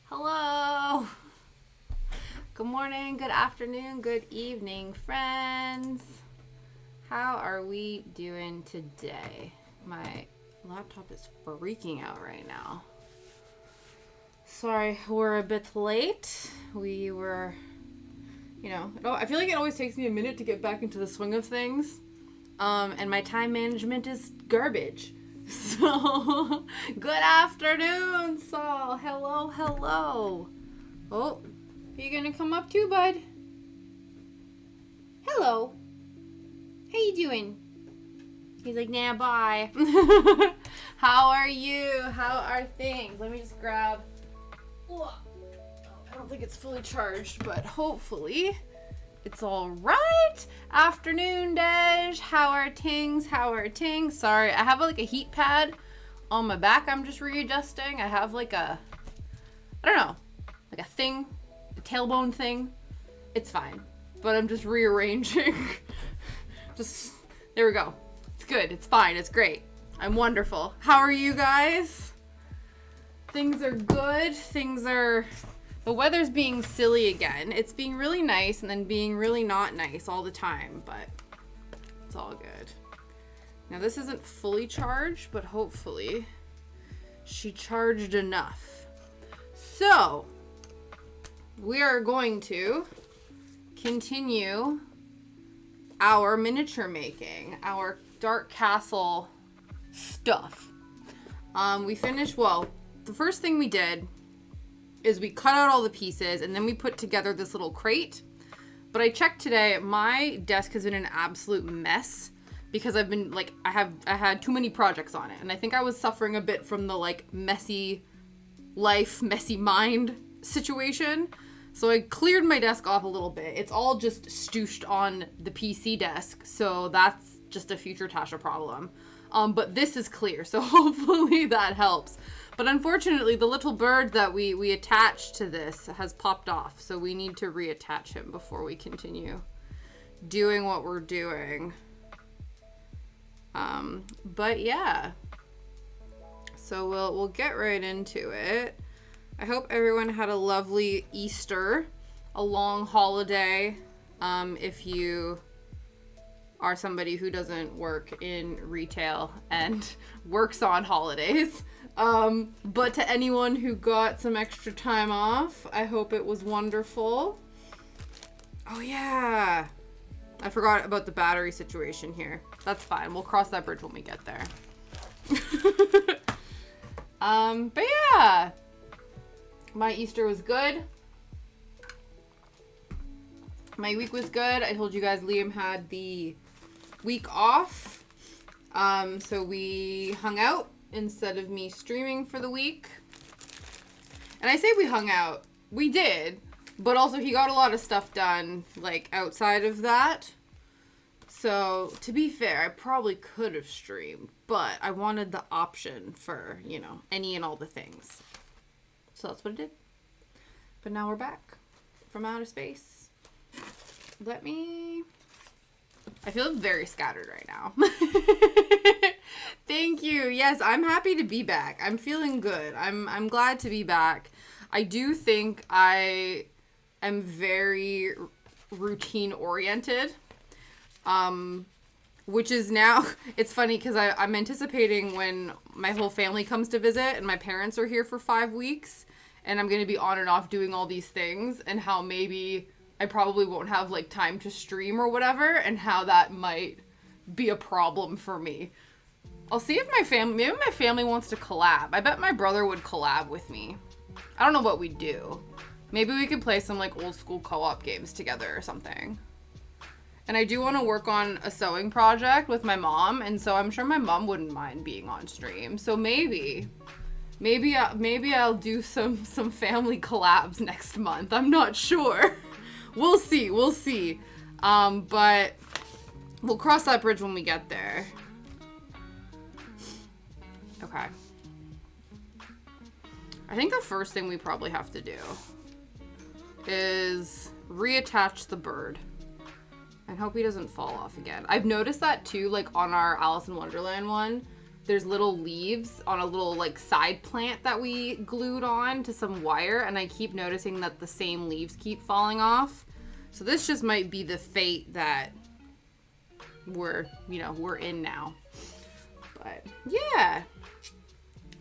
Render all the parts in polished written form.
Hello. Good morning, good afternoon, good evening, friends. How are we doing today? My laptop is freaking out right now. Sorry, we're a bit late. We were you know, I feel like it always takes me a minute to get back into the swing of things. And my time management is garbage. So, good afternoon, Saul. Hello, hello. Oh, are you gonna come up too, bud? Hello. How you doing? He's like, nah, bye. How are you? How are things? Let me just grab... Oh, I don't think it's fully charged, but hopefully it's all right. Afternoon, Dej. How are tings? How are tings? Sorry, I have like a heat pad on my back I'm just readjusting. I have like a, I don't know, like a thing, a tailbone thing. It's fine, but I'm just rearranging. Just, there we go. It's good. It's fine. It's great. I'm wonderful. How are you guys? Things are good. The weather's being silly again. It's being really nice and then being really not nice all the time, but it's all good. Now this isn't fully charged, but hopefully she charged enough. So we are going to continue our miniature making, our Dark Castle stuff. We finished, well, the first thing we did is we cut out all the pieces and then we put together this little crate. But I checked today, my desk has been an absolute mess because I've been like, I had too many projects on it. And I think I was suffering a bit from the like messy life, messy mind situation. So I cleared my desk off a little bit. It's all just stooshed on the PC desk. So that's just a future Tasha problem. But this is clear. So hopefully that helps. But unfortunately, the little bird that we attached to this has popped off. So we need to reattach him before we continue doing what we're doing. But yeah. So we'll get right into it. I hope everyone had a lovely Easter, a long holiday. If you are somebody who doesn't work in retail and works on holidays. But to anyone who got some extra time off, I hope it was wonderful. Oh yeah, I forgot about the battery situation here. That's fine. We'll cross that bridge when we get there. But yeah, my Easter was good. My week was good. I told you guys Liam had the week off. So we hung out instead of me streaming for the week. And I say we hung out. We did. But also he got a lot of stuff done, like, outside of that. So, to be fair, I probably could have streamed. But I wanted the option for, you know, any and all the things. So that's what I did. But now we're back from outer space. I feel very scattered right now. Thank you. Yes, I'm happy to be back. I'm feeling good. I'm glad to be back. I do think I am very routine oriented. Which is now, it's funny because I'm anticipating when my whole family comes to visit and my parents are here for 5 weeks and I'm going to be on and off doing all these things and how maybe I probably won't have like time to stream or whatever and how that might be a problem for me. I'll see if maybe my family wants to collab. I bet my brother would collab with me. I don't know what we'd do. Maybe we could play some like old school co-op games together or something. And I do want to work on a sewing project with my mom, and so I'm sure my mom wouldn't mind being on stream. So maybe I'll do some family collabs next month. I'm not sure. We'll see. But we'll cross that bridge when we get there. Okay. I think the first thing we probably have to do is reattach the bird. And hope he doesn't fall off again. I've noticed that too, like on our Alice in Wonderland one, there's little leaves on a little like side plant that we glued on to some wire, and I keep noticing that the same leaves keep falling off. So this just might be the fate that we're in now. But yeah.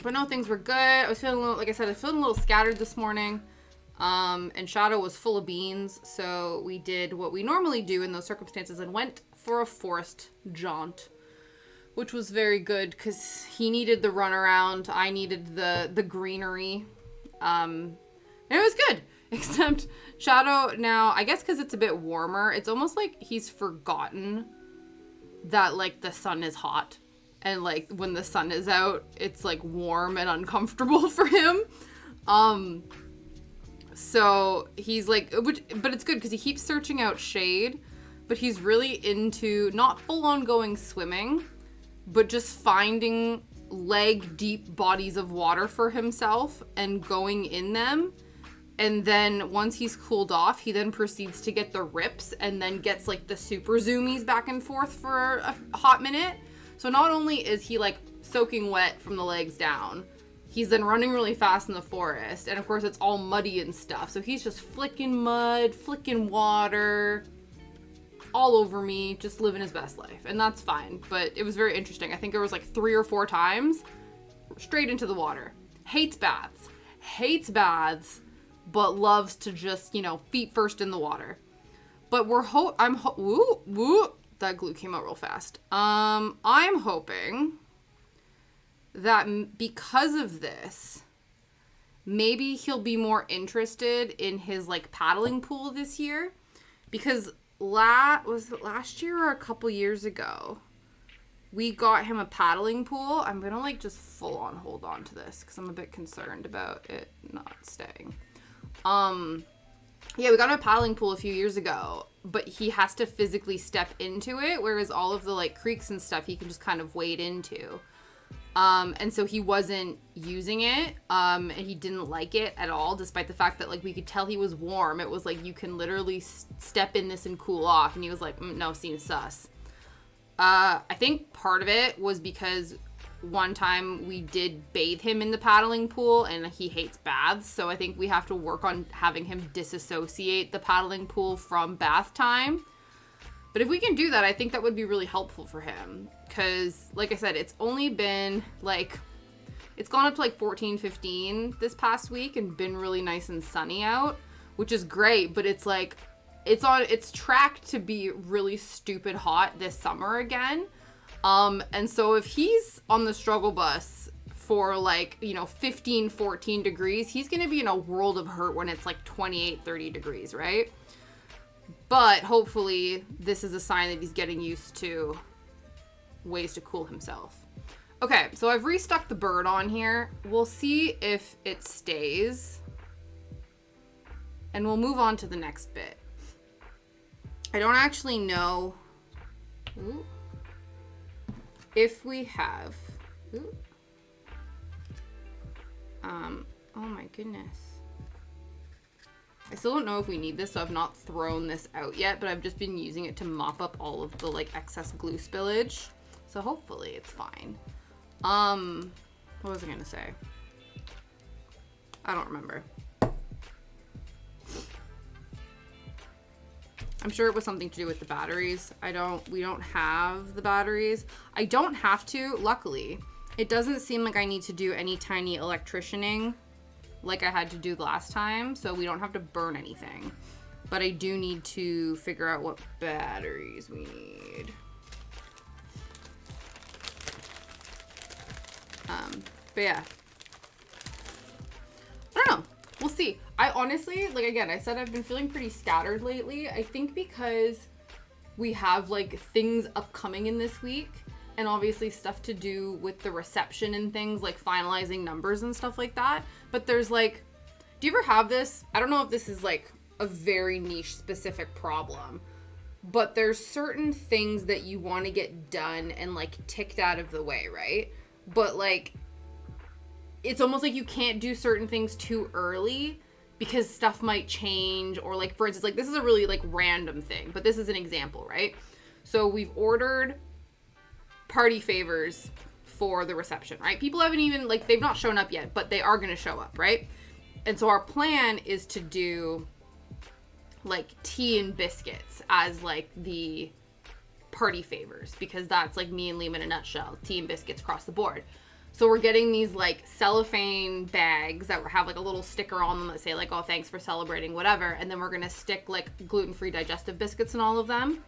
But no, things were good. I was feeling a little, like I said, I was feeling a little scattered this morning. And Shadow was full of beans, so we did what we normally do in those circumstances and went for a forest jaunt, which was very good because he needed the runaround, I needed the greenery, and it was good. Except Shadow now, I guess because it's a bit warmer, it's almost like he's forgotten that, like, the sun is hot. And, like, when the sun is out, it's, like, warm and uncomfortable for him. So he's, like, but it's good because he keeps searching out shade, but he's really into not full-on going swimming, but just finding leg-deep bodies of water for himself and going in them. And then once he's cooled off, he then proceeds to get the rips and then gets, like, the super zoomies back and forth for a hot minute. So not only is he, like, soaking wet from the legs down, he's then running really fast in the forest. And, of course, it's all muddy and stuff. So he's just flicking mud, flicking water all over me, just living his best life. And that's fine. But it was very interesting. I think there was, like, 3 or 4 times straight into the water. Hates baths. But loves to just, you know, feet first in the water. But woo, that glue came out real fast. I'm hoping that because of this, maybe he'll be more interested in his, like, paddling pool this year. Because was it last year or a couple years ago, we got him a paddling pool. I'm gonna, like, just full on hold on to this because I'm a bit concerned about it not staying. Yeah, we got a paddling pool a few years ago, but he has to physically step into it, whereas all of the, like, creeks and stuff he can just kind of wade into. And so he wasn't using it, and he didn't like it at all, despite the fact that, like, we could tell he was warm. It was like, you can literally step in this and cool off, and he was like, no, seems sus. I think part of it was because one time we did bathe him in the paddling pool and he hates baths, so I think we have to work on having him disassociate the paddling pool from bath time. But if we can do that, I think that would be really helpful for him, because, like I said, it's only been, like, it's gone up to, like, 14, 15 this past week and been really nice and sunny out, which is great, but it's, like, it's tracked to be really stupid hot this summer again. And so if he's on the struggle bus for, like, you know, 15, 14 degrees, he's going to be in a world of hurt when it's like 28, 30 degrees, right? But hopefully this is a sign that he's getting used to ways to cool himself. Okay, so I've restuck the bird on here. We'll see if it stays. And we'll move on to the next bit. I don't actually know if we have, oh my goodness. I still don't know if we need this, so I've not thrown this out yet, but I've just been using it to mop up all of the, like, excess glue spillage. So hopefully it's fine. What was I gonna say? I don't remember. I'm sure it was something to do with the batteries. We don't have the batteries. I don't have to, luckily. It doesn't seem like I need to do any tiny electricianing like I had to do last time, so we don't have to burn anything. But I do need to figure out what batteries we need. But yeah. I don't know. We'll see. I honestly, like, again, I said I've been feeling pretty scattered lately. I think because we have, like, things upcoming in this week, and obviously stuff to do with the reception and things, like finalizing numbers and stuff like that. But there's, like, do you ever have this? I don't know if this is, like, a very niche specific problem, but there's certain things that you want to get done and, like, ticked out of the way, right? But, like, it's almost like you can't do certain things too early because stuff might change, or, like, for instance, like, this is a really, like, random thing, but this is an example, right? So we've ordered party favors for the reception, right? People haven't even, like, they've not shown up yet, but they are going to show up, right? And so our plan is to do, like, tea and biscuits as, like, the party favors, because that's, like, me and Liam in a nutshell, tea and biscuits across the board. So we're getting these like cellophane bags that have like a little sticker on them that say like, oh, thanks for celebrating, whatever. And then we're going to stick like gluten-free digestive biscuits in all of them.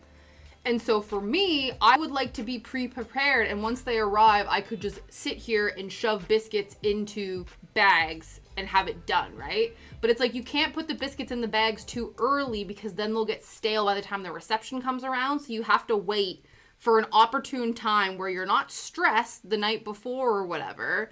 And so for me, I would like to be pre-prepared. And once they arrive, I could just sit here and shove biscuits into bags and have it done, right? But it's like you can't put the biscuits in the bags too early because then they'll get stale by the time the reception comes around. So you have to wait for an opportune time where you're not stressed the night before or whatever,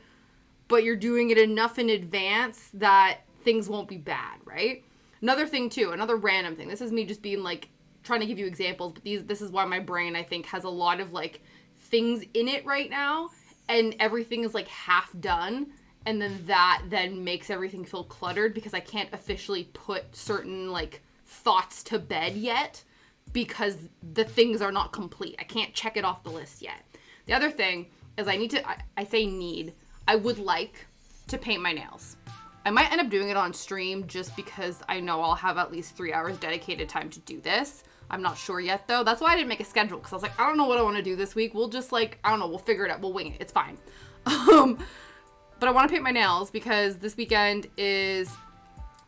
but you're doing it enough in advance that things won't be bad, right? Another thing too, another random thing. This is me just being like, trying to give you examples, but this is why my brain, I think, has a lot of like things in it right now, and everything is like half done, and then that then makes everything feel cluttered because I can't officially put certain like thoughts to bed yet because the things are not complete. I can't check it off the list yet. The other thing is I would like to paint my nails. I might end up doing it on stream just because I know I'll have at least 3 hours dedicated time to do this. I'm not sure yet though. That's why I didn't make a schedule, because I was like, I don't know what I want to do this week. We'll just like, I don't know, we'll figure it out. We'll wing it. It's fine. But I want to paint my nails because this weekend is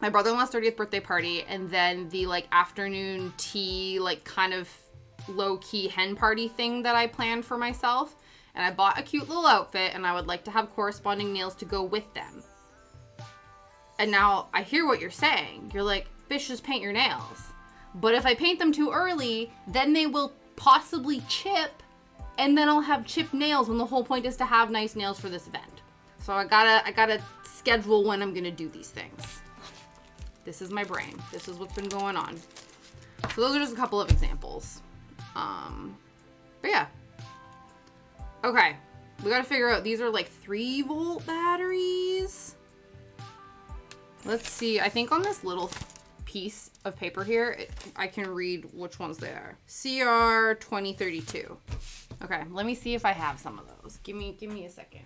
my brother-in-law's 30th birthday party, and then the like afternoon tea, like kind of low-key hen party thing that I planned for myself. And I bought a cute little outfit, and I would like to have corresponding nails to go with them. And now I hear what you're saying. You're like, bitch, just paint your nails. But if I paint them too early, then they will possibly chip, and then I'll have chipped nails when the whole point is to have nice nails for this event. So I gotta schedule when I'm gonna do these things. This is my brain. This is what's been going on. So those are just a couple of examples. But yeah. Okay. We gotta figure out, these are like 3-volt batteries. Let's see. I think on this little piece of paper here, I can read which ones they are. CR 2032. Okay, let me see if I have some of those. Give me a second.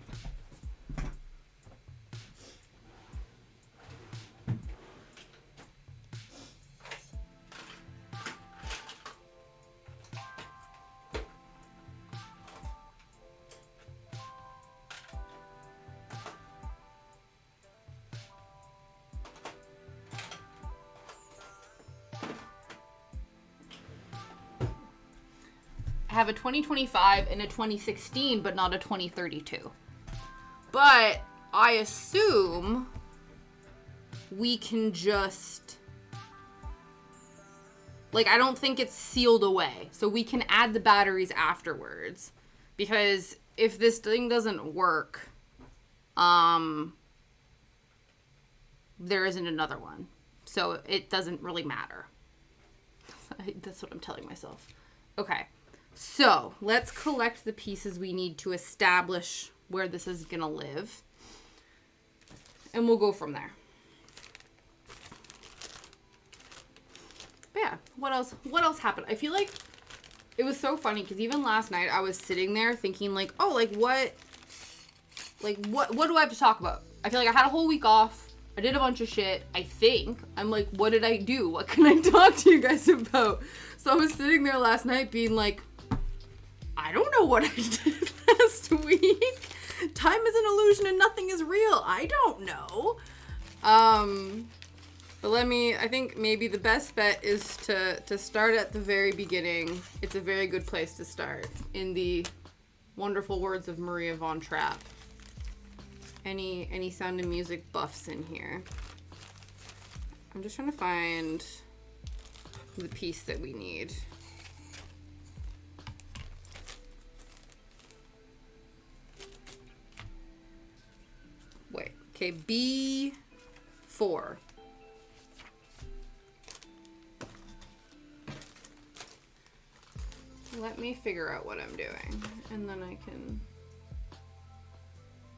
I have a 2025 and a 2016, but not a 2032. But I assume we can just, like, I don't think it's sealed away. So we can add the batteries afterwards. Because if this thing doesn't work, there isn't another one. So it doesn't really matter. That's what I'm telling myself. Okay. So let's collect the pieces we need to establish where this is going to live. And we'll go from there. But yeah, what else happened? I feel like it was so funny because even last night I was sitting there thinking like, oh, what do I have to talk about? I feel like I had a whole week off. I did a bunch of shit. I think. I'm like, what did I do? What can I talk to you guys about? So I was sitting there last night being like, I don't know what I did last week. Time is an illusion and nothing is real. I don't know. But I think maybe the best bet is to start at the very beginning. It's a very good place to start. In the wonderful words of Maria von Trapp. Any Sound of Music buffs in here? I'm just trying to find the piece that we need. Wait, okay, B4. Let me figure out what I'm doing, and then I can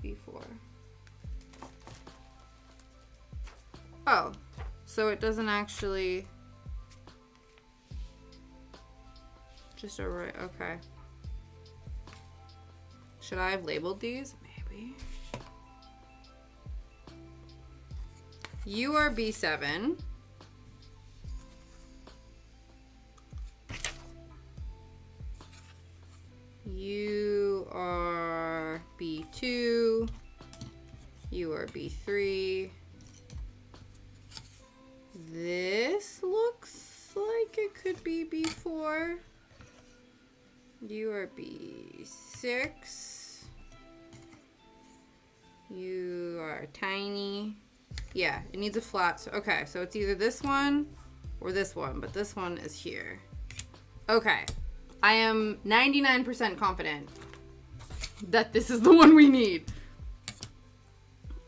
B4. Oh, so it doesn't actually just a right, okay. Should I have labeled these? Maybe. You are B7. You are B2. You are B3. This looks like it could be B4. You are B6. You are tiny. Yeah, it needs a flat. So, okay, so it's either this one or this one, but this one is here. Okay, I am 99% confident that this is the one we need.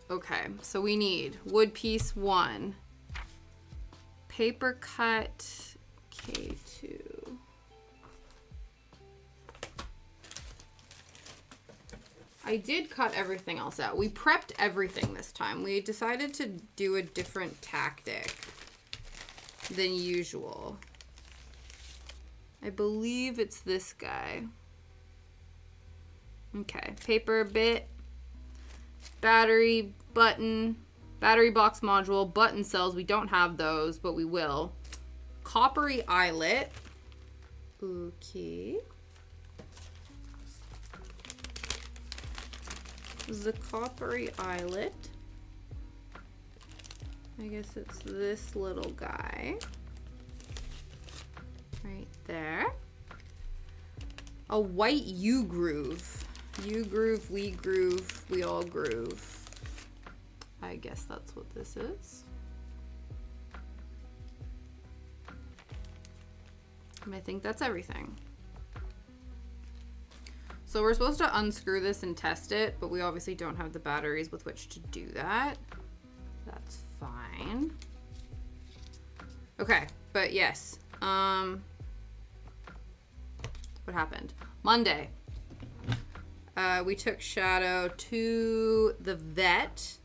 Okay, so we need wood piece 1, paper cut K2. I did cut everything else out. We prepped everything this time. We decided to do a different tactic than usual. I believe it's this guy. Okay, paper bit, battery button, battery box module, button cells. We don't have those, but we will. Coppery eyelet. Okay. The coppery eyelet. I guess it's this little guy. Right there. A white U-groove. U-groove, we all groove. I guess that's what this is. And I think that's everything. So we're supposed to unscrew this and test it, but we obviously don't have the batteries with which to do that. That's fine. Okay, but yes. What happened? Monday. We took Shadow to the vet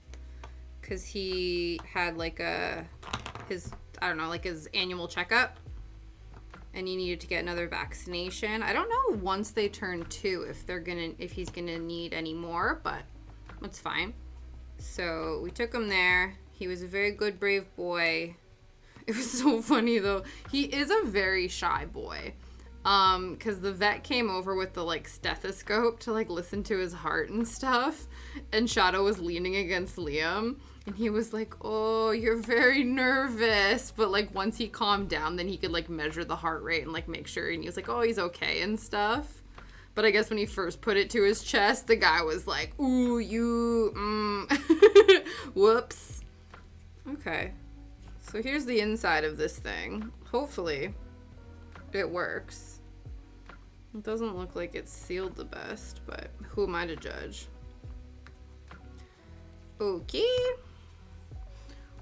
because he had like his annual checkup. And he needed to get another vaccination. I don't know once they turn 2 if he's gonna need any more, but it's fine. So we took him there. He was a very good, brave boy. It was so funny though. He is a very shy boy. Cause the vet came over with the like stethoscope to like listen to his heart and stuff. And Shadow was leaning against Liam. And he was like, oh, you're very nervous. But, like, once he calmed down, then he could, like, measure the heart rate and, like, make sure. And he was like, oh, he's okay and stuff. But I guess when he first put it to his chest, the guy was like, ooh, whoops. Okay. So here's the inside of this thing. Hopefully it works. It doesn't look like it's sealed the best, but who am I to judge? Okay.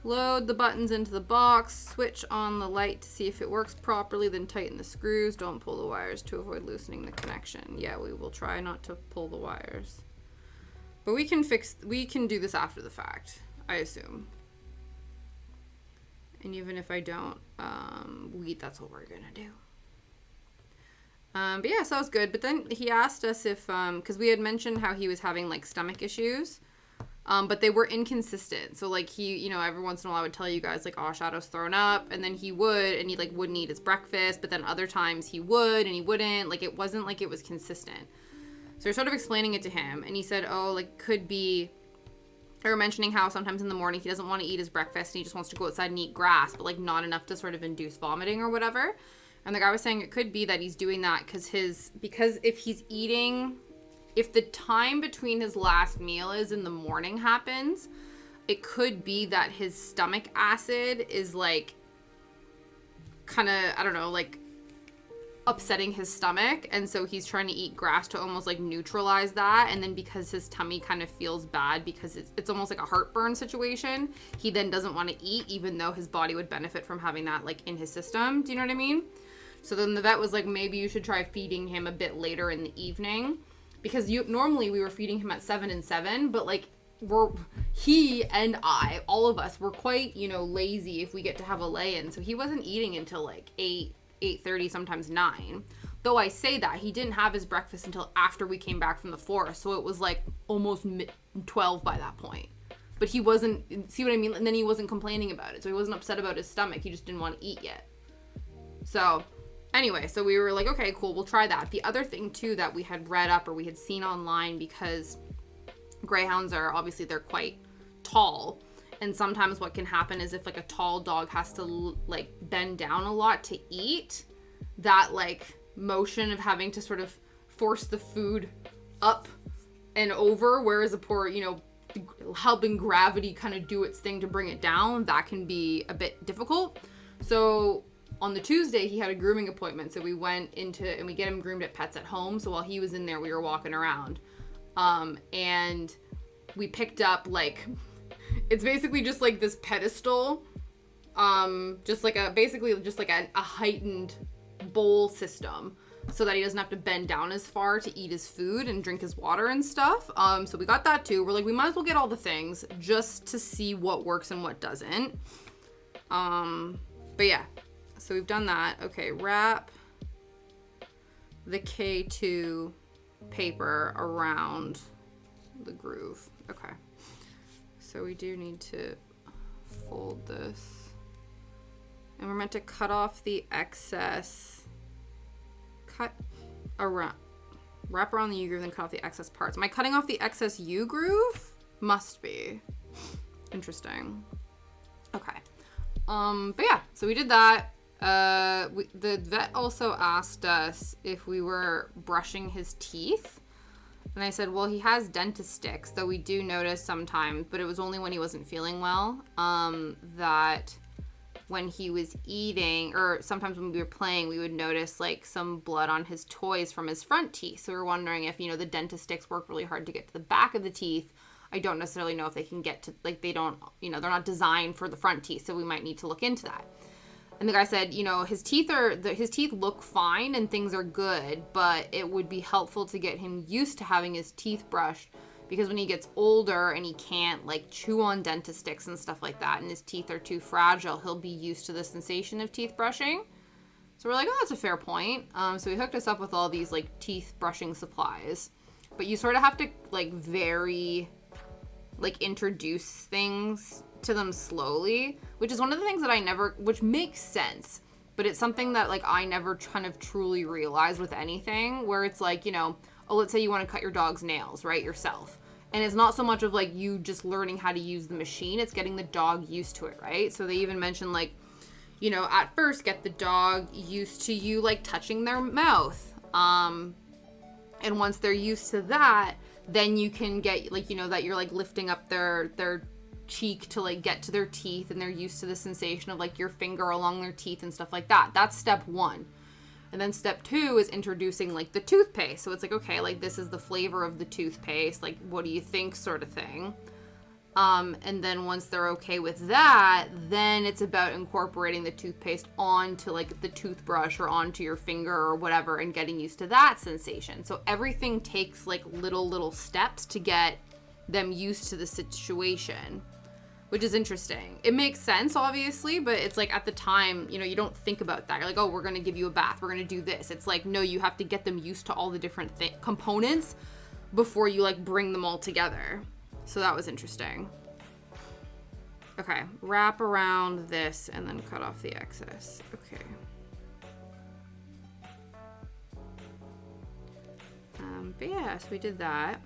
Load the buttons into the box, switch on the light to see if it works properly, then tighten the screws. Don't pull the wires to avoid loosening the connection. Yeah, we will try not to pull the wires. But we can do this after the fact, I assume. And even if I don't, that's what we're gonna do. But yeah, so that was good. But then he asked us if, because we had mentioned how he was having like stomach issues. But they were inconsistent. So, like, he, you know, every once in a while I would tell you guys, like, oh, Shadow's thrown up. And then he would, and he, like, wouldn't eat his breakfast. But then other times he would, and he wouldn't. Like, it wasn't like it was consistent. So we're sort of explaining it to him. And he said, oh, like, could be... They were mentioning how sometimes in the morning he doesn't want to eat his breakfast. And he just wants to go outside and eat grass. But, like, not enough to sort of induce vomiting or whatever. And the guy was saying it could be that he's doing that because if he's eating... If the time between his last meal is in the morning happens, it could be that his stomach acid is like kind of, I don't know, like upsetting his stomach. And so he's trying to eat grass to almost like neutralize that. And then because his tummy kind of feels bad because it's almost like a heartburn situation, he then doesn't want to eat even though his body would benefit from having that like in his system. Do you know what I mean? So then the vet was like, maybe you should try feeding him a bit later in the evening. Because normally we were feeding him at 7 and 7, but like he and I, all of us, were quite, you know, lazy if we get to have a lay-in. So he wasn't eating until like 8, 8:30, sometimes 9. Though I say that, he didn't have his breakfast until after we came back from the forest. So it was like almost 12 by that point. But he wasn't, see what I mean? And then he wasn't complaining about it. So he wasn't upset about his stomach. He just didn't want to eat yet. So... Anyway, so we were like, okay, cool, we'll try that. The other thing, too, that we had read up or we had seen online, because greyhounds are, obviously, they're quite tall. And sometimes what can happen is if like a tall dog has to like bend down a lot to eat, that like motion of having to sort of force the food up and over, whereas a poor, you know, helping gravity kind of do its thing to bring it down, that can be a bit difficult. So on the Tuesday, he had a grooming appointment. So we went into, and we get him groomed at Pets at Home. So while he was in there, we were walking around. And we picked up like, it's basically just like this pedestal, just like a heightened bowl system, so that he doesn't have to bend down as far to eat his food and drink his water and stuff. So we got that too. We're like, we might as well get all the things just to see what works and what doesn't. But yeah, so we've done that. Okay, wrap the K2 paper around the groove. Okay. So we do need to fold this. And we're meant to cut off the excess. Cut around. Wrap around the U-groove, then cut off the excess parts. Am I cutting off the excess U-groove? Must be. Interesting. Okay. But yeah, so we did that. The vet also asked us if we were brushing his teeth. And I said, well, he has dentist sticks, though we do notice sometimes, but it was only when he wasn't feeling well, that when he was eating, or sometimes when we were playing, we would notice like some blood on his toys from his front teeth. So we were wondering if, you know, the dentist sticks work really hard to get to the back of the teeth. I don't necessarily know if they can get to, like, they don't, you know, they're not designed for the front teeth, so we might need to look into that. And the guy said, you know, his teeth look fine and things are good, but it would be helpful to get him used to having his teeth brushed, because when he gets older and he can't like chew on dentist sticks and stuff like that, and his teeth are too fragile, he'll be used to the sensation of teeth brushing. So we're like, oh, that's a fair point. So he hooked us up with all these like teeth brushing supplies, but you sort of have to like introduce things to them slowly, which is one of the things that which makes sense, but it's something that like I never kind of truly realized with anything, where it's like, you know, oh, let's say you want to cut your dog's nails, right, yourself. And it's not so much of like you just learning how to use the machine, it's getting the dog used to it, right? So they even mentioned like, you know, at first get the dog used to you like touching their mouth. And once they're used to that, then you can get like, you know, that you're like lifting up their cheek to like get to their teeth, and they're used to the sensation of like your finger along their teeth and stuff like that. That's step one. And then step two is introducing like the toothpaste. So it's like, okay, like this is the flavor of the toothpaste, like what do you think, sort of thing. And then once they're okay with that, then it's about incorporating the toothpaste onto like the toothbrush or onto your finger or whatever, and getting used to that sensation. So everything takes like little steps to get them used to the situation, which is interesting. It makes sense, obviously, but it's like at the time, you know, you don't think about that. You're like, oh, we're going to give you a bath, we're going to do this. It's like, no, you have to get them used to all the different components before you like bring them all together. So that was interesting. Okay, wrap around this and then cut off the excess. Okay. But yeah, so we did that.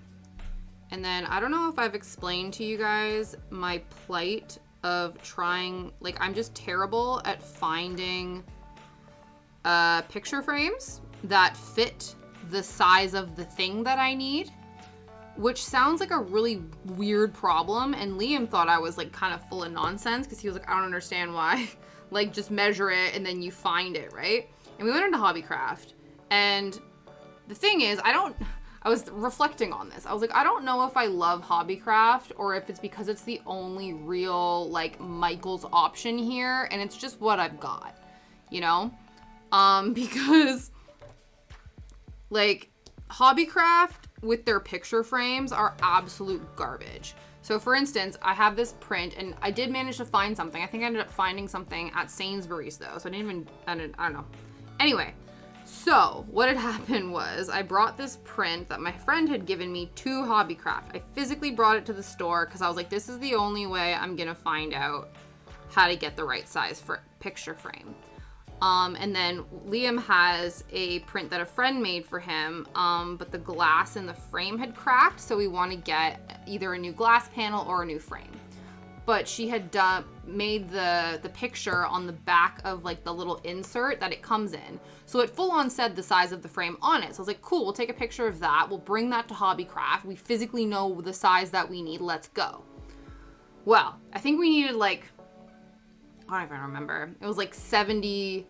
And then I don't know if I've explained to you guys my plight of trying, like, I'm just terrible at finding picture frames that fit the size of the thing that I need, which sounds like a really weird problem. And Liam thought I was like kind of full of nonsense, because he was like, I don't understand why. Like, just measure it and then you find it, right? And we went into Hobbycraft, and the thing is, I was reflecting on this. I was like, I don't know if I love Hobbycraft or if it's because it's the only real like Michael's option here, and it's just what I've got, you know? Because like Hobbycraft with their picture frames are absolute garbage. So for instance, I have this print, and I did manage to find something. I think I ended up finding something at Sainsbury's though, so I don't know. Anyway, so what had happened was I brought this print that my friend had given me to Hobbycraft. I physically brought it to the store because I was like, this is the only way I'm gonna find out how to get the right size for picture frame. And then Liam has a print that a friend made for him, but the glass in the frame had cracked, so we want to get either a new glass panel or a new frame. but she had made the picture on the back of like the little insert that it comes in. So it full on said the size of the frame on it. So I was like, cool, we'll take a picture of that. We'll bring that to Hobbycraft. We physically know the size that we need. Let's go. Well, I think we needed like, I don't even remember. It was like 70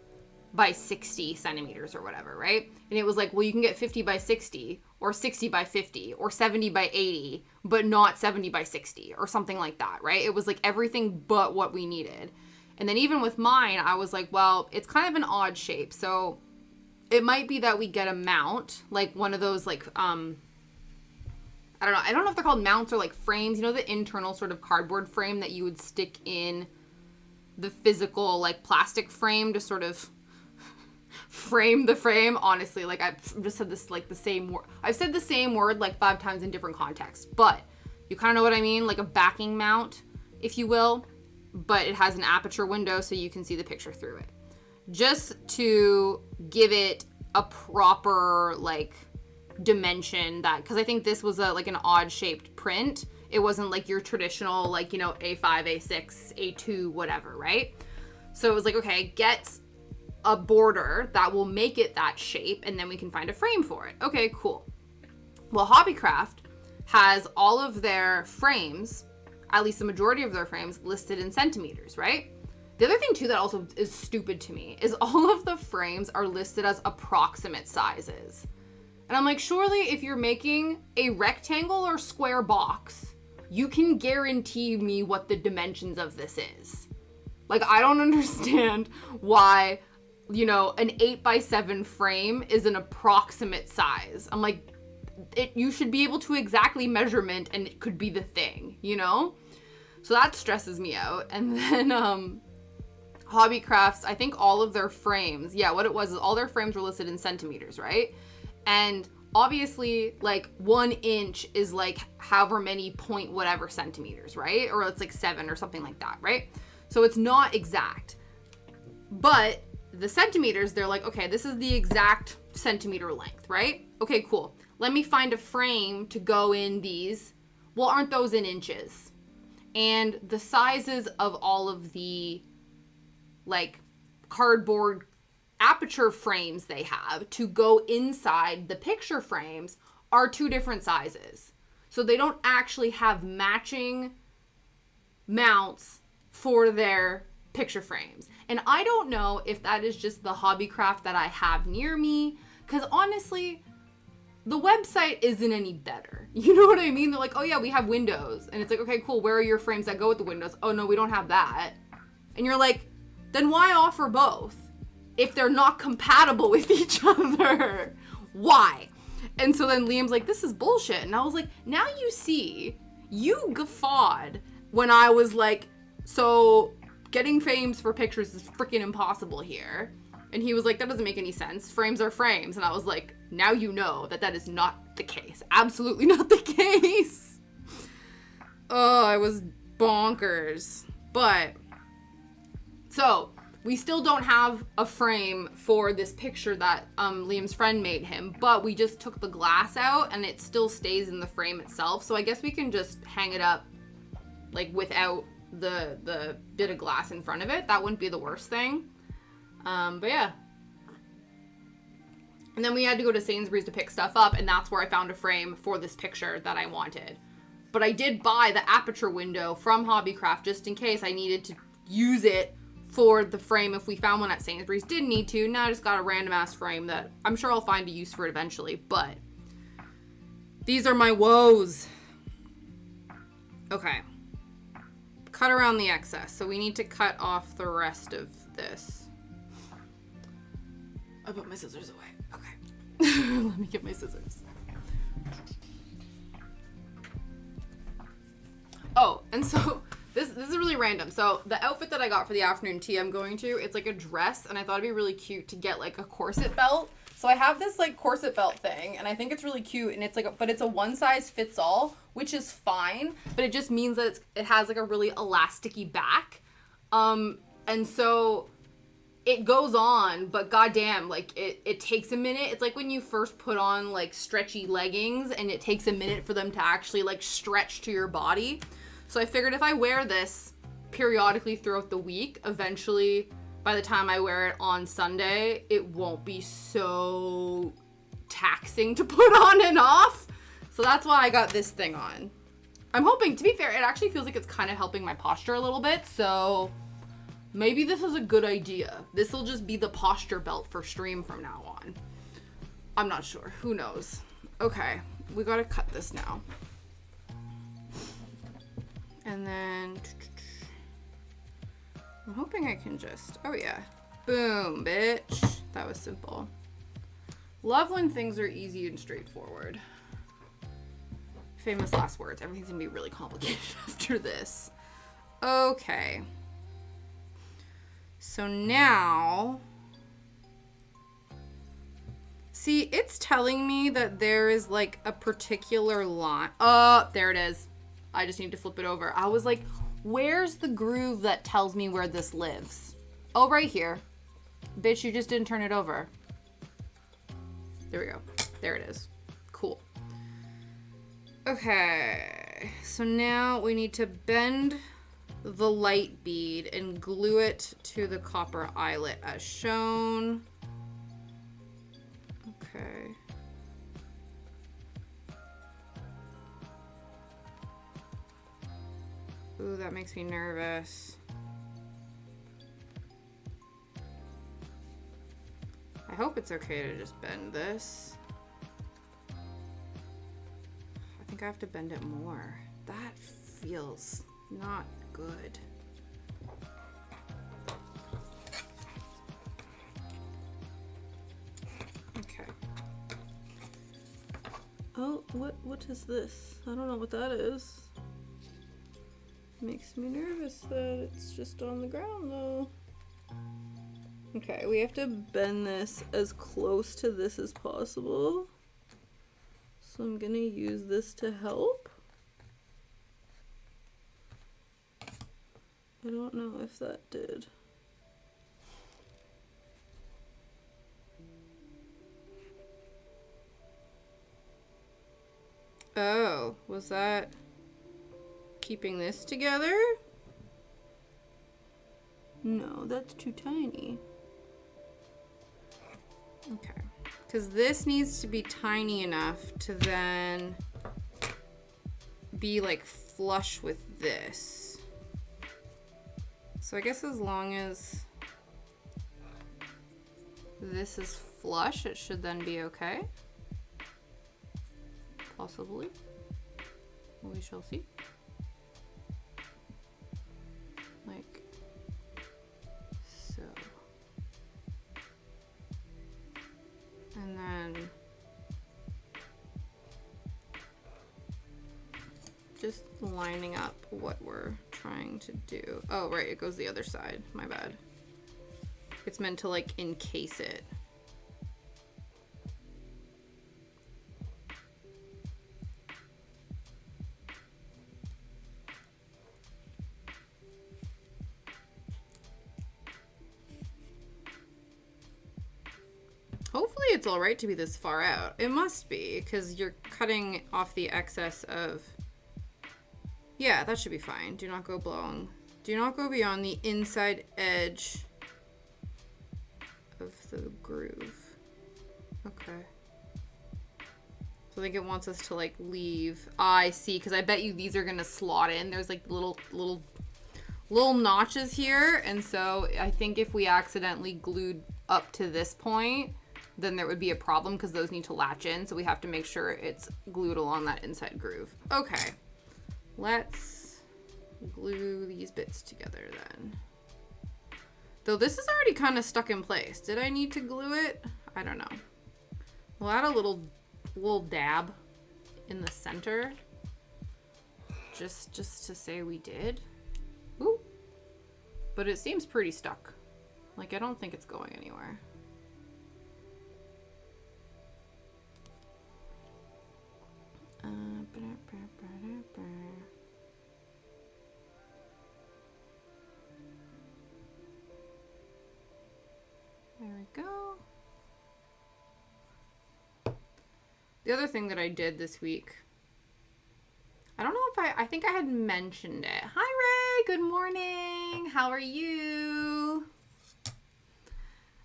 by 60 centimeters or whatever, right? And it was like, well, you can get 50 by 60 or 60 by 50 or 70 by 80, but not 70 by 60 or something like that, right? It was like everything but what we needed. And then even with mine, I was like, well, it's kind of an odd shape. So it might be that we get a mount, like one of those like, I don't know if they're called mounts or like frames, you know, the internal sort of cardboard frame that you would stick in the physical like plastic frame to sort of frame the frame. Honestly, like I've just said this like the same word. I've said the same word like 5 times in different contexts, but you kind of know what I mean, like a backing mount, if you will, but it has an aperture window so you can see the picture through it. Just to give it a proper like dimension, that because I think this was like an odd shaped print. It wasn't like your traditional like, you know, A5, A6, A2, whatever, right? So it was like, okay, get a border that will make it that shape and then we can find a frame for it. Okay, cool. Well, Hobbycraft has all of their frames, at least the majority of their frames, listed in centimeters, right? The other thing too that also is stupid to me is all of the frames are listed as approximate sizes. And I'm like, surely if you're making a rectangle or square box, you can guarantee me what the dimensions of this is. Like, I don't understand why, you know, an 8x7 frame is an approximate size. I'm like, you should be able to exactly measurement and it could be the thing, you know? So that stresses me out. And then Hobbycrafts, I think all of their frames, yeah, what it was is all their frames were listed in centimeters, right? And obviously, like 1 inch is like however many point whatever centimeters, right? Or it's like 7 or something like that, right? So it's not exact. But the centimeters, they're like, okay, this is the exact centimeter length, right? Okay, cool. Let me find a frame to go in these. Well, aren't those in inches? And the sizes of all of the like cardboard aperture frames they have to go inside the picture frames are 2 different sizes. So they don't actually have matching mounts for their picture frames. And I don't know if that is just the Hobbycraft that I have near me, because honestly, the website isn't any better. You know what I mean? They're like, oh yeah, we have windows. And it's like, okay, cool. Where are your frames that go with the windows? Oh no, we don't have that. And you're like, then why offer both if they're not compatible with each other? Why? And so then Liam's like, this is bullshit. And I was like, now you see, you guffawed when I was like, so getting frames for pictures is freaking impossible here. And he was like, that doesn't make any sense. Frames are frames. And I was like, now you know that that is not the case. Absolutely not the case. Oh, I was bonkers. But, so, we still don't have a frame for this picture that Liam's friend made him. But we just took the glass out and it still stays in the frame itself. So I guess we can just hang it up, like, without the bit of glass in front of it. That wouldn't be the worst thing. But yeah. And then we had to go to Sainsbury's to pick stuff up, and that's where I found a frame for this picture that I wanted. But I did buy the aperture window from Hobbycraft just in case I needed to use it for the frame if we found one at Sainsbury's. Didn't need to. Now I just got a random ass frame that I'm sure I'll find a use for it eventually, but these are my woes. Okay. Cut around the excess. So we need to cut off the rest of this. I put my scissors away. Okay. Let me get my scissors. Oh, and so this is really random. So the outfit that I got for the afternoon tea I'm going to, it's like a dress, and I thought it'd be really cute to get like a corset belt. So I have this like corset belt thing, and I think it's really cute, and it's like, but it's a one size fits all, which is fine, but it just means that it has like a really elasticy back. And so it goes on, but goddamn, like it takes a minute. It's like when you first put on like stretchy leggings and it takes a minute for them to actually like stretch to your body. So I figured if I wear this periodically throughout the week, eventually by the time I wear it on Sunday, it won't be so taxing to put on and off. So that's why I got this thing on. I'm hoping, to be fair, it actually feels like it's kind of helping my posture a little bit, so maybe this is a good idea. This will just be the posture belt for stream from now on. I'm not sure. Who knows? Okay, we gotta cut this now. And then I'm hoping I can just, oh yeah, boom, bitch. That was simple. Love when things are easy and straightforward. Famous last words. Everything's gonna be really complicated after this. Okay. So now, see, it's telling me that there is like a particular line. Oh, there it is. I just need to flip it over. I was like, where's the groove that tells me where this lives? Oh, right here. Bitch, you just didn't turn it over. There we go. There it is. Cool. Okay, so now we need to bend the light bead and glue it to the copper eyelet as shown. Okay. Ooh, that makes me nervous. I hope it's okay to just bend this. I think I have to bend it more. That feels not good. Okay. Oh, what is this? I don't know what that is. Makes me nervous that it's just on the ground though. Okay, we have to bend this as close to this as possible. So I'm gonna use this to help. I don't know if that did. Oh, was that keeping this together? No, that's too tiny. Okay. Because this needs to be tiny enough to then be like flush with this. So I guess as long as this is flush, it should then be okay. Possibly. We shall see. Like so. And then just lining up what we're trying to do. Oh, right, it goes the other side. My bad. It's meant to like encase it. Hopefully it's all right to be this far out. It must be, because you're cutting off the excess of... Yeah, that should be fine. Do not go long. Do not go beyond the inside edge of the groove. Okay. So I think it wants us to, like, leave. I see, because I bet you these are going to slot in. There's, like, little notches here, and so I think if we accidentally glued up to this point, then there would be a problem because those need to latch in, so we have to make sure it's glued along that inside groove. Okay, let's glue these bits together then. Though this is already kind of stuck in place. Did I need to glue it? I don't know. We'll add a little dab in the center, just to say we did. Ooh. But it seems pretty stuck. Like, I don't think it's going anywhere. There we go. The other thing that I did this week, I don't know if I think I had mentioned it. Hi, Ray. Good morning. How are you?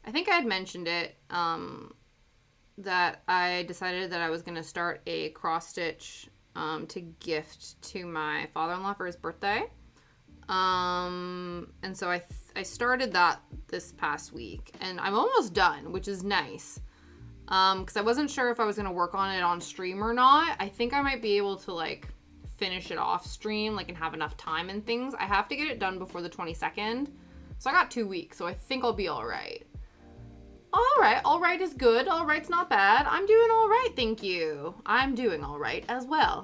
I think I had mentioned it, that I decided that I was going to start a cross stitch to gift to my father-in-law for his birthday. And so I started that this past week, and I'm almost done, which is nice. Because I wasn't sure if I was going to work on it on stream or not. I think I might be able to, like, finish it off stream, like, and have enough time and things. I have to get it done before the 22nd. So I got 2 weeks, so I think I'll be all right. All right is good. All right's not bad. I'm doing all right, thank you. I'm doing all right as well.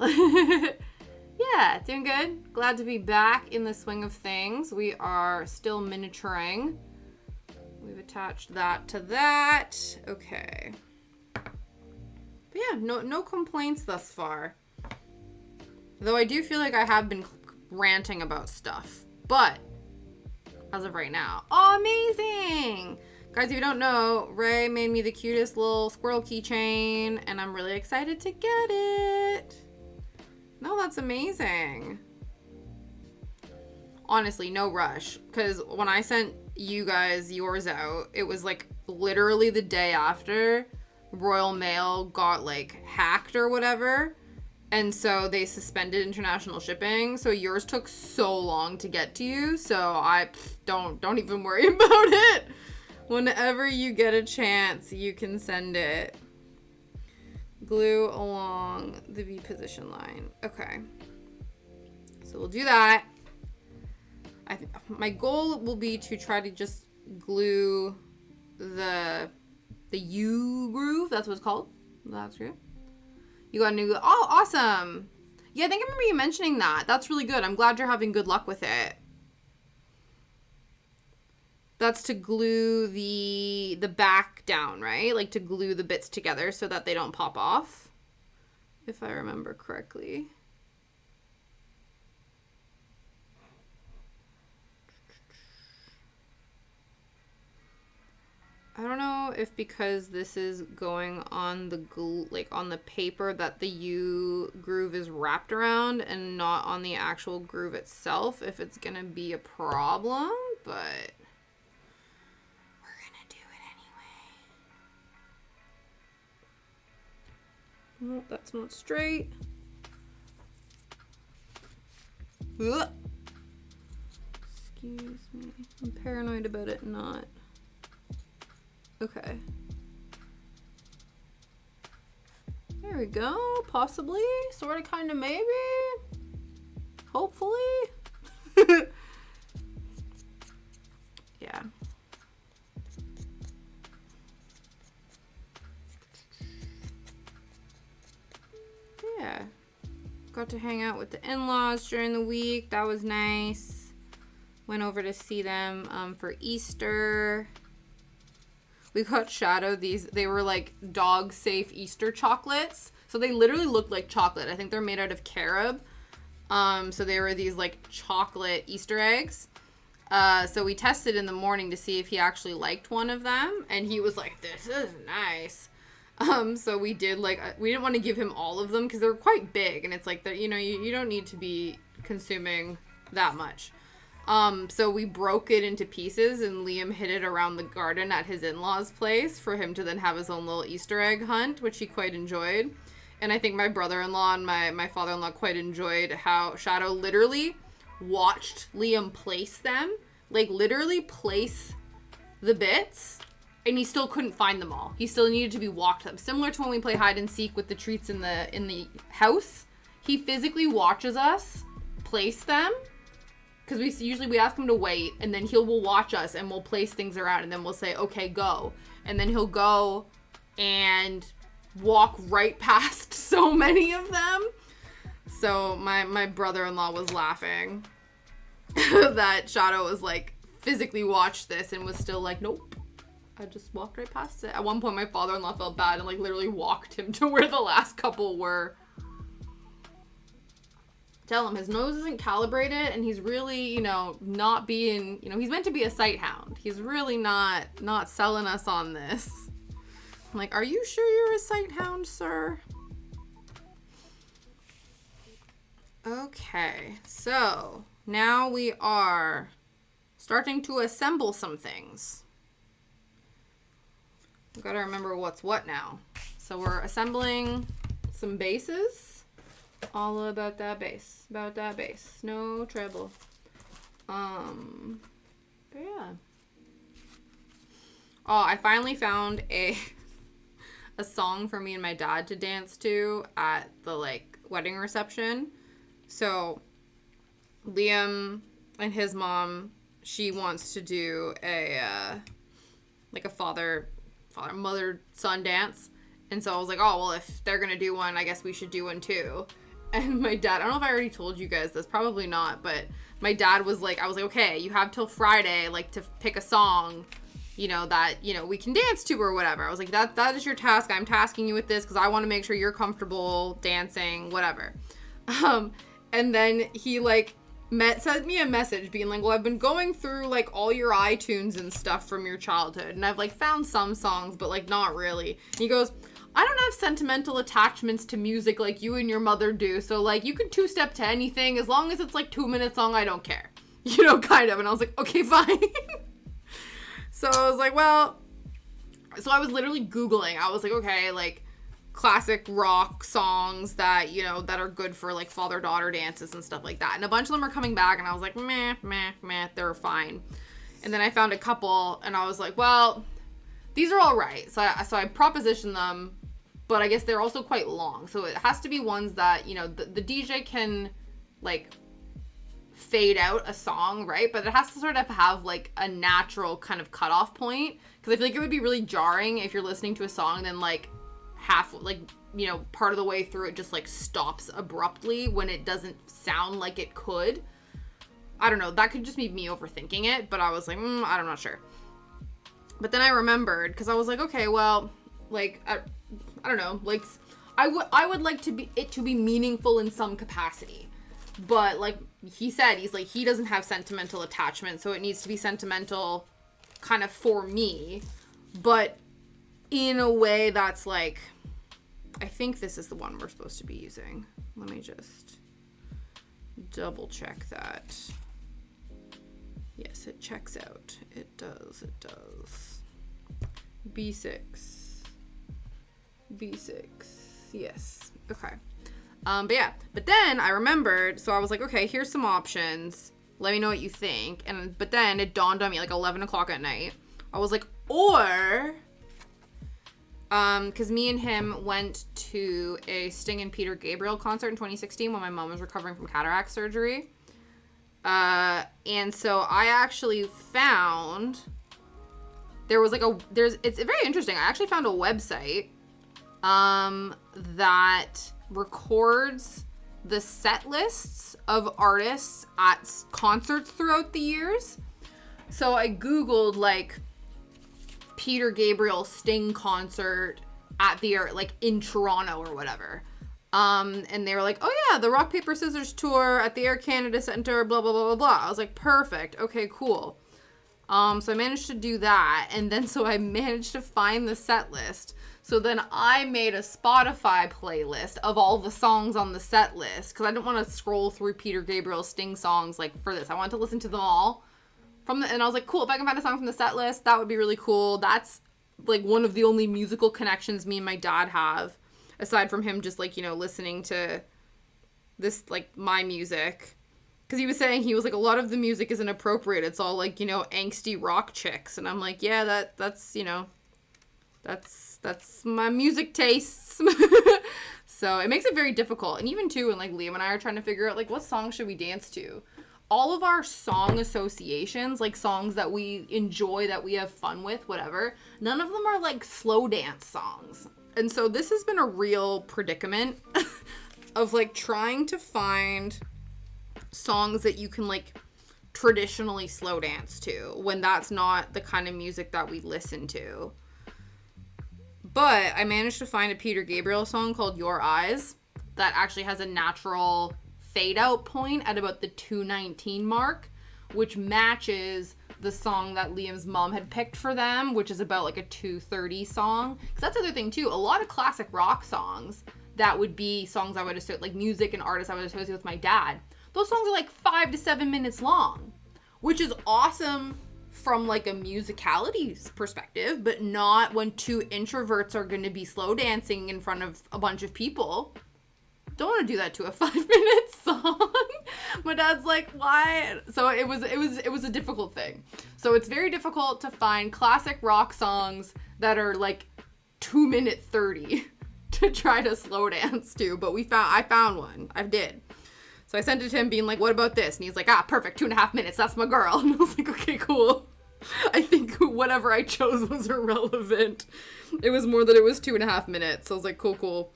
Yeah, doing good. Glad to be back in the swing of things. We are still miniaturing. We've attached that to that. Okay. But yeah, no complaints thus far. Though I do feel like I have been ranting about stuff. But as of right now. Oh, amazing! Guys, if you don't know, Ray made me the cutest little squirrel keychain, and I'm really excited to get it. No, that's amazing. Honestly, no rush. Because when I sent you guys yours out, it was like literally the day after Royal Mail got like hacked or whatever. And so they suspended international shipping. So yours took so long to get to you. So I don't even worry about it. Whenever you get a chance, you can send it. Glue along the V position line. Okay. So we'll do that. I think my goal will be to try to just glue the U groove. That's what it's called. That's true. You got a new. Oh, awesome. Yeah, I think I remember you mentioning that. That's really good. I'm glad you're having good luck with it. That's to glue the back down, right? Like to glue the bits together so that they don't pop off, if I remember correctly. I don't know if because this is going on the glue, like on the paper that the U groove is wrapped around and not on the actual groove itself, if it's gonna be a problem, but no, that's not straight. Ugh. Excuse me. I'm paranoid about it not. Okay. There we go. Possibly. Sort of, kind of, maybe. Hopefully. Yeah. Yeah. Got to hang out with the in-laws during the week. That was nice. Went over to see them for Easter. We got Shadow these. They were like dog-safe Easter chocolates. So they literally looked like chocolate. I think they're made out of carob. So they were these like chocolate Easter eggs. So we tested in the morning to see if he actually liked one of them. And he was like, this is nice. So we did like, we didn't want to give him all of them because they were quite big. And it's like, that, you know, you don't need to be consuming that much. So we broke it into pieces and Liam hid it around the garden at his in-laws' place for him to then have his own little Easter egg hunt, which he quite enjoyed. And I think my brother-in-law and my father-in-law quite enjoyed how Shadow literally watched Liam place them, like literally place the bits, and he still couldn't find them all. He still needed to be walked them. Similar to when we play hide and seek with the treats in the house. He physically watches us place them. Because we ask him to wait, and then will watch us, and we'll place things around, and then we'll say, okay, go. And then he'll go and walk right past so many of them. So my brother-in-law was laughing that Shadow was like, physically watched this and was still like, nope. I just walked right past it. At one point, my father-in-law felt bad and like literally walked him to where the last couple were. Tell him his nose isn't calibrated and he's really, you know, not being, you know, he's meant to be a sight hound. He's really not selling us on this. I'm like, are you sure you're a sight hound, sir? Okay, so now we are starting to assemble some things. I've got to remember what's what now. So we're assembling some basses. All about that bass. About that bass. No treble. But yeah. Oh, I finally found a song for me and my dad to dance to at the wedding reception. So Liam and his mom, she wants to do a father mother son dance. And so I was like, oh, well, if they're going to do one, I guess we should do one too. And my dad, I don't know if I already told you guys this, probably not, but my dad was like, I was like, okay, you have till Friday, to pick a song, that, we can dance to or whatever. I was like, that is your task. I'm tasking you with this because I want to make sure you're comfortable dancing, whatever. And then he sent me a message being like, well, I've been going through all your iTunes and stuff from your childhood, and I've found some songs, but not really. And he goes, I don't have sentimental attachments to music like you and your mother do, so you can two-step to anything as long as it's 2 minutes long. I don't care, kind of. And I was like, okay, fine. So I was like, well, so I was literally Googling. I was like, okay, classic rock songs that, that are good for father-daughter dances and stuff like that. And a bunch of them are coming back, and I was like, meh, they're fine. And then I found a couple, and I was like, well, these are all right. So I propositioned them, but I guess they're also quite long. So it has to be ones that, the DJ can, fade out a song, right? But it has to sort of have, a natural kind of cutoff point. Because I feel like it would be really jarring if you're listening to a song and then, half, part of the way through it just, stops abruptly when it doesn't sound like it could. I don't know. That could just be me overthinking it, but I was like, I'm not sure. But then I remembered, because I was like, okay, well, I don't know, I would like it to be meaningful in some capacity. But, he said, he doesn't have sentimental attachment, so it needs to be sentimental kind of for me, but in a way that's, I think this is the one we're supposed to be using. Let me just double check that. Yes, it checks out. It does. B6. Yes. Okay. But then I remembered, so I was like, okay, here's some options. Let me know what you think. But then it dawned on me 11 o'clock at night. I was like, or, because me and him went to a Sting and Peter Gabriel concert in 2016 when my mom was recovering from cataract surgery. And so I actually found, it's very interesting. I actually found a website, that records the set lists of artists at concerts throughout the years. So I Googled Peter Gabriel Sting concert at the in Toronto or whatever. And they were like, oh yeah, the Rock Paper Scissors tour at the Air Canada Centre, blah blah blah blah blah. I was like, perfect, okay, cool. So I managed to do that, and then so I managed to find the set list. So then I made a Spotify playlist of all the songs on the set list, because I didn't want to scroll through Peter Gabriel Sting songs for this. I wanted to listen to them all and I was like, cool, if I can find a song from the set list, that would be really cool. That's one of the only musical connections me and my dad have, aside from him just listening to this my music. Because he was saying, he was like, a lot of the music isn't appropriate. It's all angsty rock chicks. And I'm like, yeah, that's my music tastes. So it makes it very difficult. And even too, when Liam and I are trying to figure out what song should we dance to, all of our song associations, songs that we enjoy, that we have fun with, whatever, none of them are slow dance songs. And so this has been a real predicament of trying to find songs that you can traditionally slow dance to when that's not the kind of music that we listen to. But I managed to find a Peter Gabriel song called Your Eyes that actually has a natural fade out point at about the 2:19 mark, which matches the song that Liam's mom had picked for them, which is about a 2:30 song. Because that's the other thing too, a lot of classic rock songs, that would be songs I would associate, like music and artists I would associate with my dad. Those songs are like 5 to 7 minutes long, which is awesome from like a musicality perspective, but not when two introverts are going to be slow dancing in front of a bunch of people. Don't want to do that to a 5-minute song. My dad's like, why? So it was a difficult thing. So it's very difficult to find classic rock songs that are like 2-minute 30 to try to slow dance to. But I found one. I did. So I sent it to him being like, what about this? And he's like, perfect, 2.5 minutes. That's my girl. And I was like, okay, cool. I think whatever I chose was irrelevant. It was more that it was 2.5 minutes. So I was like, cool.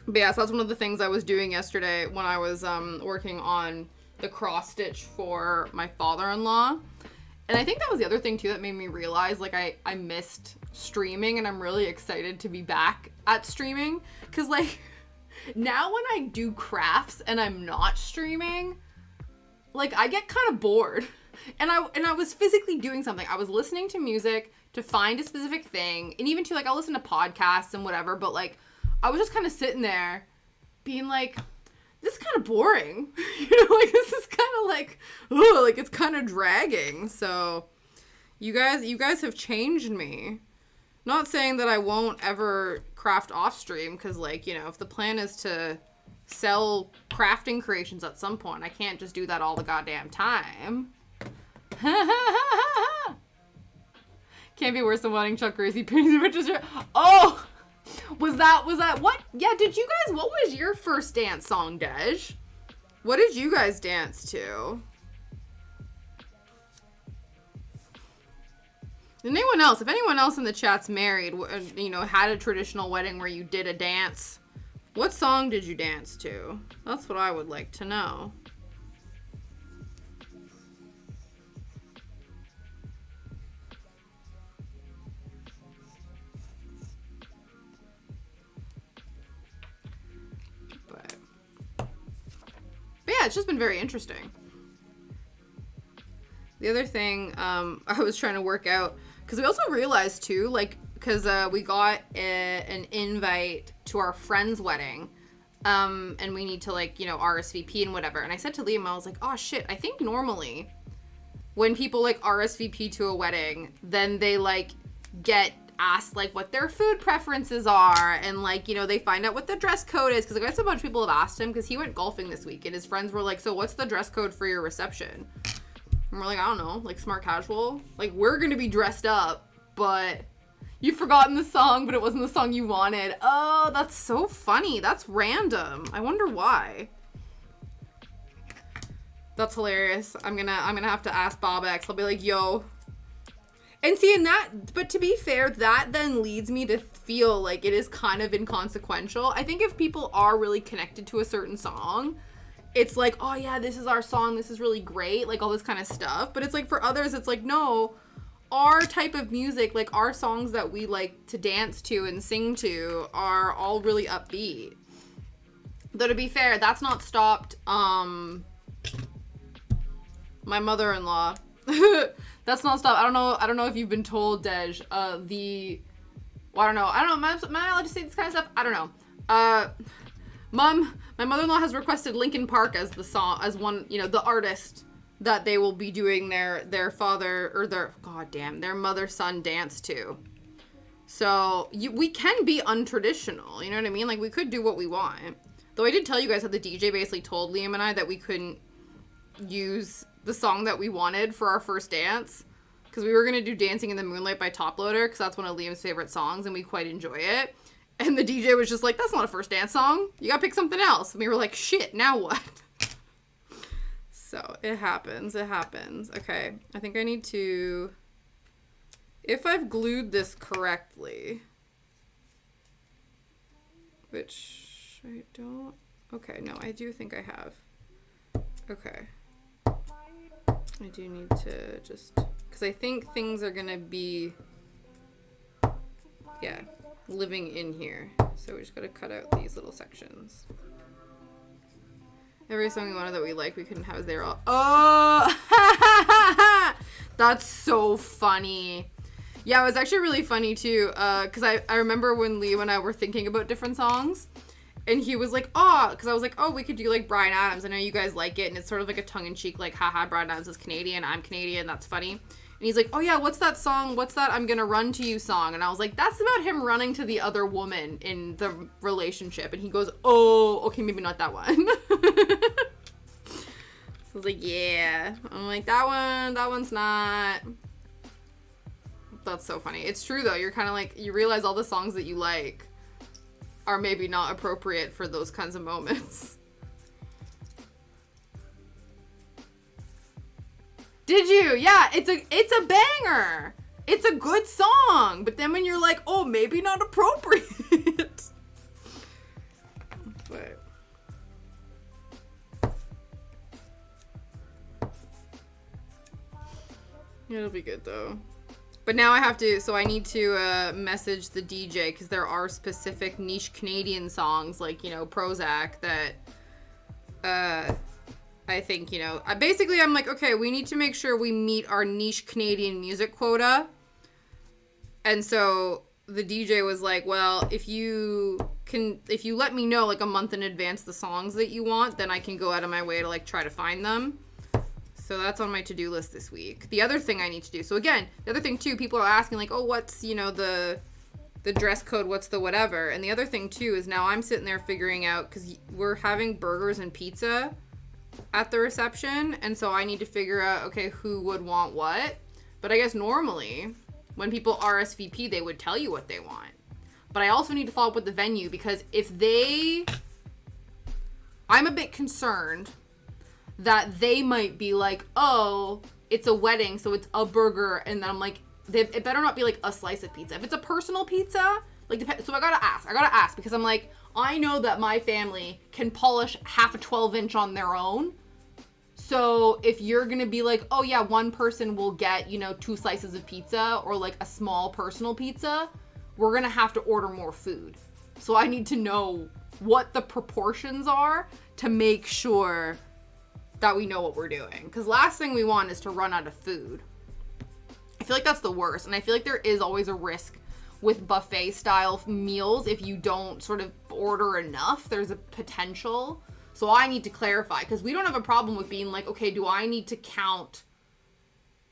But yeah, so that's one of the things I was doing yesterday when I was working on the cross stitch for my father-in-law. And I think that was the other thing too that made me realize like I missed streaming, and I'm really excited to be back at streaming. Cause like now when I do crafts and I'm not streaming, like I get kind of bored. And I was physically doing something. I was listening to music to find a specific thing, and even to like I'll listen to podcasts and whatever, but like I was just kind of sitting there being like, this is kind of boring. Like this is kind of like, oh, like it's kind of dragging. So you guys have changed me. Not saying that I won't ever craft off stream, because like, if the plan is to sell crafting creations at some point, I can't just do that all the goddamn time. Can't be worse than wanting Chuck Gracie painting pictures. Oh! Was that what? Yeah, did you guys, what was your first dance song, Dej? What did you guys dance to? Anyone else? If anyone else in the chat's married, had a traditional wedding where you did a dance, what song did you dance to? That's what I would like to know. Yeah, it's just been very interesting. The other thing I was trying to work out, because we also realized too, like, because we got an invite to our friend's wedding, and we need to like, RSVP and whatever. And I said to Liam, I was like, oh shit, I think normally when people like RSVP to a wedding, then they like get asked like what their food preferences are, and like they find out what the dress code is, because I guess a bunch of people have asked him, because he went golfing this week and his friends were like, so what's the dress code for your reception? And we're like, I don't know, like smart casual, like we're gonna be dressed up, but you've forgotten the song, but it wasn't the song you wanted. Oh, that's so funny. That's random. I wonder why. That's hilarious. I'm gonna have to ask Bob X. I'll be like, yo. And seeing that, but to be fair, that then leads me to feel like it is kind of inconsequential. I think if people are really connected to a certain song, it's like, oh yeah, this is our song, this is really great, like all this kind of stuff. But it's like for others, it's like, no, our type of music, like our songs that we like to dance to and sing to are all really upbeat. Though to be fair, that's not stopped my mother-in-law. That's not stopped. I don't know if you've been told, Dej, I don't know. Am I allowed to say this kind of stuff? I don't know. Mom, my mother-in-law has requested Linkin Park as the song, as one, the artist that they will be doing their father, or their mother-son dance to. So we can be untraditional, you know what I mean? Like we could do what we want. Though I did tell you guys how the DJ basically told Liam and I that we couldn't use the song that we wanted for our first dance, because we were going to do Dancing in the Moonlight by Toploader, because that's one of Liam's favorite songs and we quite enjoy it. And the DJ was just like, that's not a first dance song, you gotta pick something else. And we were like, shit, now what? So it happens. Okay, I think I need to, if I've glued this correctly, which I don't, okay, no, I do think I have. Okay. I do need to just, because I think things are gonna be, yeah, living in here. So we just gotta cut out these little sections. Every song we wanted that we liked, we couldn't have as they were all, oh, that's so funny. Yeah, it was actually really funny too, because I remember when Leo and I were thinking about different songs, and he was like, oh, because I was like, oh, we could do like Bryan Adams. I know you guys like it, and it's sort of like a tongue-in-cheek, like, haha, Bryan Adams is Canadian, I'm Canadian, that's funny. And he's like, oh yeah, what's that song? What's that I'm Gonna Run to You song? And I was like, that's about him running to the other woman in the relationship. And he goes, oh, okay, maybe not that one. So I was like, yeah. I'm like, that one's not. That's so funny. It's true though. You're kind of like, you realize all the songs that you like are maybe not appropriate for those kinds of moments. Did you? Yeah, it's a banger. It's a good song. But then when you're like, oh, maybe not appropriate. But it'll be good though. But now I need to message the DJ, because there are specific niche Canadian songs, like, you know, Prozac, that I think, you know, I'm like, okay, we need to make sure we meet our niche Canadian music quota. And so the DJ was like, well, if you let me know like a month in advance the songs that you want, then I can go out of my way to like try to find them. So that's on my to-do list this week. The other thing I need to do. So again, the other thing too, people are asking like, oh, what's, you know, the dress code, what's the whatever. And the other thing too is now I'm sitting there figuring out, because we're having burgers and pizza at the reception. And so I need to figure out, okay, who would want what. But I guess normally when people RSVP, they would tell you what they want. But I also need to follow up with the venue, because I'm a bit concerned that they might be like, oh, it's a wedding, so it's a burger, and then I'm like, it better not be like a slice of pizza. If it's a personal pizza, like, so I gotta ask, because I'm like, I know that my family can polish half a 12-inch on their own. So if you're gonna be like, oh yeah, one person will get, you know, 2 slices of pizza, or like a small personal pizza, we're gonna have to order more food. So I need to know what the proportions are to make sure that we know what we're doing. Because last thing we want is to run out of food. I feel like that's the worst. And I feel like there is always a risk with buffet style meals. If you don't sort of order enough, there's a potential. So I need to clarify, because we don't have a problem with being like, okay, do I need to count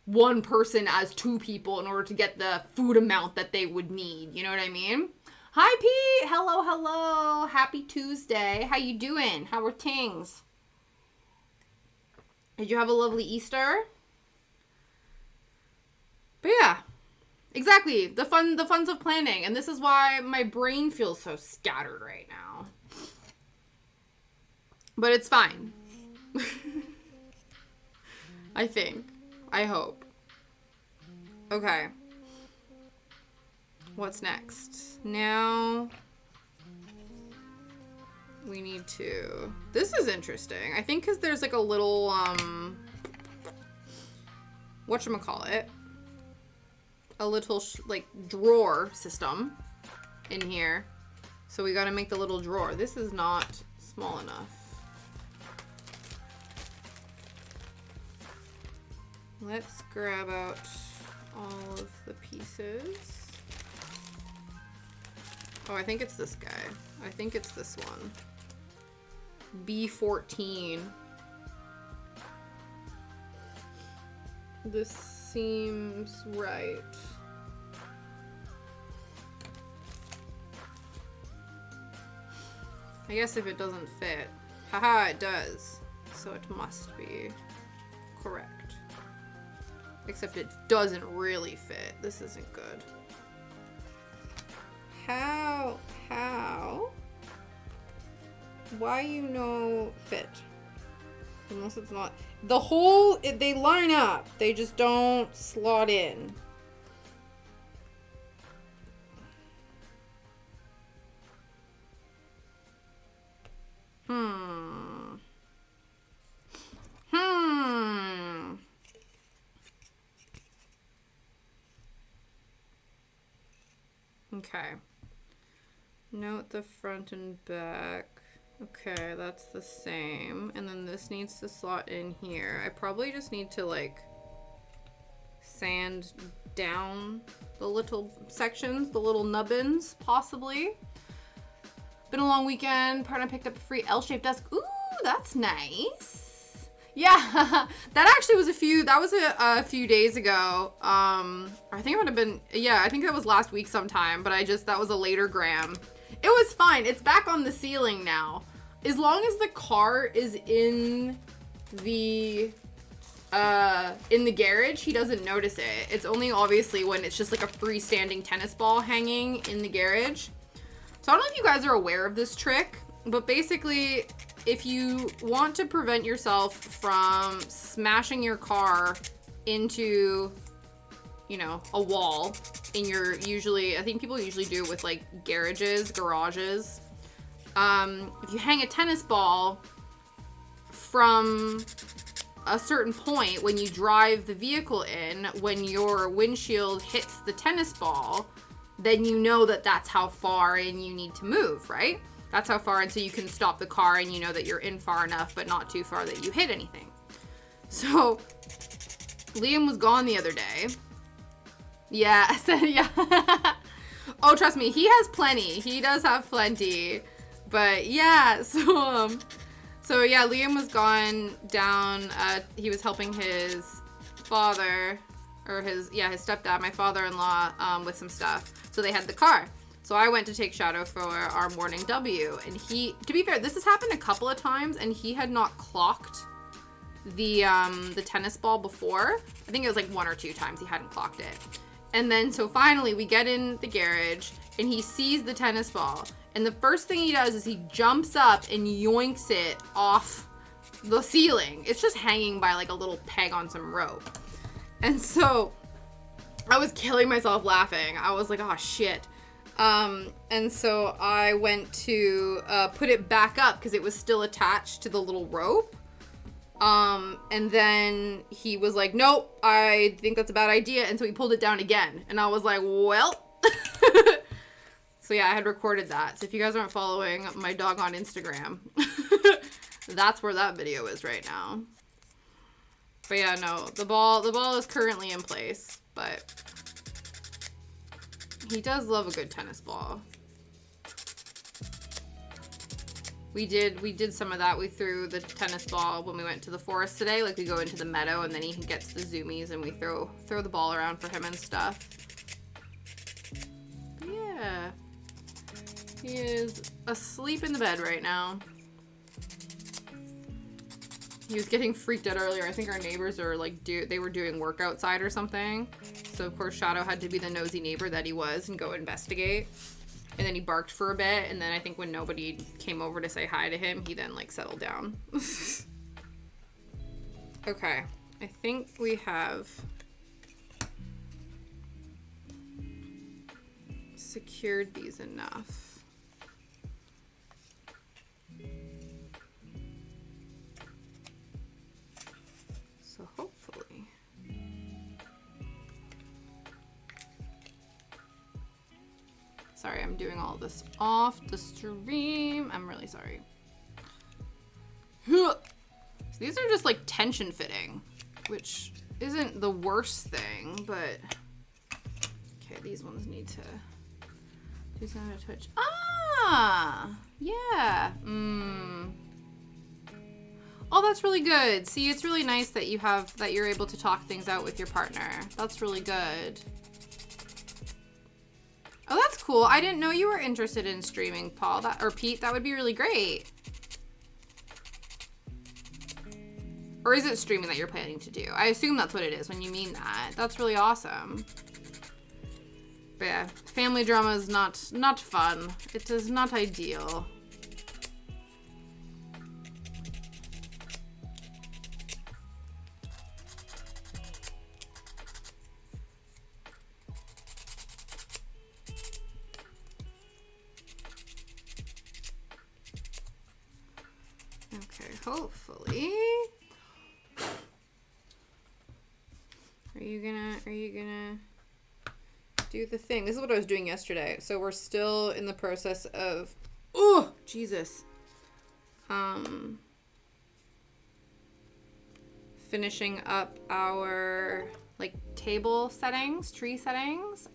one person as 2 people in order to get the food amount that they would need? You know what I mean? Hi, Pete. Hello. Happy Tuesday. How you doing? How are things? Did you have a lovely Easter? But yeah, exactly. The funs of planning. And this is why my brain feels so scattered right now. But it's fine. I think. I hope. Okay. What's next? Now we need to... This is interesting. I think because there's like a little, whatchamacallit? A little, like, drawer system in here. So we gotta make the little drawer. This is not small enough. Let's grab out all of the pieces. Oh, I think it's this guy. I think it's this one. B14. This seems right. I guess if it doesn't fit. Haha, it does. So it must be correct. Except it doesn't really fit. This isn't good. How? Why you no fit? Unless it's not. The whole, they line up. They just don't slot in. Okay. Note the front and back. Okay, that's the same. And then this needs to slot in here. I probably just need to, like, sand down the little sections, the little nubbins, possibly. Been a long weekend. Partner picked up a free L-shaped desk. Ooh, that's nice. Yeah, that actually was a few days ago. I think it would have been, yeah, I think that was last week sometime, but that was a later gram. It was fine. It's back on the ceiling now. As long as the car is in the garage, he doesn't notice it. It's only obviously when it's just like a freestanding tennis ball hanging in the garage. So I don't know if you guys are aware of this trick, but basically if you want to prevent yourself from smashing your car into, you know, a wall in your, I think people usually do it with like garages. If you hang a tennis ball from a certain point when you drive the vehicle in, when your windshield hits the tennis ball, then you know that that's how far in you need to move, right? That's how far in so you can stop the car and you know that you're in far enough, but not too far that you hit anything. So Liam was gone the other day. Yeah, I said, yeah. Oh, trust me, he has plenty. He does have plenty. But yeah, so yeah, Liam was gone down. He was helping his father, or his stepdad, my father-in-law, with some stuff. So they had the car. So I went to take Shadow for our morning W, and to be fair, this has happened a couple of times, and he had not clocked the tennis ball before. I think it was like 1 or 2 times he hadn't clocked it. And then so finally we get in the garage, and he sees the tennis ball. And the first thing he does is he jumps up and yoinks it off the ceiling. It's just hanging by like a little peg on some rope. And so I was killing myself laughing. I was like, oh shit. And so I went to put it back up because it was still attached to the little rope. And then he was like, nope, I think that's a bad idea. And so he pulled it down again. And I was like, well. So yeah, I had recorded that. So if you guys aren't following my dog on Instagram, that's where that video is right now. But yeah, no, the ball is currently in place, but he does love a good tennis ball. We did some of that. We threw the tennis ball when we went to the forest today. Like we go into the meadow and then he gets the zoomies and we throw the ball around for him and stuff. Yeah. He is asleep in the bed right now. He was getting freaked out earlier. I think our neighbors are like, they were doing work outside or something. So of course Shadow had to be the nosy neighbor that he was and go investigate. And then he barked for a bit. And then I think when nobody came over to say hi to him, he then like settled down. Okay. I think we have secured these enough. So hopefully. Sorry, I'm doing all this off the stream. I'm really sorry. So these are just like tension fitting, which isn't the worst thing, but okay, these ones need to do something to touch. Ah, yeah. Oh, that's really good. See, it's really nice that you're able to talk things out with your partner. That's really good. Oh, that's cool. I didn't know you were interested in streaming, Paul. Or Pete, that would be really great. Or is it streaming that you're planning to do? I assume that's what it is when you mean that. That's really awesome. But yeah, family drama is not fun. It is not ideal. Okay, hopefully. Are you gonna do the thing? This is what I was doing yesterday. So we're still in the process of, oh, Jesus. Finishing up our like table settings, tree settings.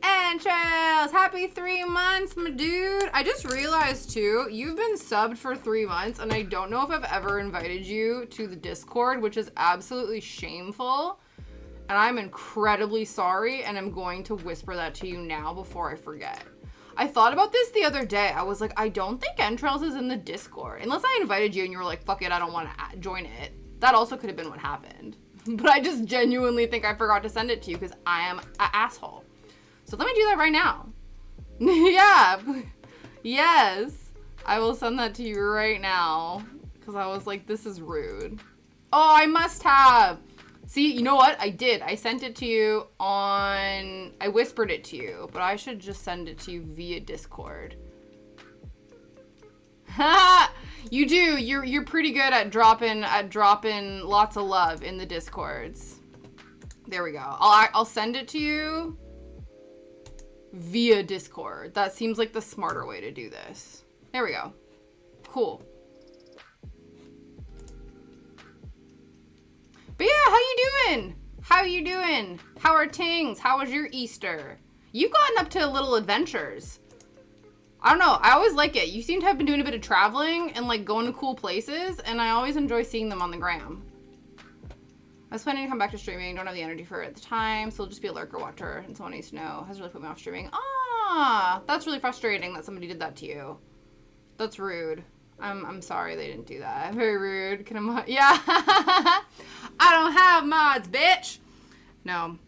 Entrails, happy 3 months, my dude. I just realized too, you've been subbed for 3 months, and I don't know if I've ever invited you to the Discord, which is absolutely shameful. And I'm incredibly sorry, and I'm going to whisper that to you now before I forget. I thought about this the other day. I was like, I don't think Entrails is in the Discord. Unless I invited you and you were like, fuck it, I don't want to join it. That also could have been what happened. But I just genuinely think I forgot to send it to you because I am an asshole. So let me do that right now. Yeah. Yes. I will send that to you right now. Because I was like, this is rude. Oh, I must have. See, you know what? I did. I sent it to you on... I whispered it to you. But I should just send it to you via Discord. Ha! You do. You're pretty good at dropping lots of love in the Discords. There we go. I'll send it to you via Discord. That seems like the smarter way to do this. There we go. Cool. But yeah, how you doing? How you doing? How are things? How was your Easter? You've gotten up to little adventures. I don't know. I always like it. You seem to have been doing a bit of traveling and like going to cool places, and I always enjoy seeing them on the gram. I was planning to come back to streaming. Don't have the energy for it at the time, so I'll just be a lurker watcher, and someone needs to know. Has really put me off streaming. Ah, that's really frustrating that somebody did that to you. That's rude. I'm sorry they didn't do that. Very rude. Can I mod? Yeah. I don't have mods, bitch. No.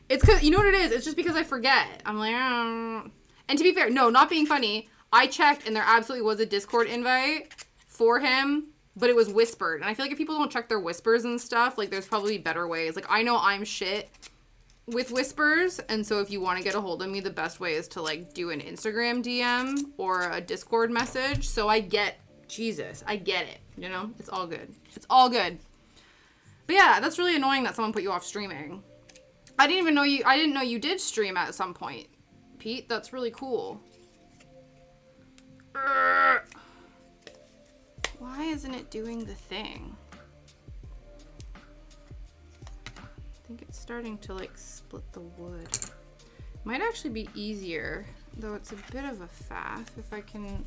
It's because, you know what it is? It's just because I forget. I'm like, And to be fair, no, not being funny, I checked and there absolutely was a Discord invite for him, but it was whispered. And I feel like if people don't check their whispers and stuff, like there's probably better ways. Like I know I'm shit with whispers, and so if you want to get a hold of me, the best way is to like do an Instagram DM or a Discord message. So I get, Jesus, I get it, you know? It's all good. It's all good. But yeah, that's really annoying that someone put you off streaming. I didn't know you did stream at some point, Pete. That's really cool. Why isn't it doing the thing? I think it's starting to like split the wood. Might actually be easier, though it's a bit of a faff if I can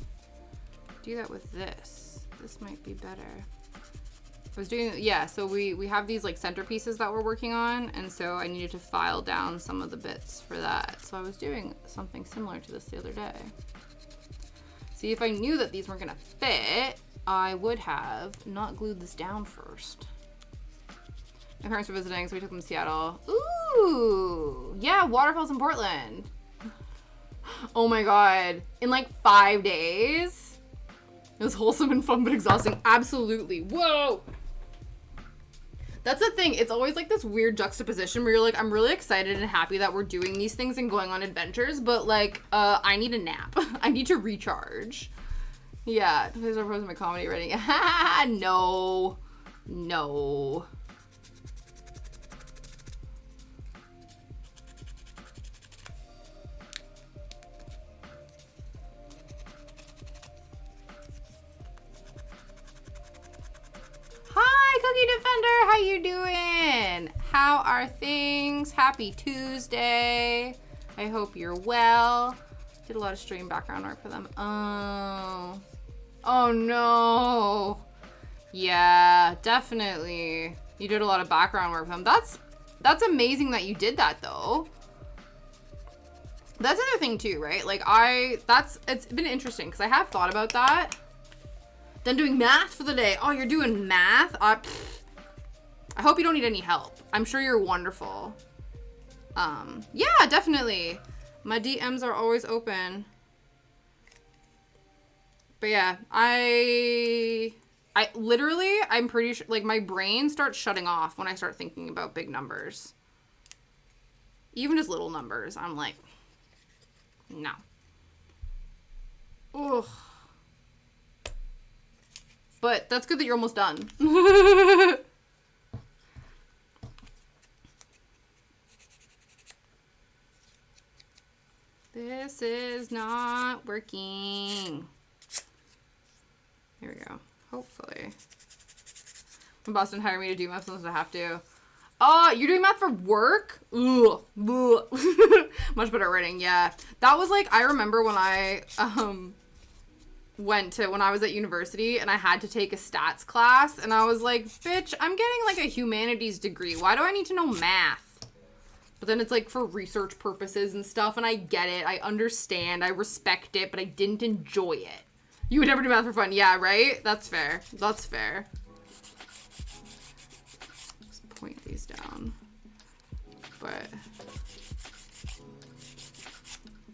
do that with this. This might be better. I was doing, yeah, so we have these like centerpieces that we're working on, and so I needed to file down some of the bits for that. So I was doing something similar to this the other day. See, if I knew that these weren't gonna fit, I would have not glued this down first. My parents were visiting, so we took them to Seattle. Ooh, yeah, waterfalls in Portland. Oh my God, in like 5 days. It was wholesome and fun, but exhausting. Absolutely. Whoa. That's the thing. It's always like this weird juxtaposition where you're like, I'm really excited and happy that we're doing these things and going on adventures, but like, I need a nap. I need to recharge. Yeah. Please don't post my comedy ready. No. No. Hi, Cookie Defender. How you doing? How are things? Happy Tuesday. I hope you're well. Did a lot of stream background work for them. Oh. Oh no. Yeah, definitely. You did a lot of background work for them. That's amazing that you did that though. That's another thing too, right? Like it's been interesting because I have thought about that. Then doing math for the day. Oh, you're doing math? I hope you don't need any help. I'm sure you're wonderful. Yeah, definitely. My DMs are always open. But yeah, I literally, I'm pretty sure, like my brain starts shutting off when I start thinking about big numbers. Even just little numbers, I'm like, no. Ugh. But that's good that you're almost done. This is not working. Here we go. Hopefully. When Boston hired me to do my songs, I have to. Oh, you're doing math for work? Ugh. Much better at writing, yeah. That was like, I remember when I when I was at university and I had to take a stats class, and I was like, bitch, I'm getting like a humanities degree. Why do I need to know math? But then it's like for research purposes and stuff, and I get it. I understand. I respect it, but I didn't enjoy it. You would never do math for fun. Yeah, right? That's fair. That's fair. Just point these down. But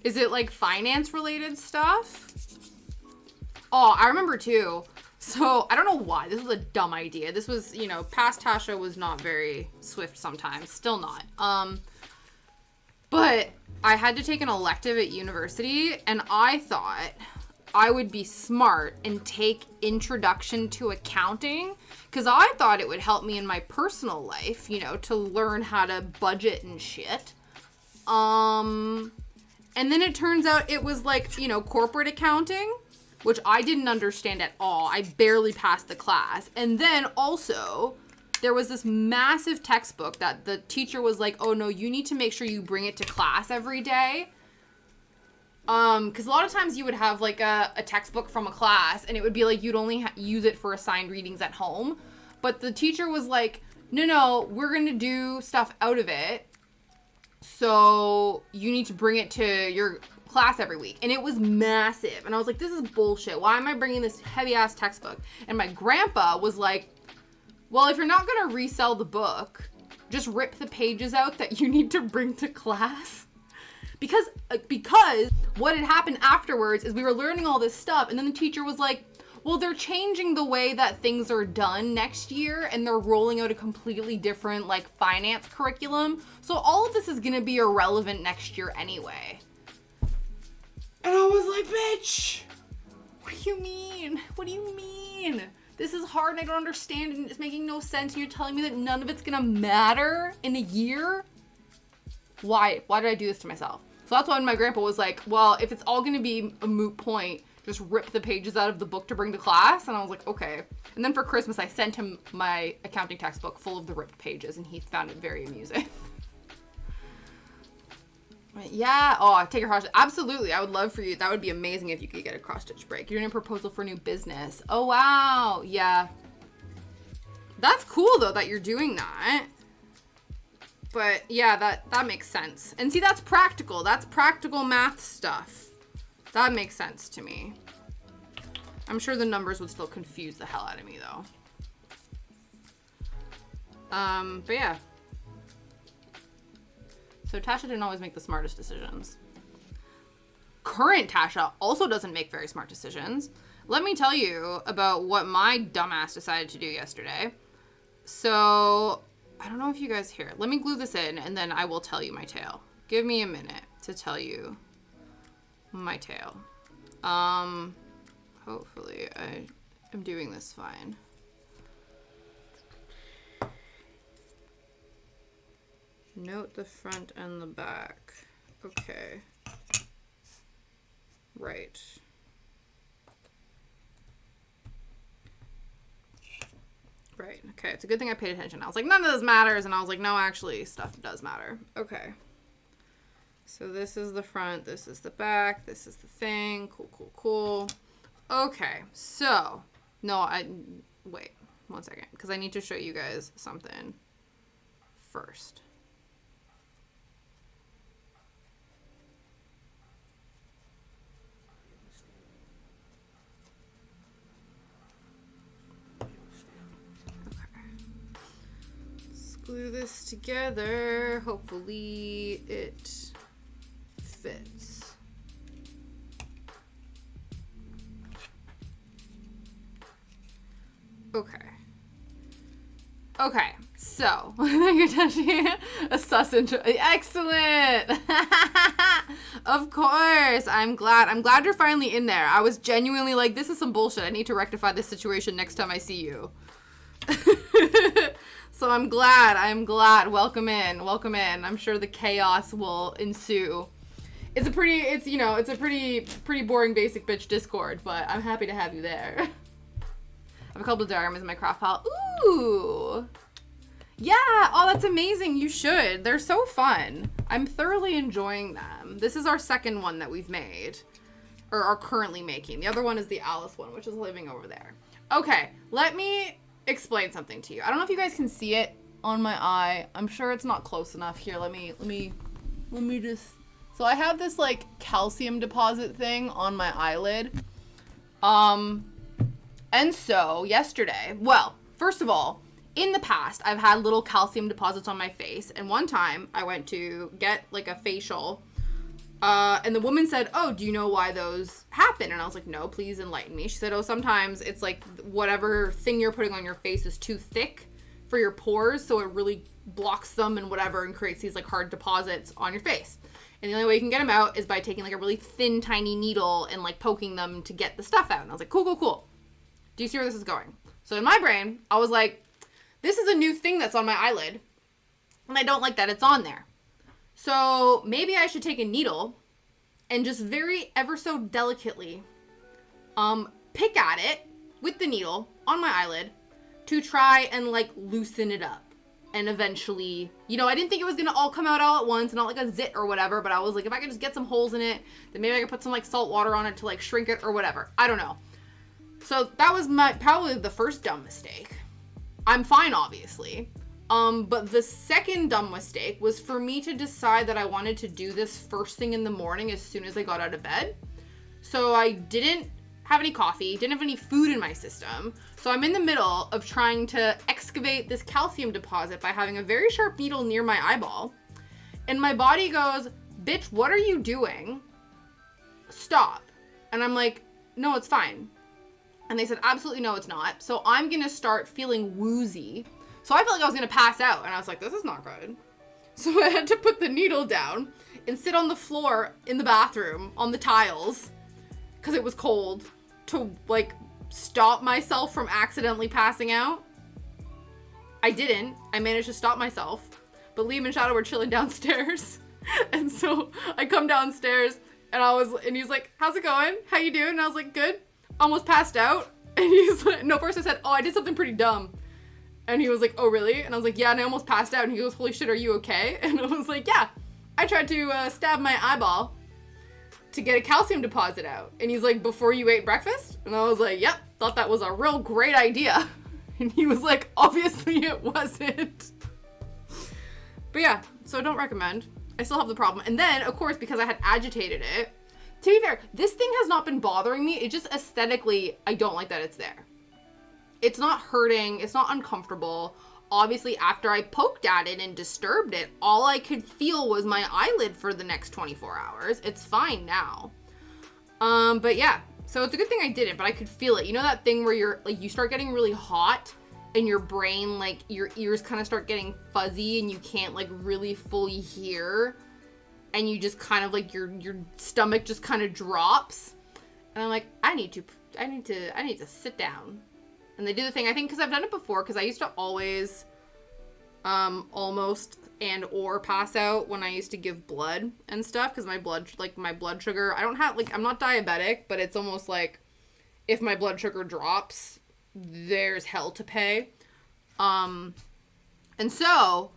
is it like finance related stuff? Oh, I remember too. So I don't know why. This was a dumb idea. This was, you know, past Tasha was not very swift sometimes. Still not. But I had to take an elective at university, and I thought I would be smart and take Introduction to Accounting, because I thought it would help me in my personal life, you know, to learn how to budget and shit. And then it turns out it was like, you know, corporate accounting, which I didn't understand at all. I barely passed the class. And then also, there was this massive textbook that the teacher was like, oh no, you need to make sure you bring it to class every day. Because a lot of times you would have like a textbook from a class, and it would be like you'd only use it for assigned readings at home. But the teacher was like, no, we're going to do stuff out of it. So you need to bring it to your class every week. And it was massive. And I was like, this is bullshit. Why am I bringing this heavy ass textbook? And my grandpa was like, well, if you're not going to resell the book, just rip the pages out that you need to bring to class. Because what had happened afterwards is we were learning all this stuff, and then the teacher was like, well, they're changing the way that things are done next year, and they're rolling out a completely different, like, finance curriculum. So all of this is going to be irrelevant next year anyway. And I was like, bitch, what do you mean? What do you mean? This is hard and I don't understand and it's making no sense, and you're telling me that none of it's going to matter in a year? Why? Why did I do this to myself? So that's when my grandpa was like, well, if it's all going to be a moot point, just rip the pages out of the book to bring to class. And I was like, okay. And then for Christmas, I sent him my accounting textbook full of the ripped pages, and he found it very amusing. Yeah. Oh, take your cross. Absolutely. I would love for you. That would be amazing if you could get a cross-stitch break. You're doing a proposal for a new business. Oh, wow. Yeah. That's cool, though, that you're doing that. But yeah, that makes sense. And see, that's practical. That's practical math stuff. That makes sense to me. I'm sure the numbers would still confuse the hell out of me, though. But yeah. So Tasha didn't always make the smartest decisions. Current Tasha also doesn't make very smart decisions. Let me tell you about what my dumbass decided to do yesterday. So I don't know if you guys hear it. Let me glue this in, and then I will tell you my tale. Give me a minute to tell you my tale. Hopefully I am doing this fine. Note the front and the back. Okay. Right. Right. Okay. It's a good thing I paid attention. I was like, none of this matters. And I was like, no, actually, stuff does matter. Okay. So this is the front. This is the back. This is the thing. Cool, cool, cool. Okay. So, wait 1 second. Because I need to show you guys something first. Glue this together. Hopefully it fits. Okay. Okay. So, you're touching a sus intro. Excellent. Of course. I'm glad you're finally in there. I was genuinely like, this is some bullshit. I need to rectify this situation next time I see you. So I'm glad. Welcome in. I'm sure the chaos will ensue. It's a pretty boring basic bitch Discord, but I'm happy to have you there. I have a couple of diagrams in my craft pile. Ooh. Yeah. Oh, that's amazing. You should. They're so fun. I'm thoroughly enjoying them. This is our second one that we've made. Or are currently making. The other one is the Alice one, which is living over there. Okay. Let me explain something to you. I don't know if you guys can see it on my eye. I'm sure it's not close enough. Here, let me just... So I have this, like, calcium deposit thing on my eyelid. And so, yesterday... Well, first of all... In the past, I've had little calcium deposits on my face, and one time I went to get, like, a facial, and the woman said, oh, do you know why those happen? And I was like, no, please enlighten me. She said, oh, sometimes it's, like, whatever thing you're putting on your face is too thick for your pores, so it really blocks them and whatever and creates these, like, hard deposits on your face. And the only way you can get them out is by taking, like, a really thin, tiny needle and, like, poking them to get the stuff out. And I was like, cool, cool, cool. Do you see where this is going? So in my brain, I was like, this is a new thing that's on my eyelid, and I don't like that it's on there. So maybe I should take a needle and just very ever so delicately pick at it with the needle on my eyelid to try and, like, loosen it up. And eventually, you know, I didn't think it was going to all come out all at once, not like a zit or whatever, but I was like, if I could just get some holes in it, then maybe I could put some, like, salt water on it to, like, shrink it or whatever. I don't know. So that was probably the first dumb mistake. I'm fine, obviously. But the second dumb mistake was for me to decide that I wanted to do this first thing in the morning as soon as I got out of bed. So I didn't have any coffee, didn't have any food in my system. So I'm in the middle of trying to excavate this calcium deposit by having a very sharp needle near my eyeball. And my body goes, bitch, what are you doing? Stop. And I'm like, no, it's fine. And they said, absolutely no, it's not. So I'm going to start feeling woozy. So I felt like I was going to pass out. And I was like, this is not good. So I had to put the needle down and sit on the floor in the bathroom on the tiles because it was cold to, like, stop myself from accidentally passing out. I didn't. I managed to stop myself. But Liam and Shadow were chilling downstairs. And so I come downstairs and he's like, how's it going? How you doing? And I was like, good. Almost passed out. And he's like, no, first I said, oh, I did something pretty dumb. And he was like, oh, really? And I was like, yeah, and I almost passed out. And he goes, holy shit, are you okay? And I was like, yeah, I tried to stab my eyeball to get a calcium deposit out. And he's like, before you ate breakfast? And I was like, yep, thought that was a real great idea. And he was like, obviously it wasn't. But yeah, so don't recommend. I still have the problem. And then, of course, because I had agitated it, to be fair, this thing has not been bothering me. It just aesthetically, I don't like that it's there. It's not hurting. It's not uncomfortable. Obviously, after I poked at it and disturbed it, all I could feel was my eyelid for the next 24 hours. It's fine now. But yeah, so it's a good thing I didn't, but I could feel it. You know that thing where you're like, you start getting really hot and your brain, like, your ears kind of start getting fuzzy and you can't, like, really fully hear. And you just kind of, like, your stomach just kind of drops. And I'm like, I need to sit down. And they do the thing, I think, because I've done it before, because I used to always almost or pass out when I used to give blood and stuff, because my blood sugar, I don't have, like, I'm not diabetic, but it's almost like if my blood sugar drops, there's hell to pay. And so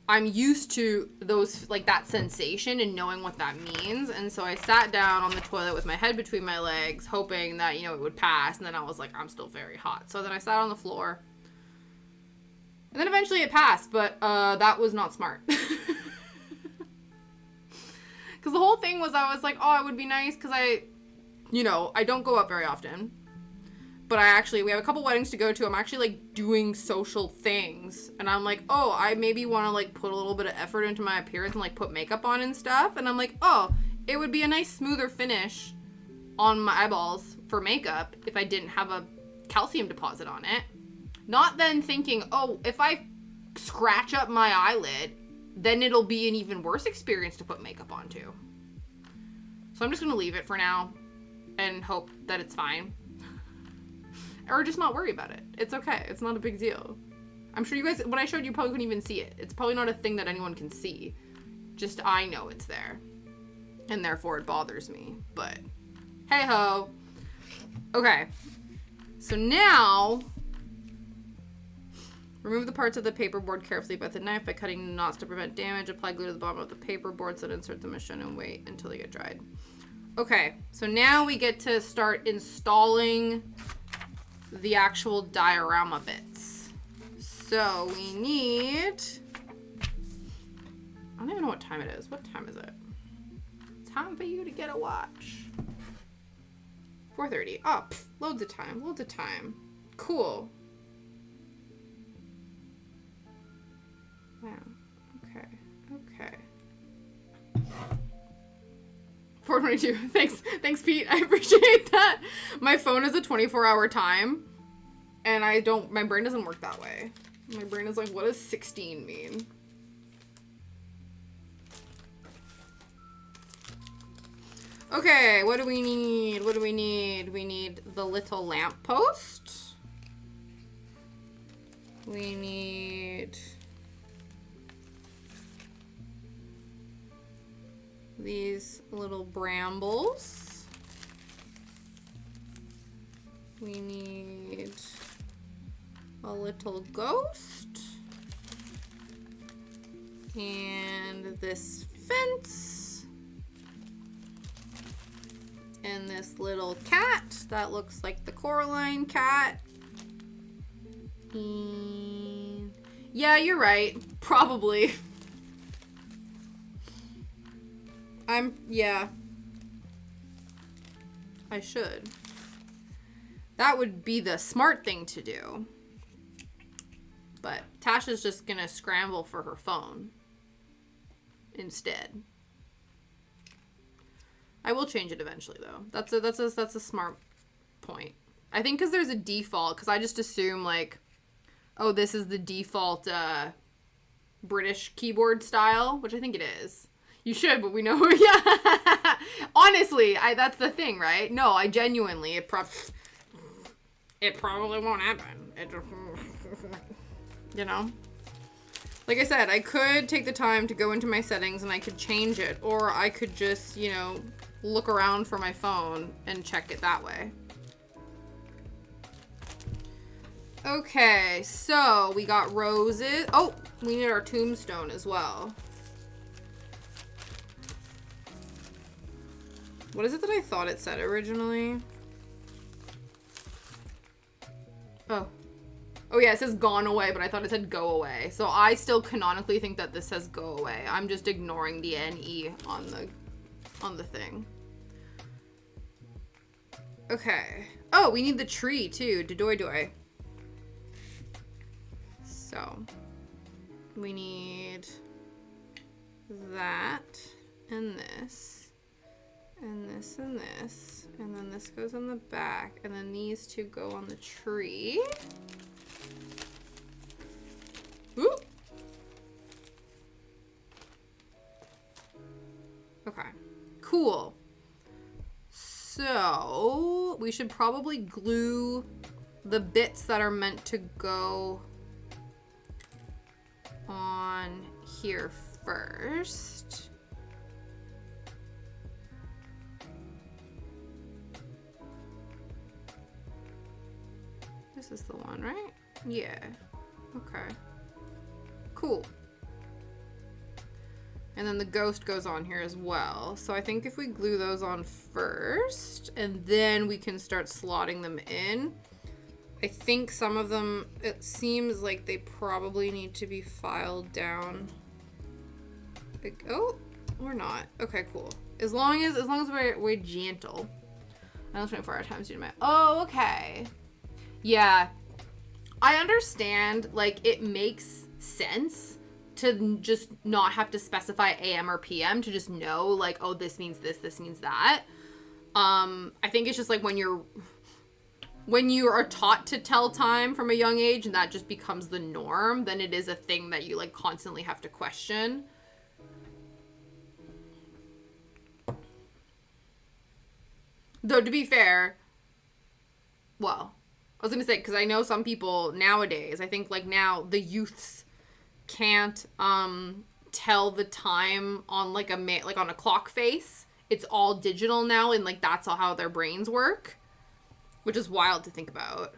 I'm used to those, like, that sensation and knowing what that means. And so I sat down on the toilet with my head between my legs, hoping that, you know, it would pass. And then I was like, I'm still very hot. So then I sat on the floor. And then eventually it passed, but that was not smart. Because the whole thing was, I was like, oh, it would be nice because I don't go up very often. But we have a couple weddings to go to. I'm actually, like, doing social things. And I'm like, oh, I maybe want to, like, put a little bit of effort into my appearance and, like, put makeup on and stuff. And I'm like, oh, it would be a nice smoother finish on my eyeballs for makeup if I didn't have a calcium deposit on it. Not then thinking, oh, if I scratch up my eyelid, then it'll be an even worse experience to put makeup onto. So I'm just going to leave it for now and hope that it's fine. Or just not worry about it. It's okay. It's not a big deal. I'm sure you guys, when I showed you, probably couldn't even see it. It's probably not a thing that anyone can see. Just I know it's there. And therefore it bothers me. But hey ho. Okay. So now Remove the parts of the paperboard carefully with a knife by cutting knots to prevent damage. Apply glue to the bottom of the paperboards, then insert the machine and wait until they get dried. Okay, so now we get to start installing the actual diorama bits. So we need... I don't even know what time it is. What time is it? Time for you to get a watch. 4:30. Oh, loads of time. Loads of time. Cool. Wow. Okay. Okay. 4:22. Thanks, Pete. I appreciate that. My phone is a 24-hour time, and my brain doesn't work that way. My brain is like, what does 16 mean? Okay, what do we need? What do we need? We need the little lamppost. We need these little brambles. We need a little ghost. And this fence. And this little cat that looks like the Coraline cat. And yeah, you're right. Probably. Yeah. I should. That would be the smart thing to do. But Tasha's just gonna scramble for her phone instead. I will change it eventually, though. That's a smart point. I think because there's a default, because I just assume, like, oh, this is the default British keyboard style, which I think it is. You should, but we know. Yeah. Honestly, that's the thing, right? No, I genuinely, it probably won't happen. You know? Like I said, I could take the time to go into my settings and I could change it, or I could just, you know, look around for my phone and check it that way. Okay, so we got roses. Oh, we need our tombstone as well. What is it that I thought it said originally? Oh. Oh yeah, it says gone away, but I thought it said go away. So I still canonically think that this says go away. I'm just ignoring the NE on the thing. Okay. Oh, we need the tree too. Doy. So we need that and this. And this and this. And then this goes on the back. And then these two go on the tree. Ooh. Okay. Cool. So we should probably glue the bits that are meant to go on here first. This is the one, right? Yeah. Okay. Cool. And then the ghost goes on here as well. So I think if we glue those on first, and then we can start slotting them in. I think some of them, it seems like they probably need to be filed down. Like, oh, we're not. Okay, cool. As long as we're gentle. I know 24-hour times due to my. Oh, okay. Yeah. I understand, like, it makes sense to just not have to specify AM or PM, to just know, like, oh, this means this means that. I think it's just like when you are taught to tell time from a young age and that just becomes the norm, then it is a thing that you, like, constantly have to question. Though, to be fair, well, I was gonna say, because I know some people nowadays, I think, like, now the youths can't tell the time on, like, on a clock face. It's all digital now, and, like, that's all how their brains work, which is wild to think about.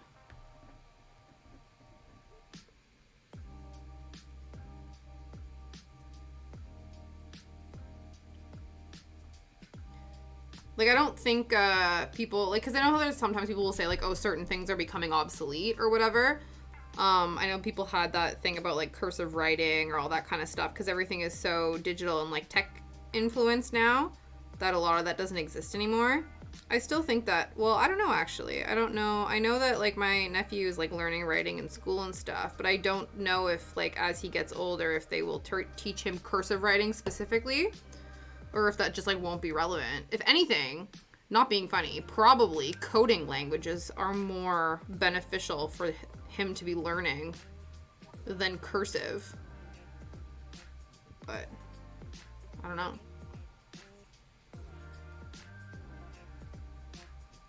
Like, I don't think people, like, because I know how there's sometimes people will say, like, oh, certain things are becoming obsolete or whatever. I know people had that thing about, like, cursive writing or all that kind of stuff because everything is so digital and, like, tech influenced now that a lot of that doesn't exist anymore. I still think that, well, I don't know, actually. I don't know. I know that, like, my nephew is, like, learning writing in school and stuff, but I don't know if, like, as he gets older, if they will teach him cursive writing specifically, or if that just, like, won't be relevant. If anything, not being funny, probably coding languages are more beneficial for him to be learning than cursive. But I don't know.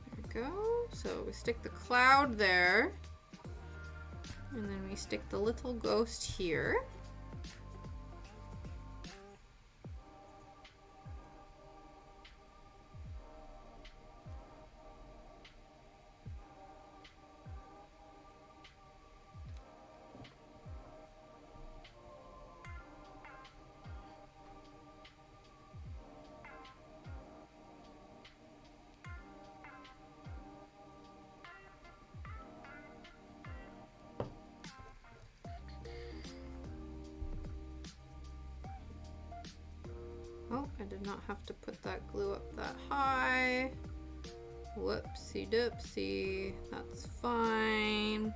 There we go. So we stick the cloud there. And then we stick the little ghost here. Oh, I did not have to put that glue up that high. Whoopsie doopsie. That's fine.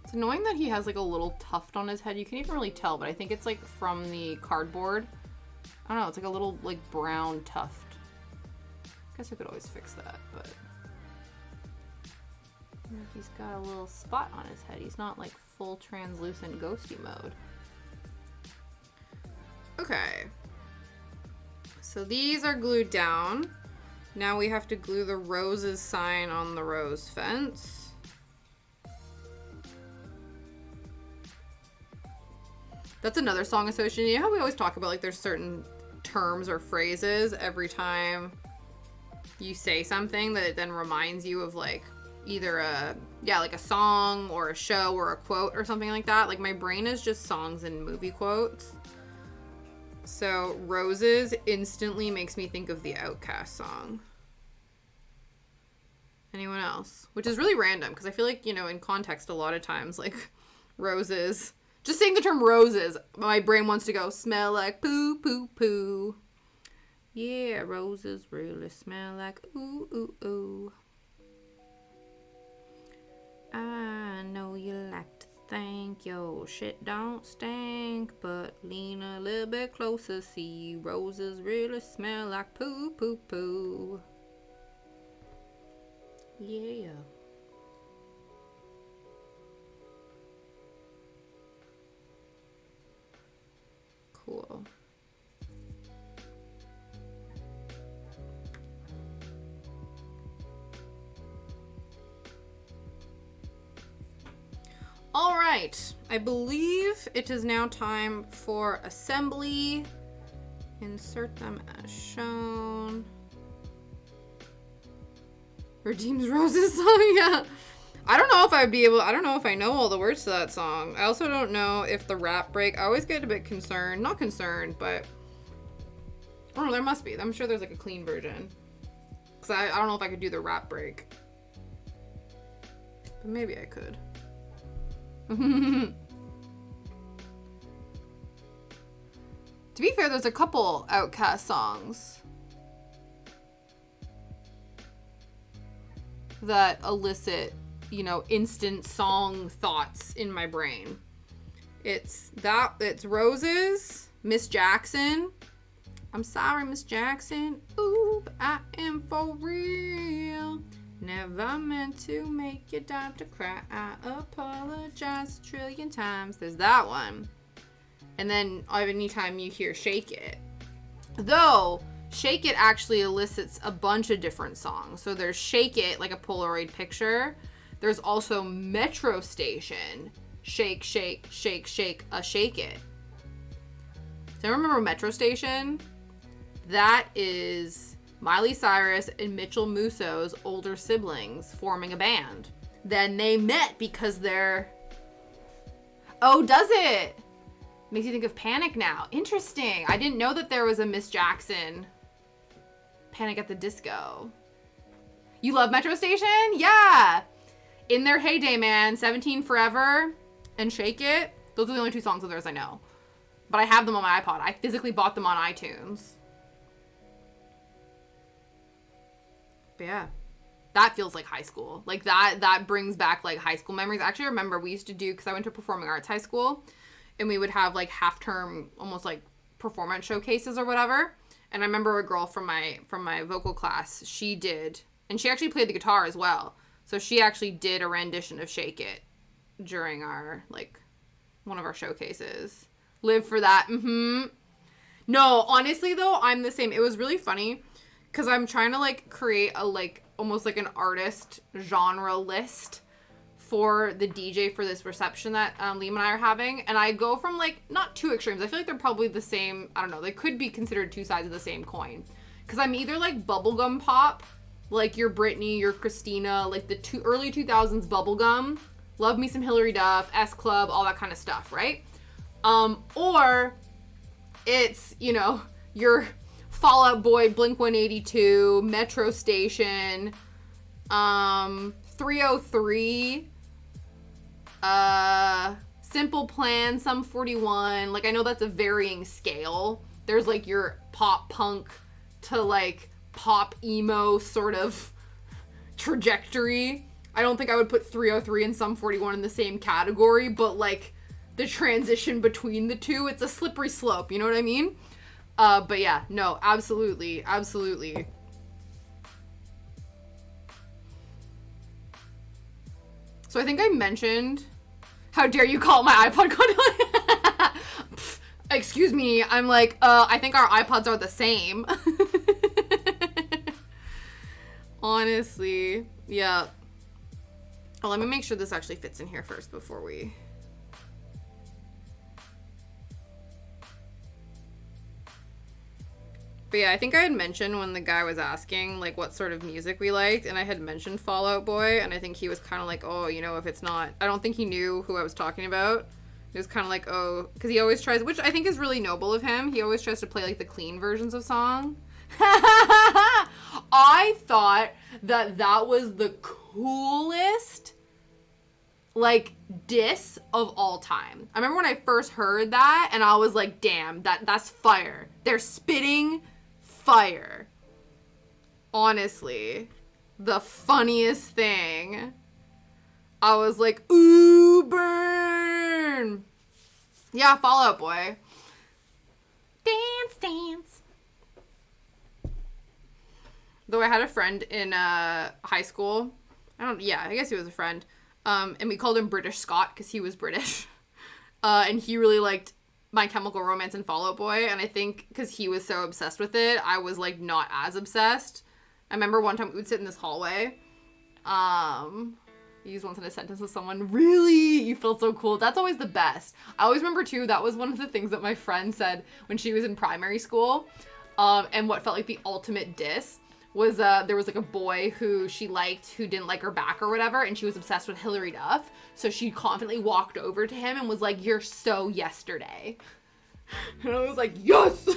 It's annoying that he has like a little tuft on his head. You can't even really tell, but I think it's like from the cardboard. I don't know, it's like a little like brown tuft. I guess I could always fix that, but he's got a little spot on his head. He's not like full translucent ghosty mode. Okay. So these are glued down. Now we have to glue the roses sign on the rose fence. That's another song association. You know how we always talk about like there's certain terms or phrases every time you say something that it then reminds you of like either like a song or a show or a quote or something like that. Like my brain is just songs and movie quotes. So Roses instantly makes me think of the Outkast song. Anyone else? Which is really random because I feel like, you know, in context a lot of times like roses, just saying the term roses, my brain wants to go smell like poo poo poo. Yeah, roses really smell like ooh ooh ooh. I know you like to think your shit don't stink, but lean a little bit closer, see roses really smell like poo poo poo. Yeah. Cool. All right, I believe it is now time for assembly. Insert them as shown. Redeems Roses song, yeah. I don't know if I'd be able, I don't know if I know all the words to that song. I also don't know if the rap break, I always get a bit concerned, not concerned, but, oh, there must be. I'm sure there's like a clean version. Because I don't know if I could do the rap break. But maybe I could. To be fair, there's a couple Outkast songs that elicit, you know, instant song thoughts in my brain. It's Roses, Miss Jackson. I'm sorry, Miss Jackson. Ooh, but I am for real. Never meant to make you die to cry. I apologize a trillion times. There's that one. And then anytime you hear Shake It. Though, Shake It actually elicits a bunch of different songs. So there's Shake It, like a Polaroid picture. There's also Metro Station. Shake, shake, shake, shake, shake it. So I remember Metro Station. That is Miley Cyrus and Mitchell Musso's older siblings forming a band. Then they met because their Oh, does it? Makes you think of Panic now. Interesting. I didn't know that there was a Miss Jackson Panic at the Disco. You love Metro Station? Yeah. In their heyday, man. 17 Forever and Shake It. Those are the only 2 songs of theirs I know. But I have them on my iPod. I physically bought them on iTunes. But yeah. That feels like high school. Like that brings back like high school memories. Actually, I remember we used to do, because I went to performing arts high school, and we would have like half-term, almost like performance showcases or whatever. And I remember a girl from my vocal class, she did, and she actually played the guitar as well. So she actually did a rendition of Shake It during our, like, one of our showcases. Live for that. No, honestly though, I'm the same. It was really funny because I'm trying to like create a like almost like an artist genre list for the DJ for this reception that Liam and I are having. And I go from like, not two extremes. I feel like they're probably the same. I don't know. They could be considered 2 sides of the same coin. Because I'm either like bubblegum pop, like your Britney, your Christina, like the early 2000s bubblegum. Love me some Hilary Duff, S Club, all that kind of stuff, right? Or it's, you know, your Fall Out Boy, Blink-182, Metro Station, 303, Simple Plan, Sum 41. Like, I know that's a varying scale. There's like your pop punk to like pop emo sort of trajectory. I don't think I would put 303 and Sum 41 in the same category, but like the transition between the two, it's a slippery slope, you know what I mean? But yeah, no, absolutely, absolutely. So I think I mentioned, how dare you call my iPod content? Excuse me, I'm like, I think our iPods are the same. Honestly, yeah. Oh, let me make sure this actually fits in here first before we... But yeah, I think I had mentioned when the guy was asking, like, what sort of music we liked, and I had mentioned Fall Out Boy, and I think he was kind of like, oh, you know, if it's not... I don't think he knew who I was talking about. He was kind of like, oh... Because he always tries... Which I think is really noble of him. He always tries to play, like, the clean versions of song. I thought that was the coolest, like, diss of all time. I remember when I first heard that, and I was like, damn, that's fire. They're spitting fire. Honestly, the funniest thing. I was like, ooh, burn. Yeah, Fall Out Boy. Dance, dance. Though I had a friend in high school. I guess he was a friend. And we called him British Scott because he was British. And he really liked My Chemical Romance and Fall Out Boy. And I think because he was so obsessed with it, I was like not as obsessed. I remember one time we would sit in this hallway. Use once in a sentence with someone. Really? You feel so cool. That's always the best. I always remember too, that was one of the things that my friend said when she was in primary school. And what felt like the ultimate diss was there was like a boy who she liked who didn't like her back or whatever, and she was obsessed with Hilary Duff, so she confidently walked over to him and was like, "You're so yesterday." And I was like, yes.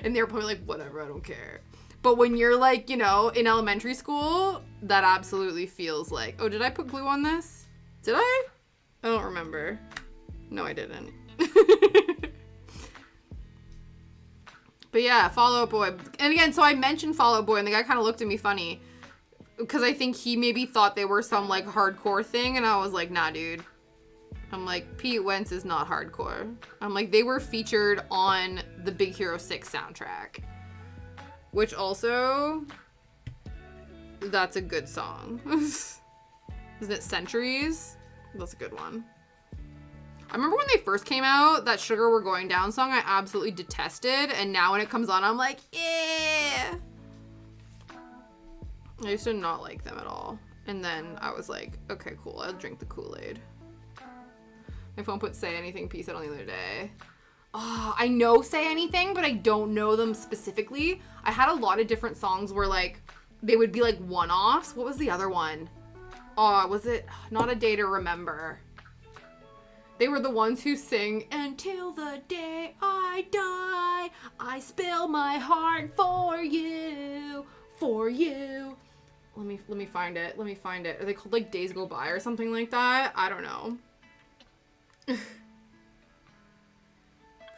And they were probably like, whatever, I don't care. But when you're like, you know, in elementary school, that absolutely feels like, oh, did I put glue on this? Did I? I don't remember. No, I didn't. But yeah, Fall Out Boy. And again, so I mentioned Fall Out Boy, and the guy kind of looked at me funny. Because I think he maybe thought they were some, like, hardcore thing. And I was like, nah, dude. I'm like, Pete Wentz is not hardcore. I'm like, they were featured on the Big Hero 6 soundtrack. Which also... That's a good song. Isn't it Centuries? That's a good one. I remember when they first came out, that Sugar We're Going Down song I absolutely detested, and now when it comes on, I'm like, eh. I used to not like them at all. And then I was like, okay, cool, I'll drink the Kool-Aid. My phone put Say Anything Peace Out on the other day. Oh, I know Say Anything, but I don't know them specifically. I had a lot of different songs where, like, they would be, like, one-offs. What was the other one? Oh, was it Not a Day to Remember? They were the ones who sing, "Until the day I die, I spill my heart for you, for you." Let me find it. Let me find it. Are they called like Days Go By or something like that? I don't know.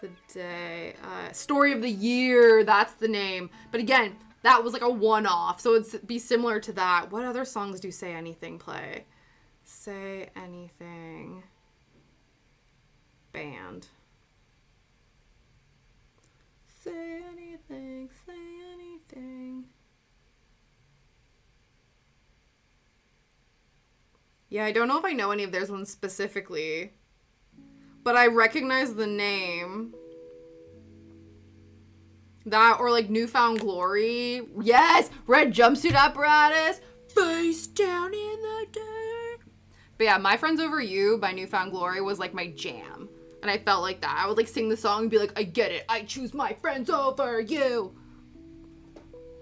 The day, Story of the Year. That's the name. But again, that was like a one-off, so it'd be similar to that. What other songs do Say Anything play? Say Anything. Band. Say anything, say anything. Yeah, I don't know if I know any of theirs ones specifically, but I recognize the name. That or like Newfound Glory. Yes! Red Jumpsuit Apparatus. Face down in the dirt. But yeah, My Friends Over You by Newfound Glory was like my jam. And I felt like that. I would like sing the song and be like, I get it. I choose my friends over you.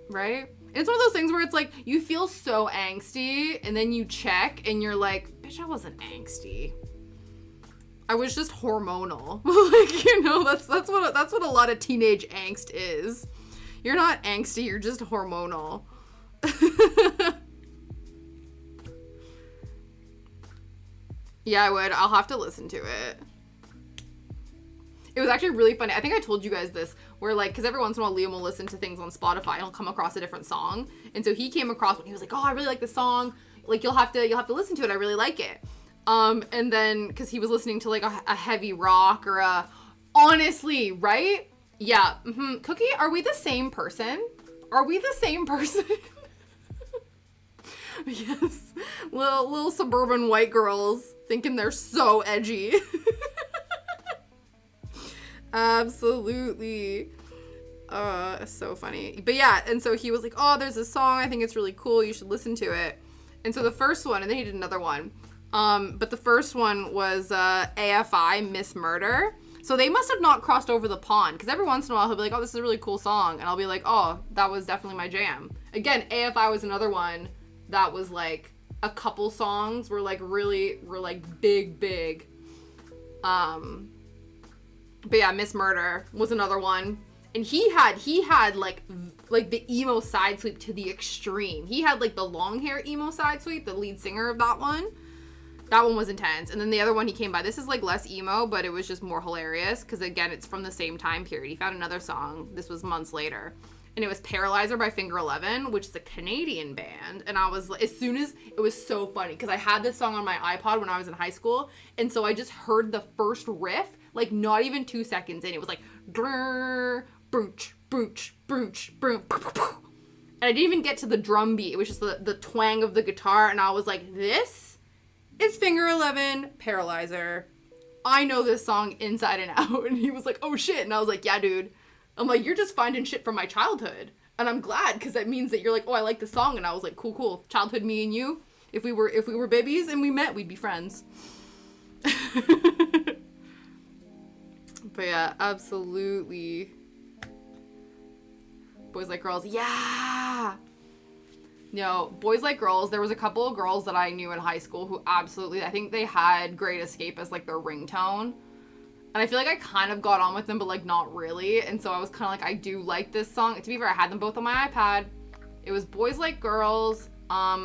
Right? And it's one of those things where it's like, you feel so angsty and then you check and you're like, bitch, I wasn't angsty. I was just hormonal. Like, you know, that's what a lot of teenage angst is. You're not angsty, you're just hormonal. Yeah, I would. I'll have to listen to it. It was actually really funny. I think I told you guys this, where like, because every once in a while Liam will listen to things on Spotify and he'll come across a different song. And so he came across one. He was like, oh, I really like this song. Like, you'll have to listen to it. I really like it. And then, because he was listening to like a heavy rock or a, honestly, right? Yeah. Mm-hmm. Cookie, are we the same person? Are we the same person? Yes. Little suburban white girls thinking they're so edgy. Absolutely. So funny. But yeah, and so he was like, oh, there's this song, I think it's really cool, you should listen to it. And so the first one, and then he did another one. But the first one was AFI, Miss Murder. So they must have not crossed over the pond, because every once in a while he'll be like, oh, this is a really cool song. And I'll be like, oh, that was definitely my jam. Again, AFI was another one that was like, a couple songs were like big. But yeah, Miss Murder was another one. And he had like the emo side sweep to the extreme. He had like the long hair emo side sweep, the lead singer of that one. That one was intense. And then the other one he came by, this is like less emo, but it was just more hilarious because again, it's from the same time period. He found another song. This was months later. And it was Paralyzer by Finger 11, which is a Canadian band. And I was like, as soon as, it was so funny because I had this song on my iPod when I was in high school. And so I just heard the first riff, like not even 2 seconds in. It was like, brrr, brooch, brooch, brooch, brooch, and I didn't even get to the drum beat. It was just the twang of the guitar. And I was like, this is Finger 11, Paralyzer. I know this song inside and out. And he was like, oh shit. And I was like, yeah, dude. I'm like, you're just finding shit from my childhood. And I'm glad, because that means that you're like, oh, I like the song. And I was like, cool. Childhood me and you. If we were babies and we met, we'd be friends. But yeah, absolutely. Boys Like Girls. Yeah! No, Boys Like Girls. There was a couple of girls that I knew in high school who absolutely, I think they had Great Escape as like their ringtone. And I feel like I kind of got on with them, but like not really. And so I was kind of like, I do like this song. To be fair, I had them both on my iPad. It was Boys Like Girls.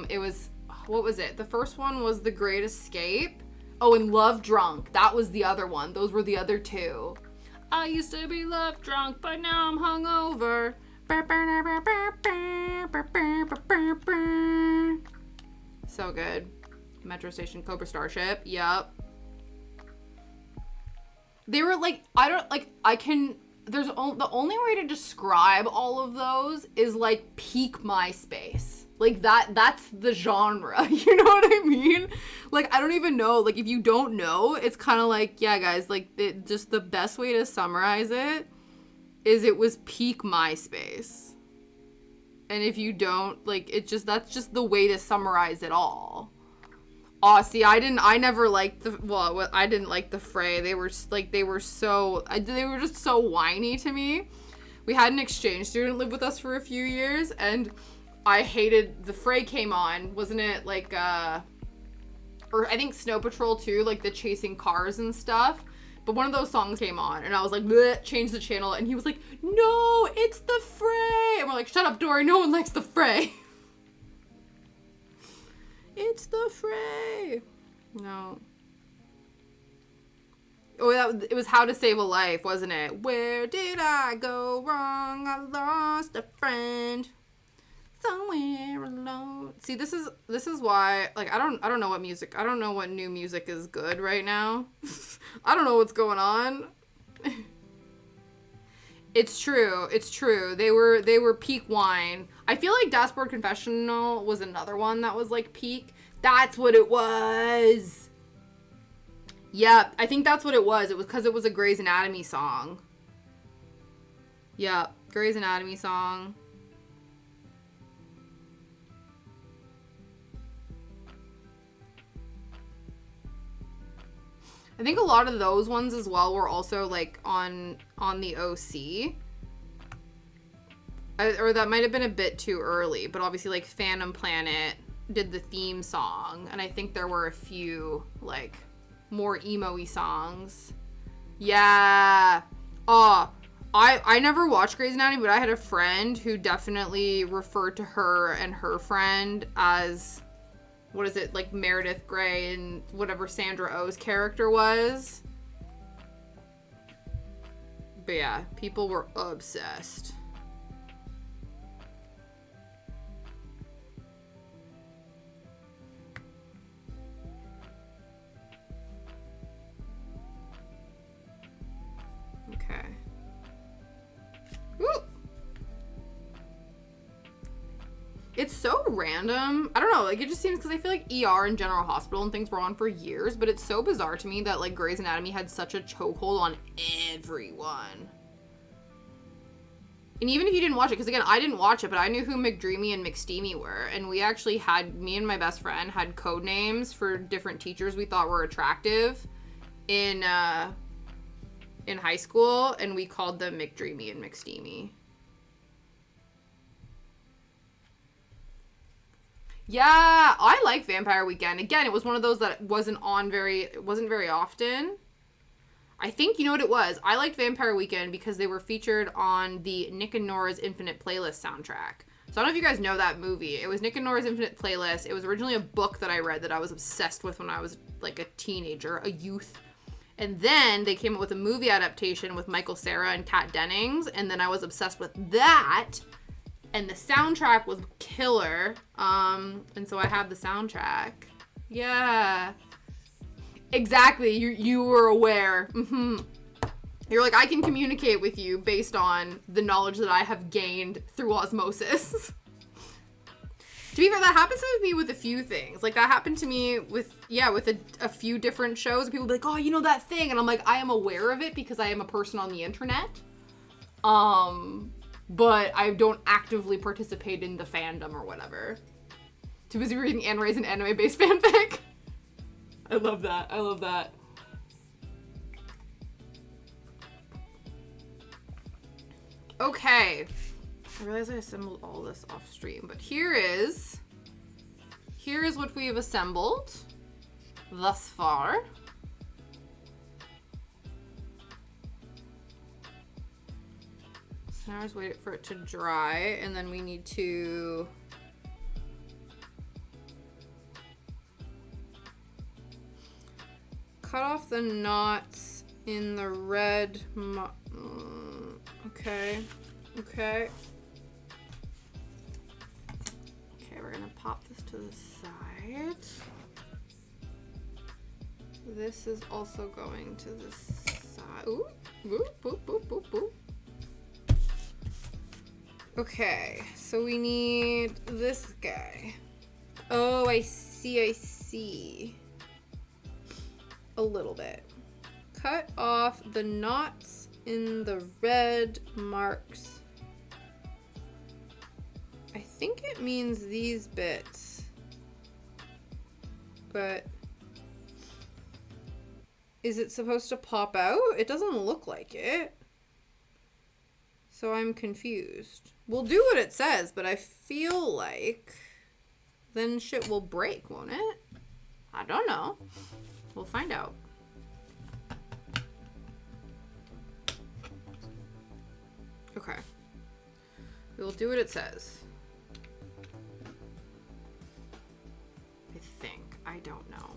It was, what was it? The first one was The Great Escape. Oh, and Love Drunk. That was the other one. Those were the other two. I used to be love drunk, but now I'm hungover. So good. Metro Station, Cobra Starship. Yep. They were like, the only way to describe all of those is like peak MySpace. Like that's the genre. You know what I mean? Like, I don't even know. Like, if you don't know, it's kind of like, yeah, guys, like just the best way to summarize it is it was peak MySpace. And if you don't, like, that's just the way to summarize it all. See, I didn't like the Fray. They were just so whiny to me. We had an exchange student live with us for a few years, and I hated, the Fray came on, wasn't it like, or I think Snow Patrol too, like the chasing cars and stuff. But one of those songs came on, and I was like, bleh, change the channel, and he was like, no, it's the Fray. And we're like, shut up, Dory, no one likes the Fray. It's the Fray. No. Oh, it was How to Save a Life, wasn't it? Where did I go wrong? I lost a friend. Somewhere alone. See, this is why, like, I don't know what music, I don't know what new music is good right now. I don't know what's going on. It's true. They were peak wine. I feel like Dashboard Confessional was another one that was like peak. That's what it was. Yep, I think that's what it was. It was because it was a Grey's Anatomy song. Yep, Grey's Anatomy song. I think a lot of those ones as well were also like on the OC. Or that might have been a bit too early, but obviously like Phantom Planet did the theme song, and I think there were a few like more emo-y songs. Yeah. Oh, I never watched Grey's Anatomy, but I had a friend who definitely referred to her and her friend as, what is it, like Meredith Grey and whatever Sandra Oh's character was. But yeah, people were obsessed. Okay. Woo! It's so random. I don't know, like, it just seems, because I feel like ER and General Hospital and things were on for years, but it's so bizarre to me that, like, Grey's Anatomy had such a chokehold on everyone. And even if you didn't watch it, because, again, I didn't watch it, but I knew who McDreamy and McSteamy were, and we actually had, me and my best friend had code names for different teachers we thought were attractive in high school, and we called them McDreamy and McSteamy. Yeah, I like Vampire Weekend. Again, it was one of those that wasn't very often. I think, you know what it was? I liked Vampire Weekend because they were featured on the Nick and Nora's Infinite Playlist soundtrack. So I don't know if you guys know that movie. It was Nick and Nora's Infinite Playlist. It was originally a book that I read that I was obsessed with when I was like a teenager, a youth. And then they came up with a movie adaptation with Michael Cera and Kat Dennings, and then I was obsessed with that. And the soundtrack was killer. And so I have the soundtrack. Yeah. Exactly. You were aware. Mm-hmm. You're like, I can communicate with you based on the knowledge that I have gained through osmosis. To be fair, that happens to me with a few things. Like, that happened to me with a few different shows. People be like, oh, you know that thing? And I'm like, I am aware of it because I am a person on the internet. But I don't actively participate in the fandom or whatever. Too busy reading Anne Raisin anime-based fanfic. I love that. Okay. I realize I assembled all this off stream, but here is what we have assembled thus far. So now I just wait for it to dry, and then we need to cut off the knots in the red. Okay. Okay, we're gonna pop this to the side. This is also going to the side. Ooh, boop, boop, boop, boop, boop. Okay, so we need this guy. Oh, I see. A little bit. Cut off the knots in the red marks. I think it means these bits, but is it supposed to pop out? It doesn't look like it. So I'm confused. We'll do what it says, but I feel like then shit will break, won't it? I don't know. We'll find out. Okay. We will do what it says. I think. I don't know.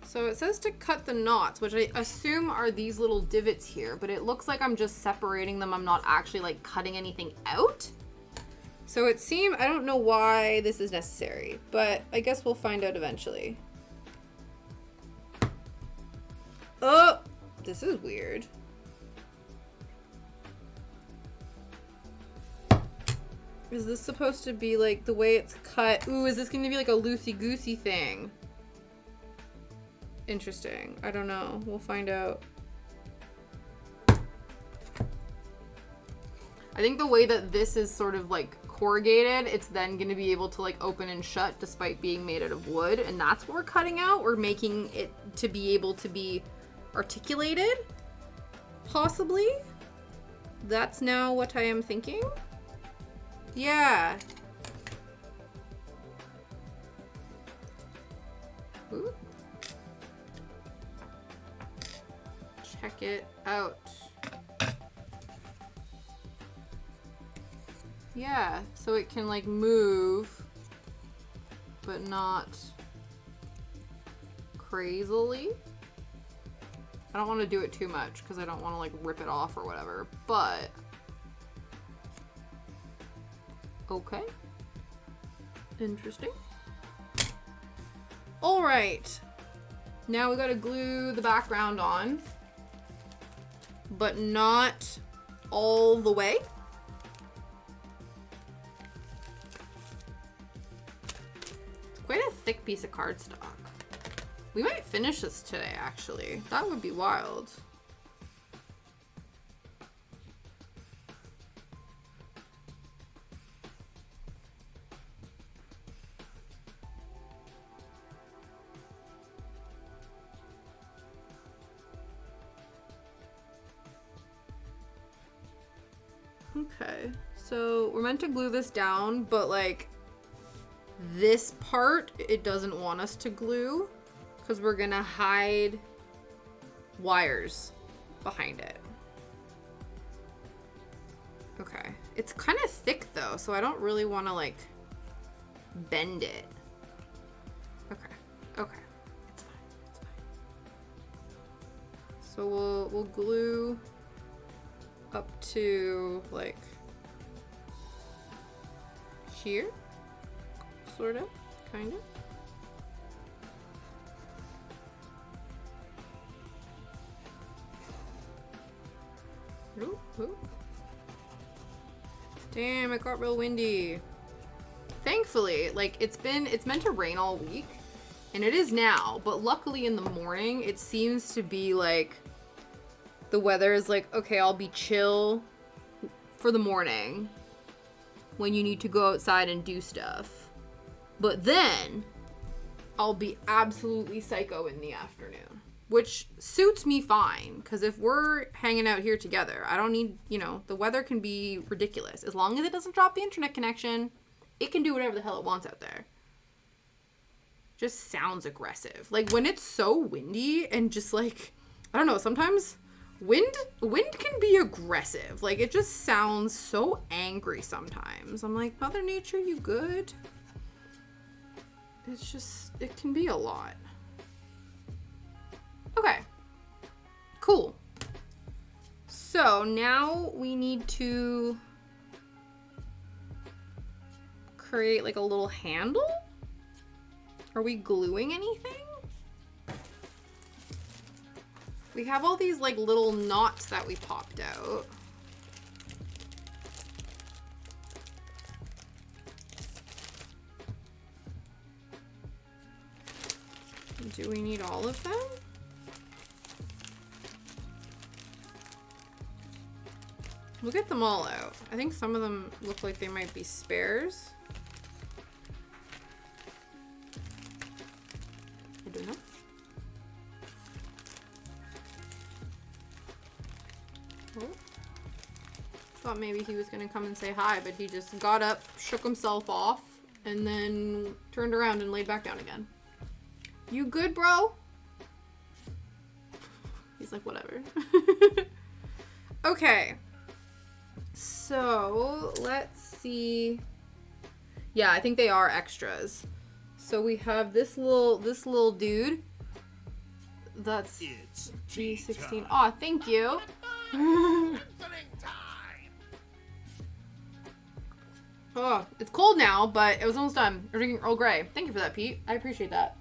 So it says to cut the knots, which I assume are these little divots here, but it looks like I'm just separating them. I'm not actually like cutting anything out. So it seems, I don't know why this is necessary, but I guess we'll find out eventually. Oh, this is weird. Is this supposed to be like the way it's cut? Ooh, is this going to be like a loosey-goosey thing? Interesting. I don't know. We'll find out. I think the way that this is sort of like corrugated, it's then going to be able to like open and shut despite being made out of wood. And that's what we're cutting out. We're making it to be able to be articulated. Possibly. That's now what I am thinking. Yeah. Ooh. Check it out. Yeah, so it can like move, but not crazily. I don't want to do it too much because I don't want to like rip it off or whatever, but okay. Interesting. All right. Now we gotta glue the background on, but not all the way. It's quite a thick piece of cardstock. We might finish this today, actually. That would be wild. Okay, so we're meant to glue this down, but like this part, it doesn't want us to glue because we're gonna hide wires behind it. Okay, it's kind of thick though, so I don't really want to like bend it. Okay, okay, it's fine, it's fine. So we'll glue up to like here, sort of, kind of. Ooh, ooh. Damn, it got real windy. Thankfully, like it's meant to rain all week, and it is now, but luckily in the morning it seems to be like the weather is like, okay, I'll be chill for the morning when you need to go outside and do stuff. But then I'll be absolutely psycho in the afternoon, which suits me fine. Because if we're hanging out here together, I don't need, you know, the weather can be ridiculous. As long as it doesn't drop the internet connection, it can do whatever the hell it wants out there. Just sounds aggressive. Like when it's so windy and just like, I don't know, sometimes wind can be aggressive. Like it just sounds so angry sometimes. I'm like, Mother Nature, you good? It's just, it can be a lot. Okay, cool. So now we need to create like a little handle. Are we gluing anything? We have all these like little knots that we popped out. Do we need all of them? We'll get them all out. I think some of them look like they might be spares. I don't know. Oh. Thought maybe he was gonna come and say hi, but he just got up, shook himself off, and then turned around and laid back down again. You good, bro? He's like, whatever. Okay. So, let's see. Yeah, I think they are extras. So we have this little dude. That's G16. Aw, thank you. Oh, it's cold now, but it was almost done. We're drinking Earl Grey. Thank you for that, Pete. I appreciate that.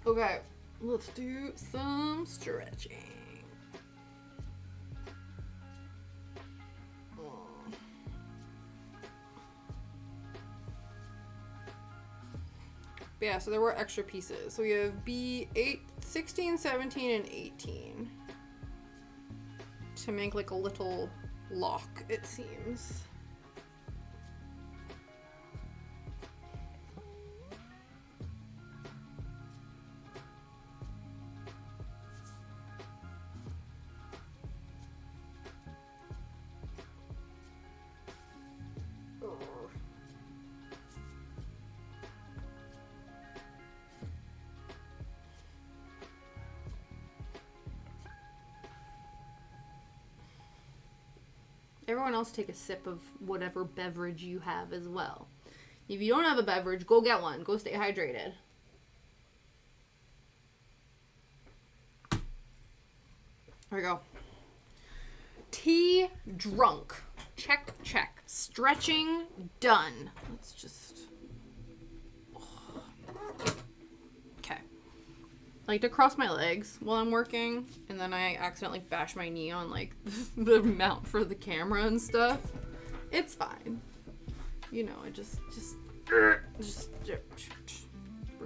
Okay, let's do some stretching. But yeah, so there were extra pieces. So we have B8, 16, 17, and 18. To make like a little lock, it seems. Everyone else take a sip of whatever beverage you have as well. If you don't have a beverage, go get one. Go stay hydrated. There we go. Tea drunk. Check, check. Stretching done. Let's just... Okay. I like to cross my legs while I'm working, and then I accidentally bash my knee on like the mount for the camera and stuff. It's fine. You know, I just we're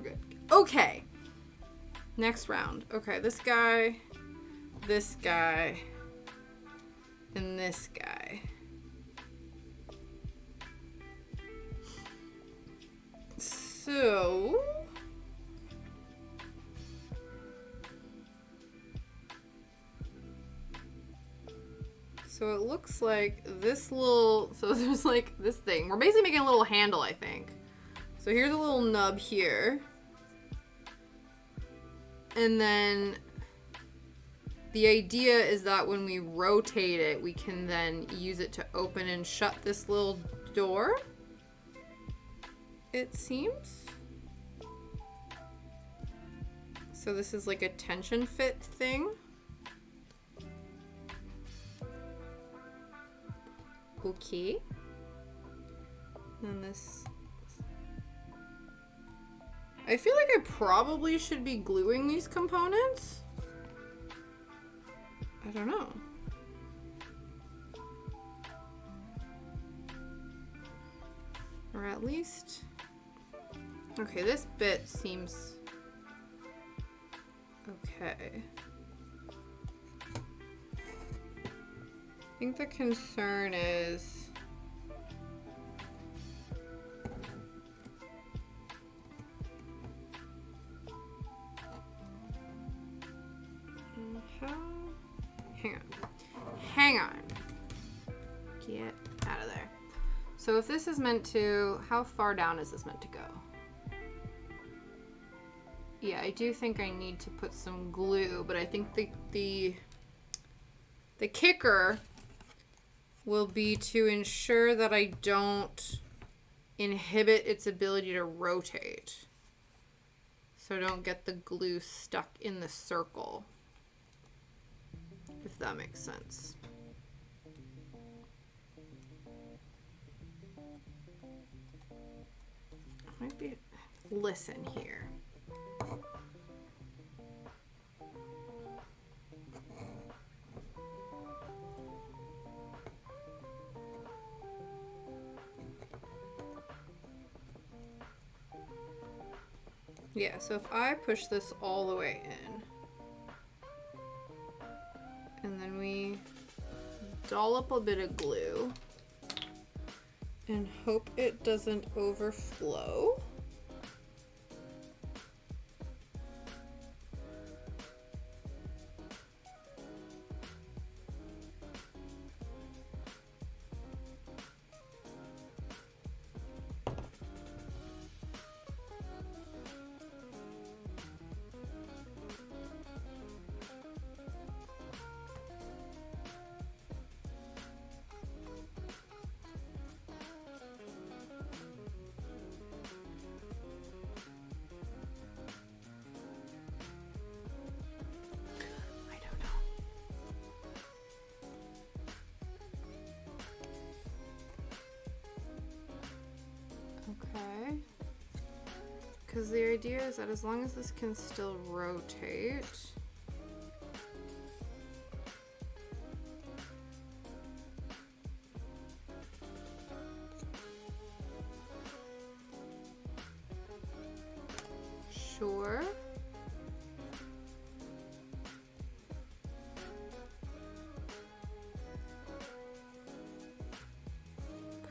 good. Okay. Next round. Okay, this guy, and this guy. So it looks like this little, so there's like this thing. We're basically making a little handle, I think. So here's a little nub here. And then the idea is that when we rotate it, we can then use it to open and shut this little door, it seems. So this is like a tension fit thing. Okay. And this... I feel like I probably should be gluing these components. I don't know. Or at least... Okay, this bit seems... okay. I think the concern is hang on. Get out of there. So if this is meant to, how far down is this meant to go? Yeah, I do think I need to put some glue, but I think the kicker will be to ensure that I don't inhibit its ability to rotate. So I don't get the glue stuck in the circle, if that makes sense. Might be, listen here. Yeah, so if I push this all the way in, and then we dollop a bit of glue and hope it doesn't overflow. Because the idea is that as long as this can still rotate, sure.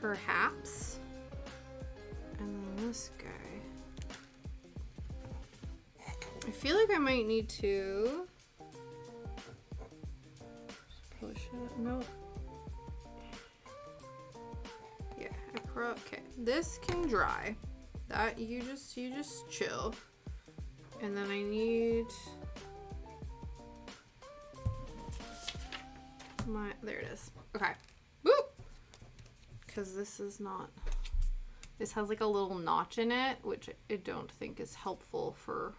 Perhaps. And then this guy. I feel like I might need to push it. No. Yeah, okay. This can dry. That you just chill. And then I need there it is. Okay. Boop. Because this is not, this has like a little notch in it, which I don't think is helpful for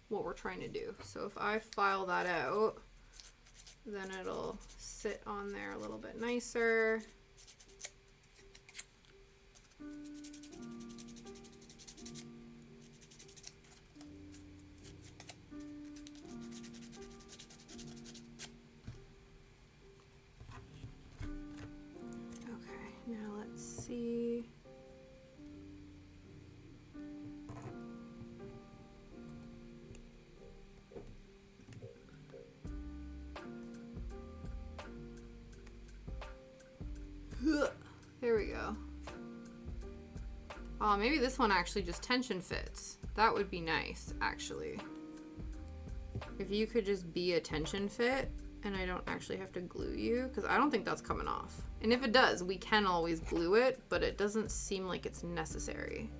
what we're trying to do. So if I file that out, then it'll sit on there a little bit nicer. Okay, now let's see. There we go. Oh, maybe this one actually just tension fits. That would be nice, actually. If you could just be a tension fit and I don't actually have to glue you, because I don't think that's coming off. And if it does, we can always glue it, but it doesn't seem like it's necessary.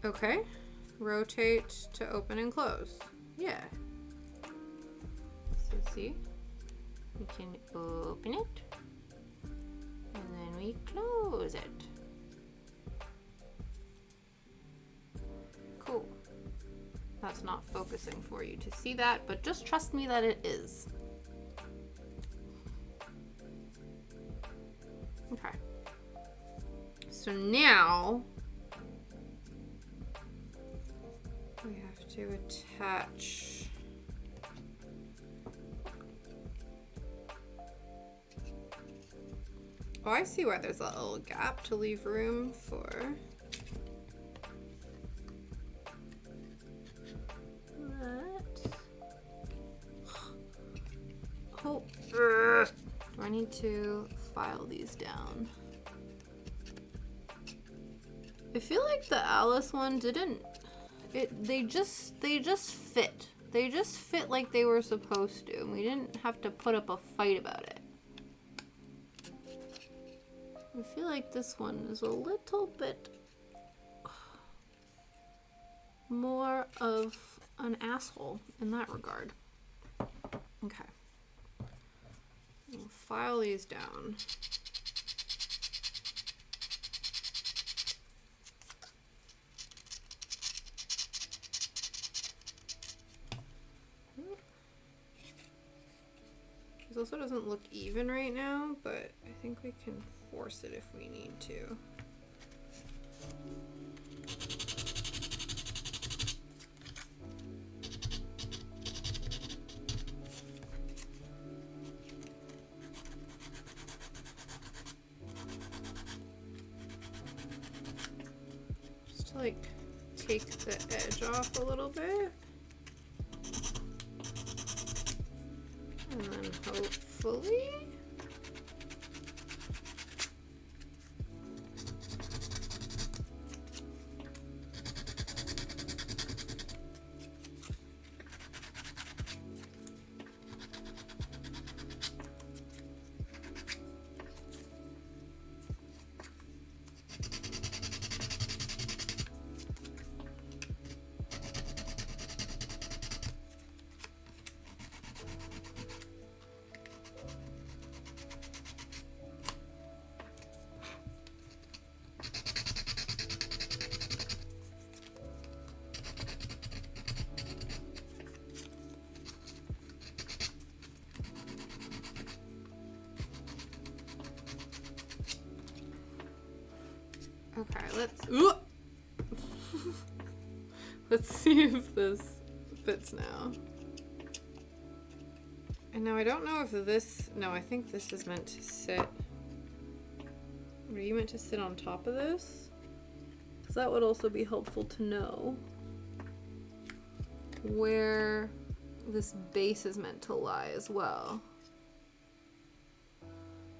Okay, rotate to open and close. Yeah. So see, we can open it and then we close it. Cool. That's not focusing for you to see that, but just trust me that it is. Okay. So now we have to attach oh, I see why there's a little gap to leave room for that. Oh, do I need to file these down? I feel like the Alice one didn't. They just fit. They just fit like they were supposed to, and we didn't have to put up a fight about it. I feel like this one is a little bit more of an asshole in that regard. Okay. We'll file these down. This also doesn't look even right now, but I think we can force it if we need to. Just to like take the edge off a little bit. And then hopefully Let's see if this fits now. And now I don't know if this, no, I think this is meant to sit. Are you meant to sit on top of this? Because that would also be helpful to know where this base is meant to lie as well.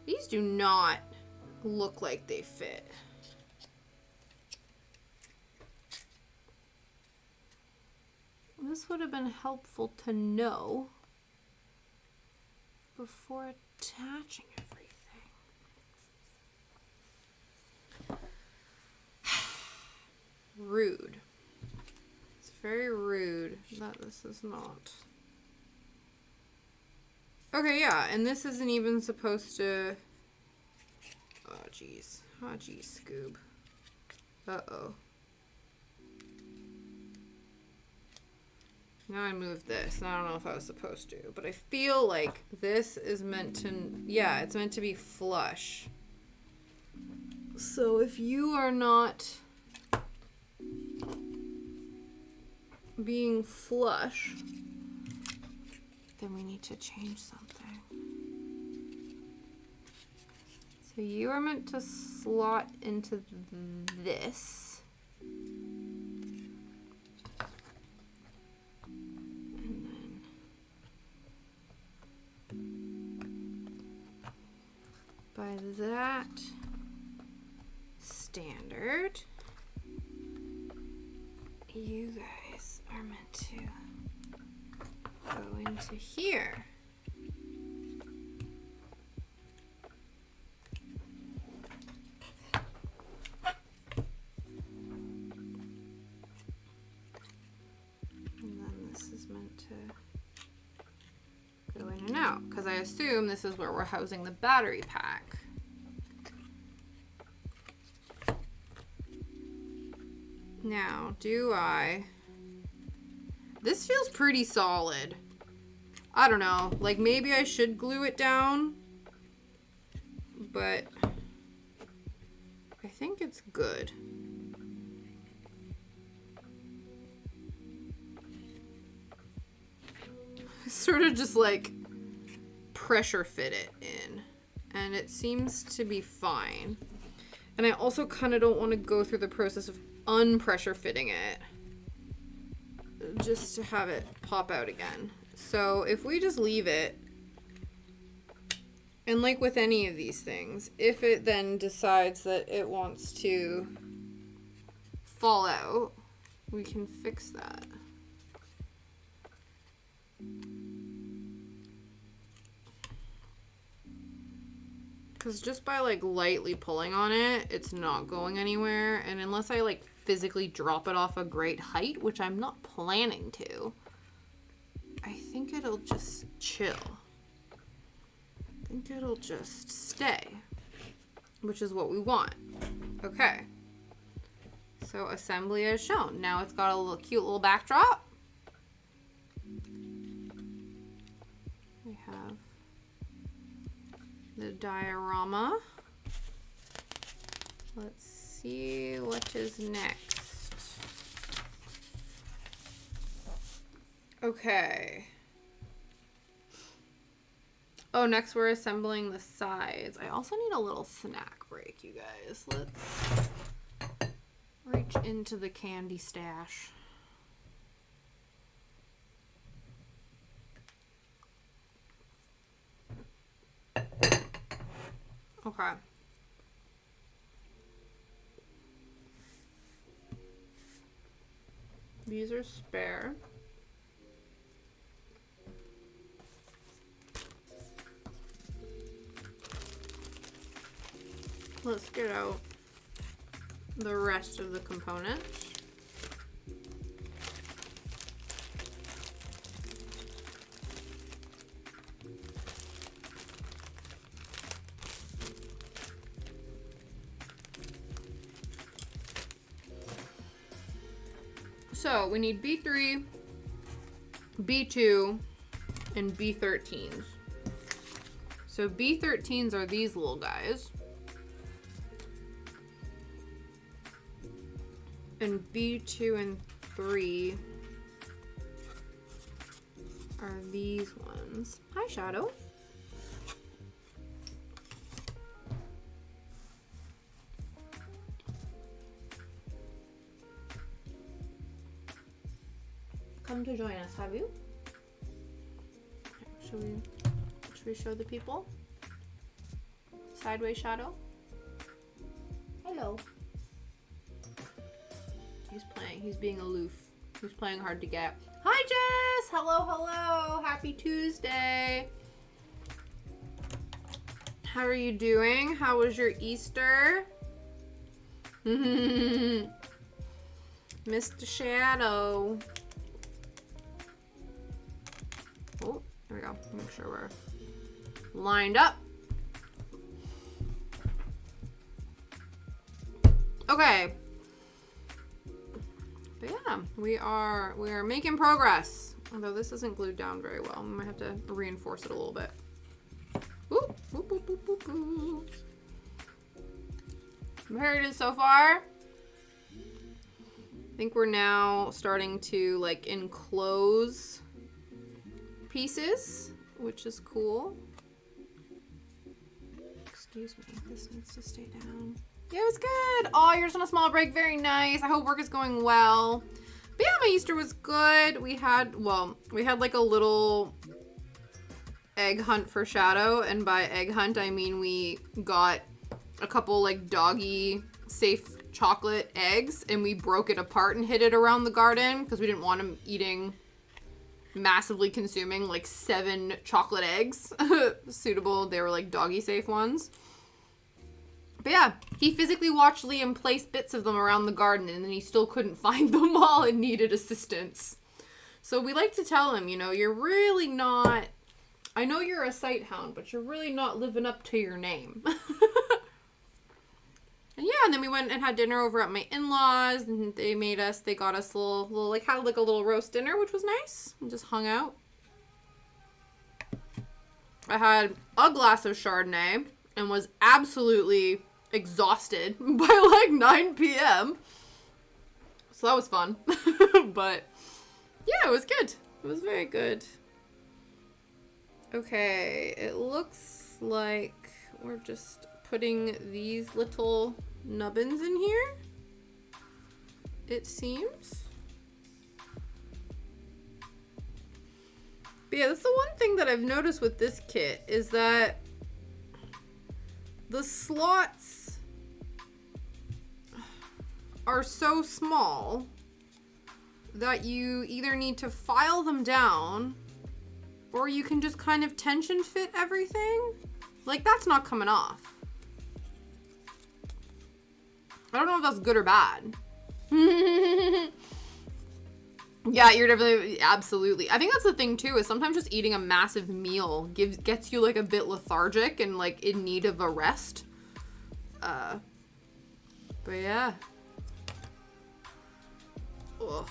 These do not look like they fit. This would have been helpful to know before attaching everything. Rude. It's very rude that this is not. Okay, yeah, and this isn't even supposed to... Oh, jeez. Oh, jeez, Scoob. Uh-oh. Now I moved this, and I don't know if I was supposed to, but I feel like this is meant to... Yeah, it's meant to be flush. So if you are not being flush, then we need to change something. So you are meant to slot into this. And then by that standard, you guys are meant to go into here. And then this is meant to go in and out, because I assume this is where we're housing the battery pack. Now, do I... This feels pretty solid. I don't know. Like, maybe I should glue it down. But I think it's good. I sort of just, like, pressure fit it in. And it seems to be fine. And I also kind of don't want to go through the process of unpressure fitting it just to have it pop out again. So if we just leave it, and like with any of these things, if it then decides that it wants to fall out, we can fix that. Because just by like lightly pulling on it, it's not going anywhere. And unless I like physically drop it off a great height, which I'm not planning to, I think it'll just chill. I think it'll just stay, which is what we want. Okay. So assembly as shown. Now it's got a little cute little backdrop. We have the diorama. Let's see what is next. Okay. Oh, next we're assembling the sides. I also need a little snack break, you guys. Let's reach into the candy stash. Okay. These are spare. Let's get out the rest of the components. So we need B3, B2, and B13s. So B13s are these little guys. And B2 and 3 are these ones. Hi, Shadow. Come to join us, have you? Okay, should we show the people? Sideways Shadow. Hello. He's playing. He's being aloof. He's playing hard to get. Hi, Jess. Hello, hello. Happy Tuesday. How are you doing? How was your Easter? Mr. Shadow. Oh, there we go. Make sure we're lined up. Okay. But yeah, we are making progress. Although this isn't glued down very well. We might have to reinforce it a little bit. Ooh, boop, boop, boop, boop, boop. Here it is so far. I think we're now starting to like enclose pieces, which is cool. Excuse me, this needs to stay down. Yeah, it was good. Oh, you're just on a small break. Very nice. I hope work is going well. But yeah, my Easter was good. We had like a little egg hunt for Shadow. And by egg hunt, I mean we got a couple like doggy safe chocolate eggs and we broke it apart and hid it around the garden because we didn't want him massively consuming like 7 chocolate eggs. Suitable. They were like doggy safe ones. But yeah, he physically watched Liam place bits of them around the garden and then he still couldn't find them all and needed assistance. So we like to tell him, you know, you're really not, I know you're a sight hound, but you're really not living up to your name. And yeah, and then we went and had dinner over at my in-laws and they got us a little had like a little roast dinner, which was nice, and just hung out. I had a glass of Chardonnay and was absolutely exhausted by like 9 p.m. So that was fun. But yeah, it was good. It was very good. Okay, it looks like we're just putting these little nubbins in here, it seems. But yeah, that's the one thing that I've noticed with this kit is that the slots are so small that you either need to file them down or you can just kind of tension fit everything. Like, that's not coming off. I don't know if that's good or bad. Yeah, you're definitely, absolutely. I think that's the thing too, is sometimes just eating a massive meal gets you like a bit lethargic and like in need of a rest. But yeah. Ugh.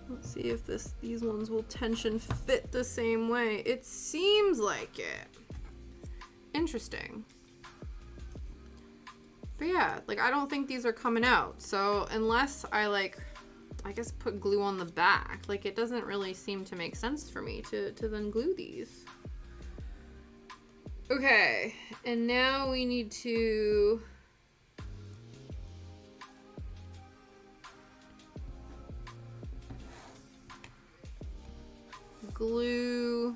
Let's see if these ones will tension fit the same way. It seems like it. Interesting. But yeah, like I don't think these are coming out. So unless I guess put glue on the back, like it doesn't really seem to make sense for me to then glue these. Okay, and now we need to glue.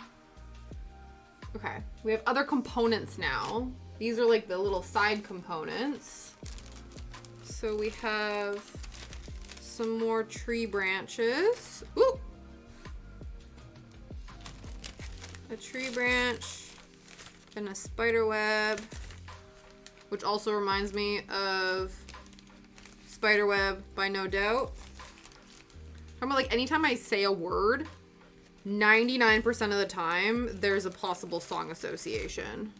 Okay, we have other components now. These are like the little side components. So we have some more tree branches. Ooh! A tree branch and a spider web, which also reminds me of Spiderweb by No Doubt. I'm like, anytime I say a word, 99% of the time, there's a possible song association.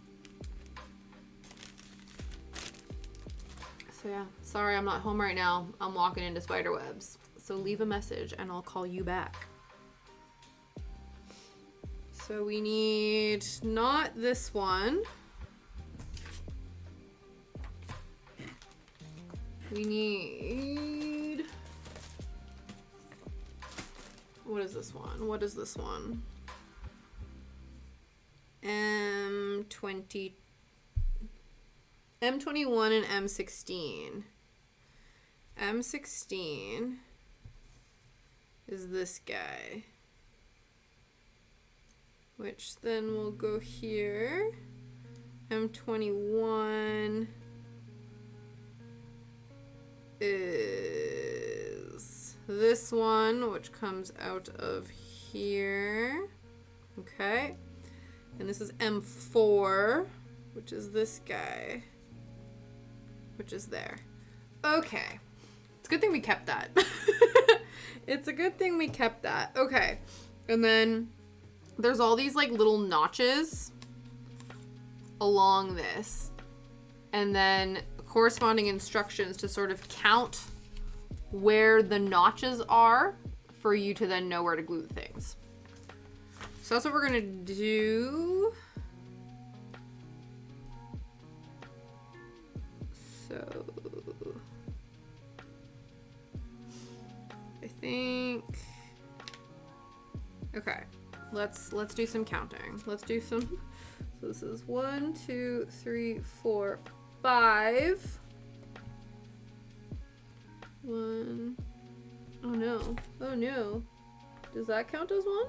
So So yeah, sorry I'm not home right now. I'm walking into spider webs. So leave a message and I'll call you back. So we need not this one. We need, what is this one? What is this one? M21 and M16. M16 is this guy, which then will go here. M21 is this one, which comes out of here. Okay. And this is M4, which is this guy, which is there. Okay. It's a good thing we kept that. It's a good thing we kept that. Okay. And then there's all these like little notches along this. And then corresponding instructions to sort of count where the notches are for you to then know where to glue the things. So that's what we're gonna do. So I think, okay, let's do some counting. Let's do some, so this is 1, 2, 3, 4, 5. 1, oh no, oh no. Does that count as 1?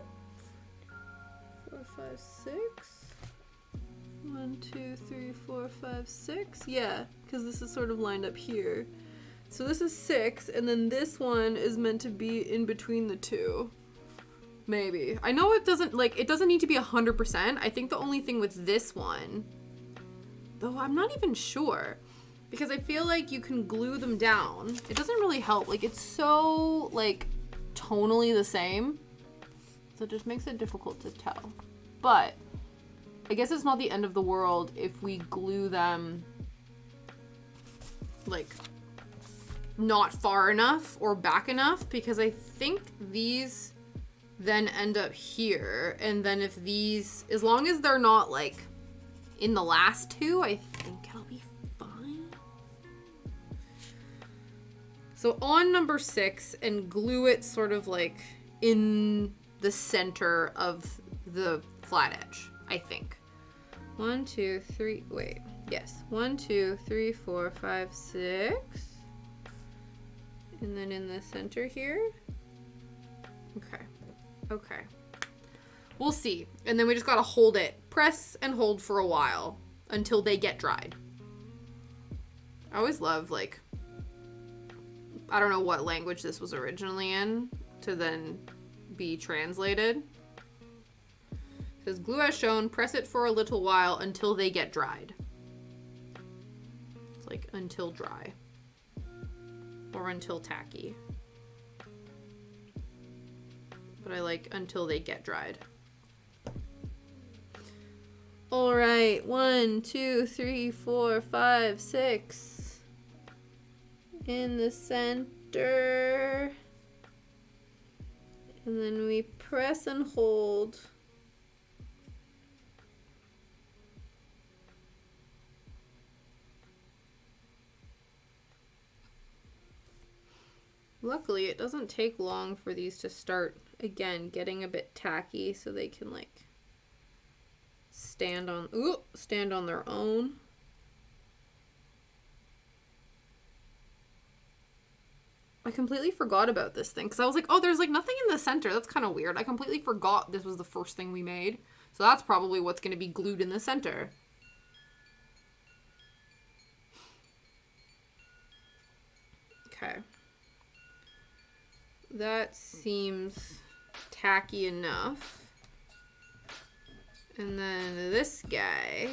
4, 5, 6. 1, 2, 3, 4, 5, 6. Yeah, because this is sort of lined up here. So this is 6, and then this one is meant to be in between the two. Maybe. I know it doesn't, like, it doesn't need to be 100%. I think the only thing with this one, though I'm not even sure, because I feel like you can glue them down. It doesn't really help. Like, it's so, like, tonally the same. So it just makes it difficult to tell. But I guess it's not the end of the world if we glue them, like, not far enough or back enough, because I think these then end up here, and then if these, as long as they're not like in the last two, I think it'll be fine. So on number 6, and glue it sort of like in the center of the flat edge, I think. 1, 2, 3, wait, yes, 1, 2, 3, 4, 5, 6. And then in the center here. Okay. Okay. We'll see. And then we just gotta hold it. Press and hold for a while until they get dried. I always love, like, I don't know what language this was originally in to then be translated. It says, glue as shown, press it for a little while until they get dried. It's like until dry. Or until tacky. But I like until they get dried. All right, 1, 2, 3, 4, 5, 6. In the center. And then we press and hold. Luckily, it doesn't take long for these to start, again, getting a bit tacky so they can, like, stand on their own. I completely forgot about this thing because I was like, oh, there's, like, nothing in the center. That's kind of weird. I completely forgot this was the first thing we made. So that's probably what's going to be glued in the center. Okay. That seems tacky enough. And then this guy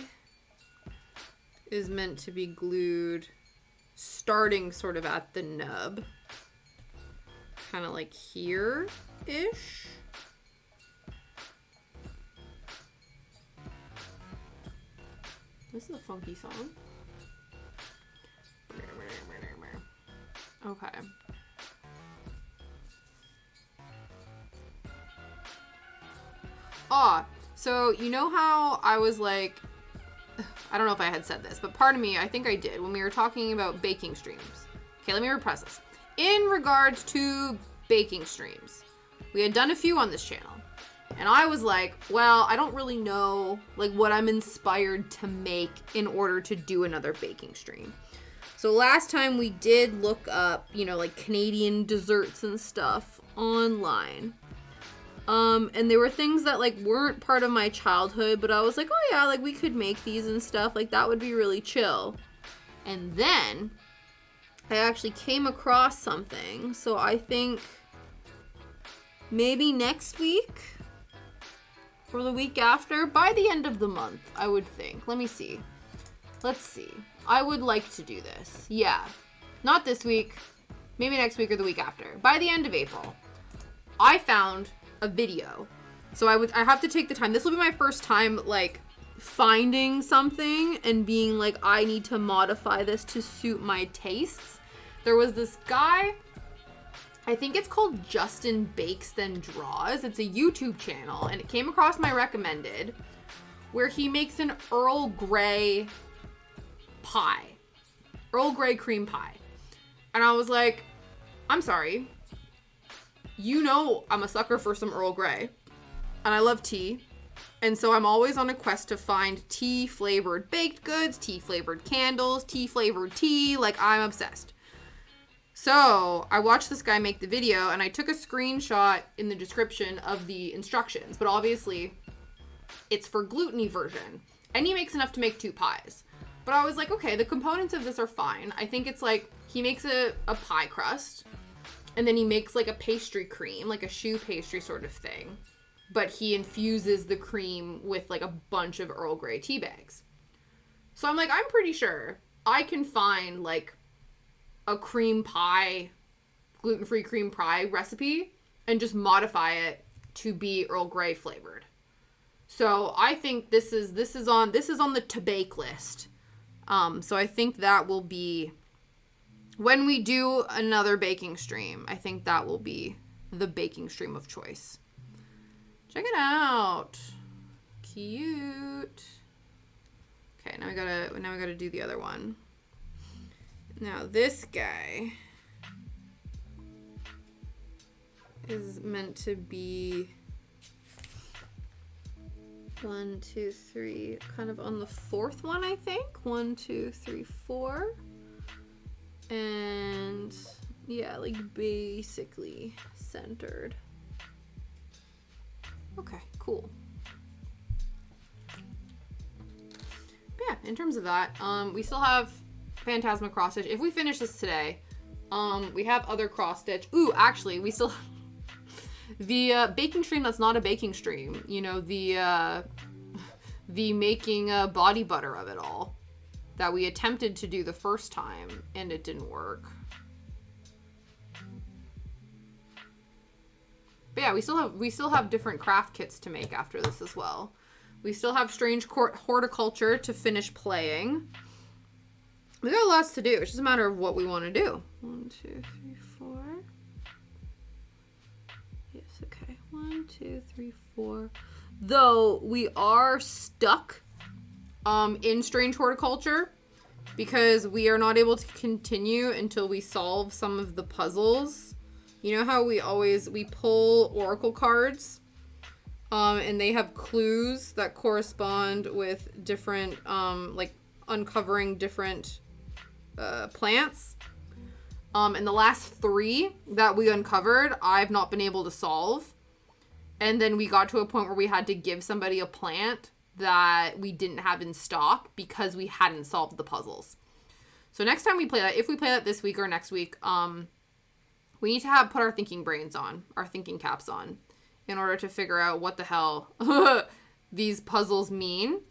is meant to be glued starting sort of at the nub. Kind of like here-ish. This is a funky song. Okay. So you know how I was like, I don't know if I had said this, but part of me, I think I did, when we were talking about baking streams. Okay, let me repress this. In regards to baking streams, we had done a few on this channel. And I was like, well, I don't really know like what I'm inspired to make in order to do another baking stream. So last time we did look up, you know, like Canadian desserts and stuff online. And there were things that like weren't part of my childhood, but I was like, oh yeah, like we could make these and stuff. Like that would be really chill. And then I actually came across something. So I think maybe next week or the week after, by the end of the month, I would think. Let me see. Let's see. I would like to do this. Yeah. Not this week. Maybe next week or the week after. By the end of April. I found a video. So I have to take the time. This will be my first time like finding something and being like, I need to modify this to suit my tastes. There was this guy, I think it's called Justin Bakes Then Draws. It's a YouTube channel and it came across my recommended where he makes an Earl Grey pie. Earl Grey cream pie. And I was like, I'm sorry. You know I'm a sucker for some Earl Grey. And I love tea. And so I'm always on a quest to find tea-flavored baked goods, tea-flavored candles, tea-flavored tea. Like, I'm obsessed. So I watched this guy make the video, and I took a screenshot in the description of the instructions. But obviously, it's for gluten-y version. And he makes enough to make 2 pies. But I was like, okay, the components of this are fine. I think it's like, he makes a pie crust. And then he makes like a pastry cream, like a choux pastry sort of thing. But he infuses the cream with like a bunch of Earl Grey tea bags. So I'm like, I'm pretty sure I can find like a cream pie, gluten-free cream pie recipe and just modify it to be Earl Grey flavored. So I think this is on the to bake list. So I think that will be, when we do another baking stream, I think that will be the baking stream of choice. Check it out. Cute. Okay, now we gotta do the other one. Now this guy is meant to be 1, 2, 3, kind of on the 4th one, I think. 1, 2, 3, 4. And yeah, like basically centered. Okay, cool. But yeah, in terms of that, we still have Phantasma cross stitch. If we finish this today, we have other cross stitch. Ooh, actually, we still the baking stream that's not a baking stream. You know, the making body butter of it all that we attempted to do the first time and it didn't work. But yeah, we still have different craft kits to make after this as well. We still have Strange Court Horticulture to finish playing. We got lots to do. It's just a matter of what we want to do. 1, 2, 3, 4. Yes, okay. 1, 2, 3, 4. Though we are stuck in Strange Horticulture because we are not able to continue until we solve some of the puzzles. You know how we pull oracle cards, and they have clues that correspond with different, like uncovering different plants. And the last 3 that we uncovered, I've not been able to solve. And then we got to a point where we had to give somebody a plant that we didn't have in stock because we hadn't solved the puzzles. So next time we play that, if we play that this week or next week, we need to put our thinking brains on, our thinking caps on, in order to figure out what the hell these puzzles mean.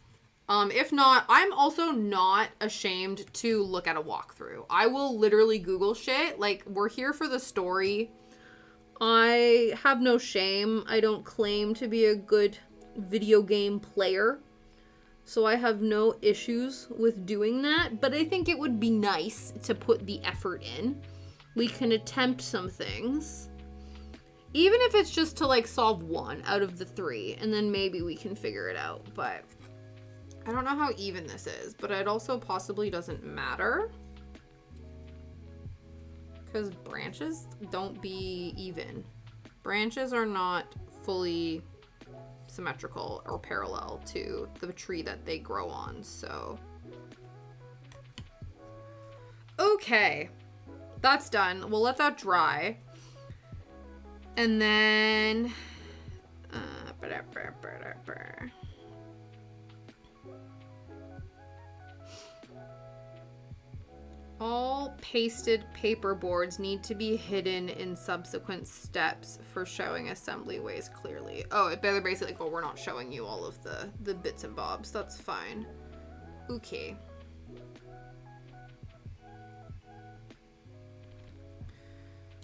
If not, I'm also not ashamed to look at a walkthrough. I will literally Google shit. Like, we're here for the story. I have no shame. I don't claim to be a good video game player. So I have no issues with doing that. But I think it would be nice to put the effort in. we can attempt some things. Even if it's just to like solve one out of the 3, and then maybe we can figure it out. But I don't know how even this is, but it also possibly doesn't matter. Because branches don't be even. Branches are not fully symmetrical or parallel to the tree that they grow on, so. Okay, that's done. We'll let that dry. And then, all pasted paper boards need to be hidden in subsequent steps for showing assembly ways clearly. Oh, they're basically like, well, we're not showing you all of the bits and bobs. That's fine. Okay.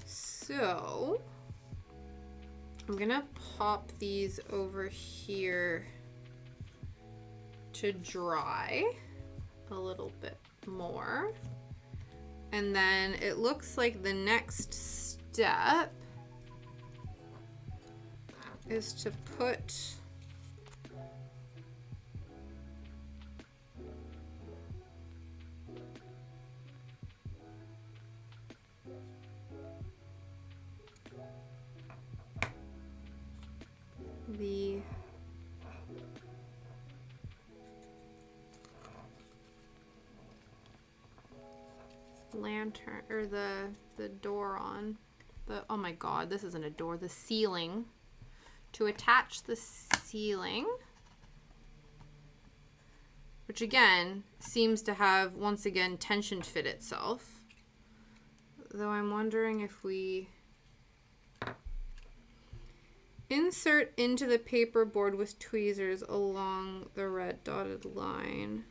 So, I'm gonna pop these over here to dry a little bit more. And then it looks like the next step is to put the lantern or the door on the, oh my god, this isn't a door, the ceiling, to attach the ceiling, which again seems to have once again tension fit itself, though I'm wondering if we insert into the paper board with tweezers along the red dotted line.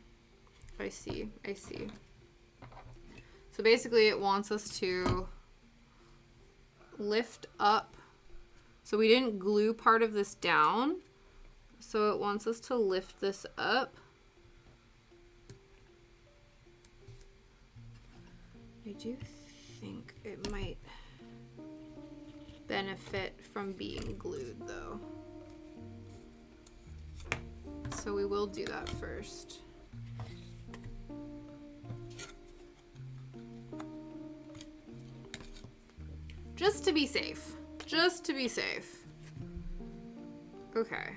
I see. So basically it wants us to lift up. So we didn't glue part of this down. So it wants us to lift this up. I do think it might benefit from being glued though. So we will do that first. Just to be safe. Just to be safe. Okay.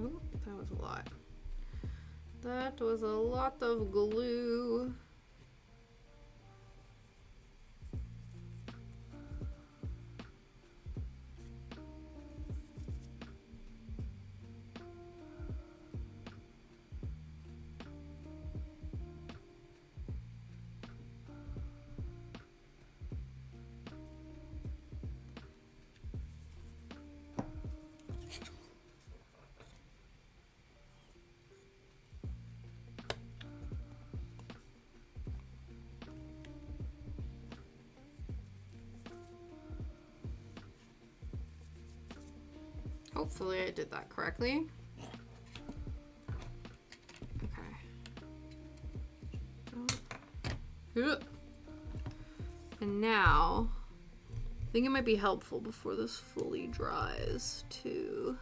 Oh, that was a lot. That was a lot of glue. Hopefully I did that correctly. Okay. And now, I think it might be helpful before this fully dries to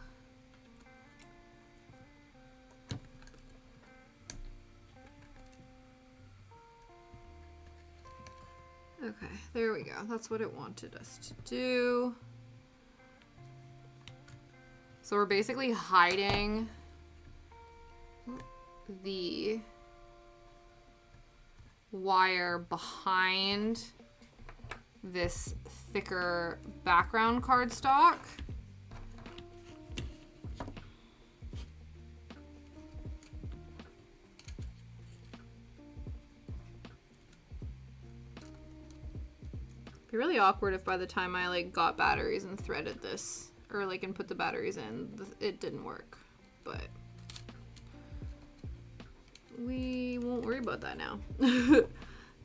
okay, there we go. That's what it wanted us to do. So we're basically hiding the wire behind this thicker background cardstock. It'd be really awkward if by the time I like got batteries and threaded this, or like and put the batteries in, it didn't work, but we won't worry about that now.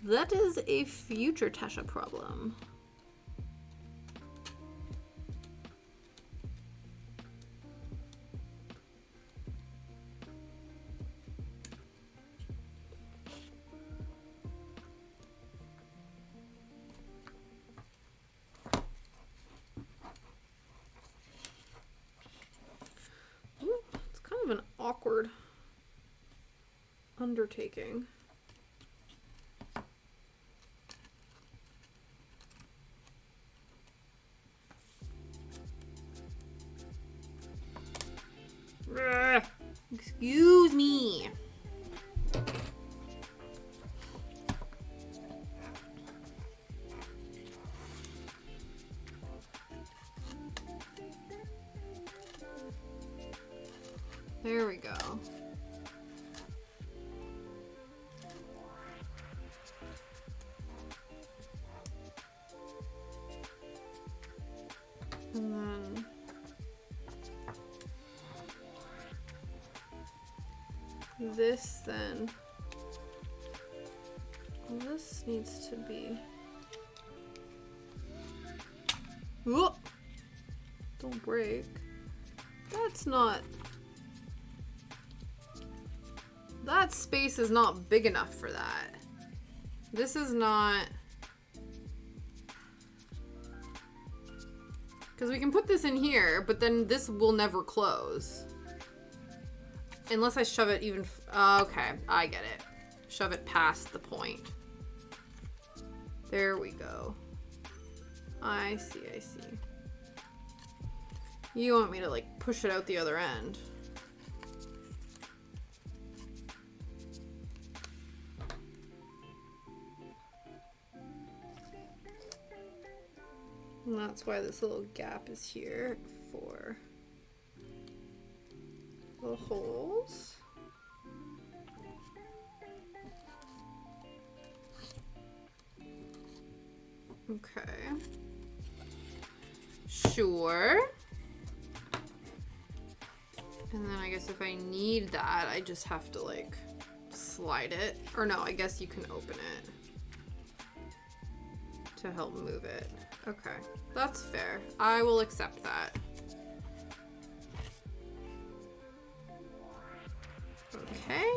That is a future Tasha problem. Ooh, it's kind of an awkward undertaking. Excuse me. There we go. And then this then. Well, this needs to be. Whoop! Don't break. That's not. That space is not big enough for that. This is not. Because we can put this in here, but then this will never close. Unless I shove it even... okay, I get it. Shove it past the point. There we go. I see, I see. You want me to, like, push it out the other end. And that's why this little gap is here for the holes. Okay. Sure. And then I guess if I need that, I just have to like slide it. Or no, I guess you can open it to help move it. Okay, that's fair. I will accept that. Okay.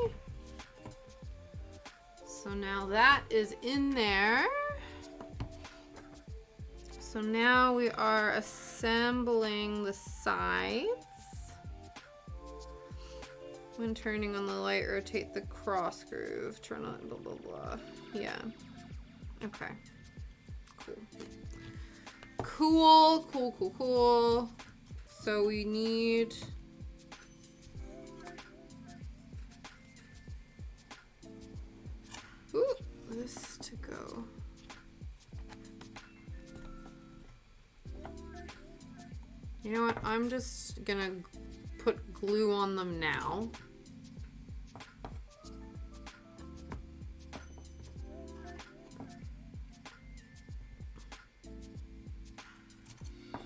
So now that is in there. So now we are assembling the sides. When turning on the light, rotate the cross groove. Turn on blah, blah, blah. Yeah. Okay. Cool. Cool, cool, cool, cool. So we need... ooh, this to go. You know what? I'm just gonna put glue on them now.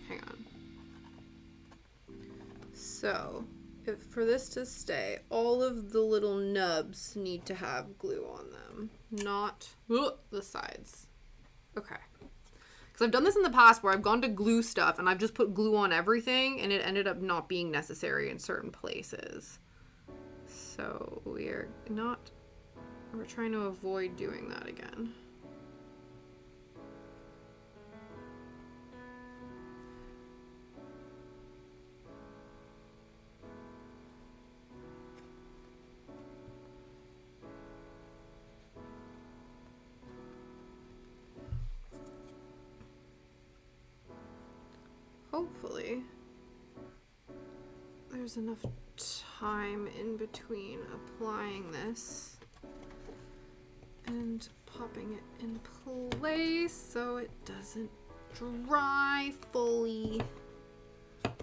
Hang on. So, for this to stay, all of the little nubs need to have glue on them, not the sides. Okay. Because I've done this in the past where I've gone to glue stuff and I've just put glue on everything and it ended up not being necessary in certain places. So we're trying to avoid doing that again. Hopefully, there's enough time in between applying this and popping it in place so it doesn't dry fully. There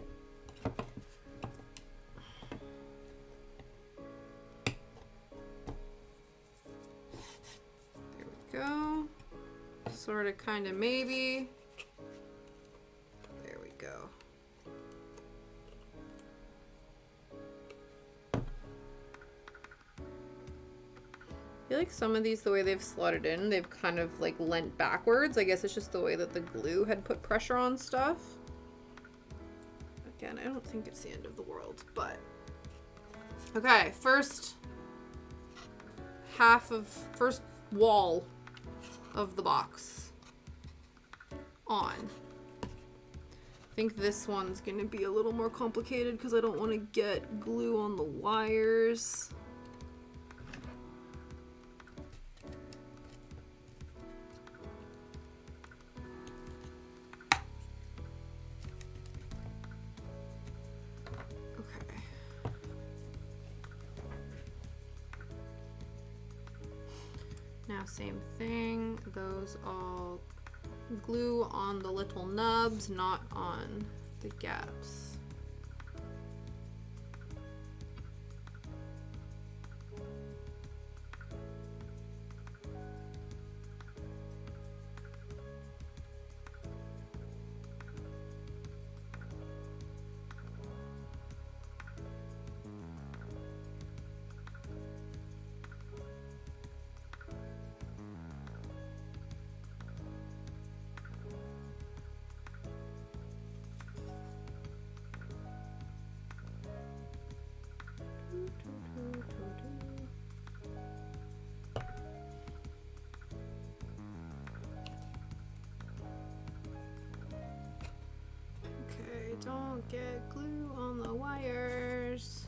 we go. Sort of, kind of, maybe. Go. I feel like some of these, the way they've slotted in, they've kind of like leant backwards. I guess it's just the way that the glue had put pressure on stuff. Again, I don't think it's the end of the world, but... Okay, first wall of the box on. I think this one's gonna be a little more complicated because I don't want to get glue on the wires. Now same thing, those all glue on the little nubs, not on the gaps. Okay, don't get glue on the wires.